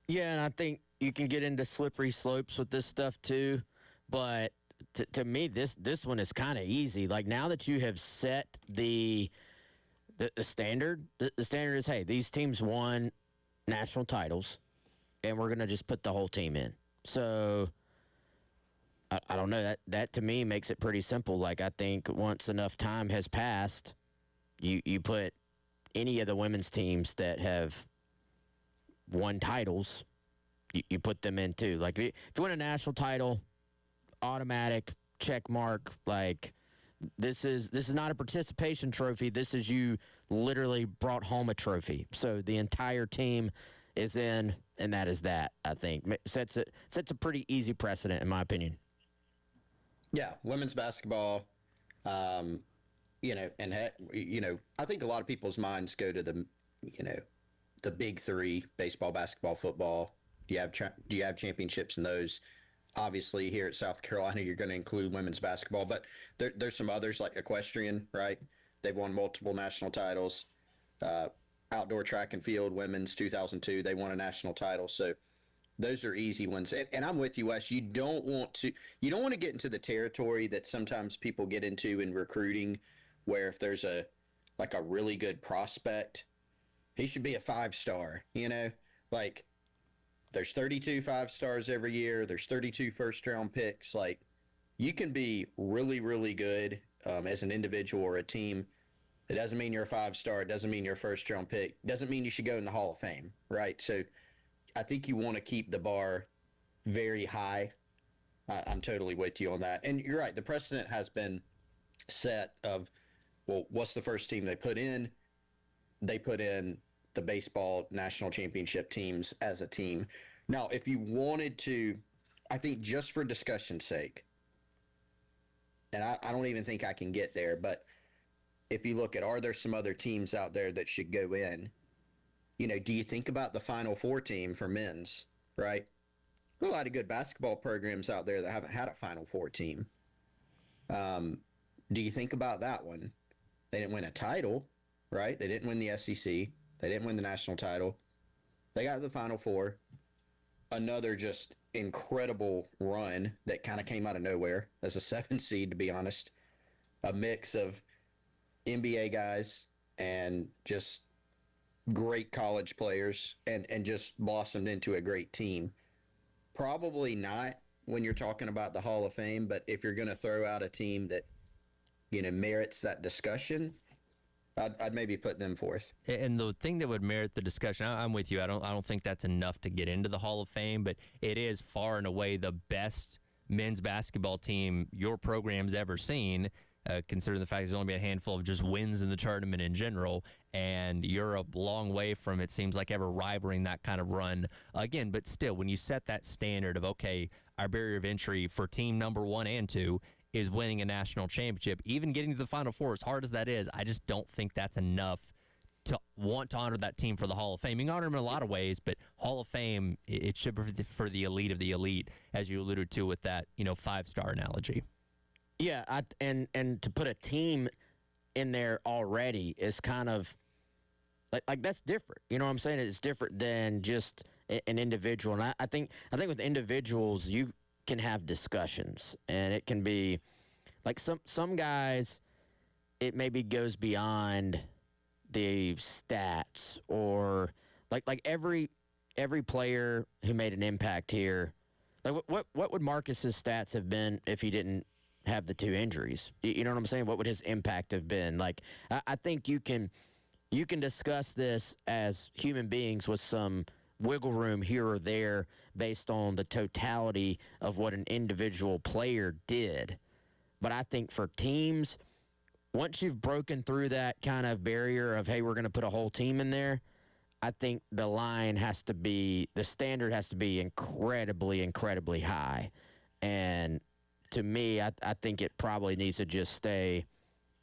Yeah, and I think you can get into slippery slopes with this stuff too. But to me, this one is kind of easy. Like now that you have set the standard, the standard is, hey, these teams won national titles, and we're going to just put the whole team in. So I don't know. That to me makes it pretty simple. Like I think once enough time has passed, you put any of the women's teams that have won titles, you put them in too. Like if you win a national title, automatic check mark. Like this is not a participation trophy. This is you literally brought home a trophy. So the entire team is in, and that is that. I think sets a pretty easy precedent in my opinion. Yeah, women's basketball. I think a lot of people's minds go to the big three: baseball, basketball, football. Do you have championships in those? Obviously, here at South Carolina, you're going to include women's basketball, but there's some others like equestrian, right? They've won multiple national titles. Outdoor track and field, women's 2002, they won a national title. So those are easy ones. And I'm with you, Wes. You don't want to get into the territory that sometimes people get into in recruiting, where if there's a really good prospect, he should be a 5-star. Like there's 32 5-stars every year. There's 32 first-round picks. Like you can be really, really good as an individual or a team. It doesn't mean you're a 5-star. It doesn't mean you're a first-round pick. It doesn't mean you should go in the Hall of Fame, right? So I think you want to keep the bar very high. I'm totally with you on that. And you're right. The precedent has been set of, well, what's the first team they put in? They put in the baseball national championship teams as a team. Now, if you wanted to, I think just for discussion's sake, and I don't even think I can get there, but if you look at, are there some other teams out there that should go in? Do you think about the Final Four team for men's, right? There are a lot of good basketball programs out there that haven't had a Final Four team. Do you think about that one? They didn't win a title, right? They didn't win the SEC. They didn't win the national title. They got to the Final Four. Another just incredible run that kind of came out of nowhere as a 7 seed, to be honest. A mix of NBA guys and just great college players and just blossomed into a great team. Probably not when you're talking about the Hall of Fame, but if you're going to throw out a team that, merits that discussion, I'd maybe put them forth. And the thing that would merit the discussion, I'm with you. I don't think that's enough to get into the Hall of Fame, but it is far and away the best men's basketball team your program's ever seen, considering the fact there's only been a handful of just wins in the tournament in general, and you're a long way from, it seems like, ever rivaling that kind of run again. But still, when you set that standard of, okay, our barrier of entry for team number 1 and 2 is winning a national championship, even getting to the Final Four, as hard as that is, I just don't think that's enough to want to honor that team for the Hall of Fame. You can honor them in a lot of ways, but Hall of Fame, it should be for the elite of the elite, as you alluded to with that, 5-star analogy. Yeah, and to put a team in there already is kind of like that's different. You know what I'm saying? It's different than just an individual. And I think with individuals you can have discussions, and it can be like some guys, it maybe goes beyond the stats, or like every player who made an impact here. Like what would Marcus's stats have been if he didn't have the 2 injuries? You know what I'm saying? What would his impact have been? Like, I think you can discuss this as human beings with some wiggle room here or there based on the totality of what an individual player did. But I think for teams, once you've broken through that kind of barrier of, hey, we're going to put a whole team in there, I think the standard has to be incredibly, incredibly high. And to me, I think it probably needs to just stay,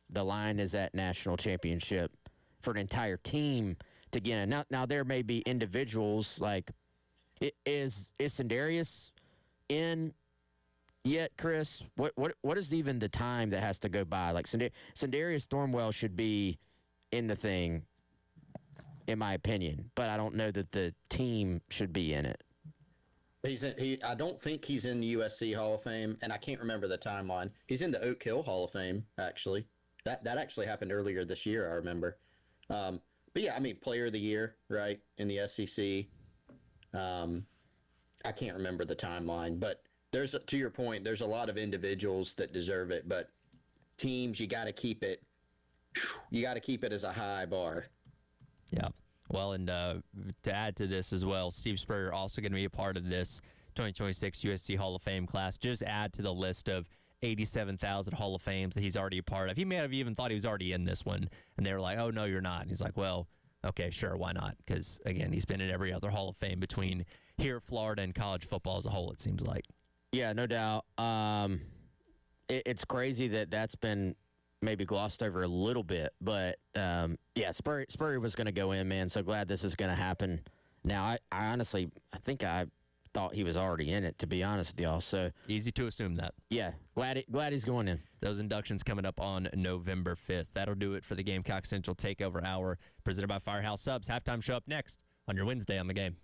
the line is at national championship for an entire team to get in. Now there may be individuals, like, is Sindarius in yet, Chris? What is even the time that has to go by? Like, Sindarius Thornwell should be in the thing, in my opinion, but I don't know that the team should be in it. I don't think he's in the USC Hall of Fame, and I can't remember the timeline. He's in the Oak Hill Hall of Fame, actually. That actually happened earlier this year, I remember. But yeah, I mean, Player of the Year, right, in the SEC. I can't remember the timeline, but to your point, there's a lot of individuals that deserve it, but teams, you got to keep it as a high bar. Yeah. Well, and to add to this as well, Steve Spurrier also going to be a part of this 2026 USC Hall of Fame class. Just add to the list of 87,000 Hall of Fames that he's already a part of. He may have even thought he was already in this one, and they were like, oh, no, you're not. And he's like, well, okay, sure, why not? Because, again, he's been in every other Hall of Fame between here, Florida, and college football as a whole, it seems like. Yeah, no doubt. It's crazy that's been maybe glossed over a little bit, but yeah, Spurrier was going to go in, man. So glad this is going to happen. Now, I honestly, I think I thought he was already in it, to be honest with y'all. So easy to assume that. Yeah, glad he's going in. Those inductions coming up on November 5th. That'll do it for the Gamecock Central Takeover Hour, presented by Firehouse Subs. Halftime show up next on your Wednesday on the Game.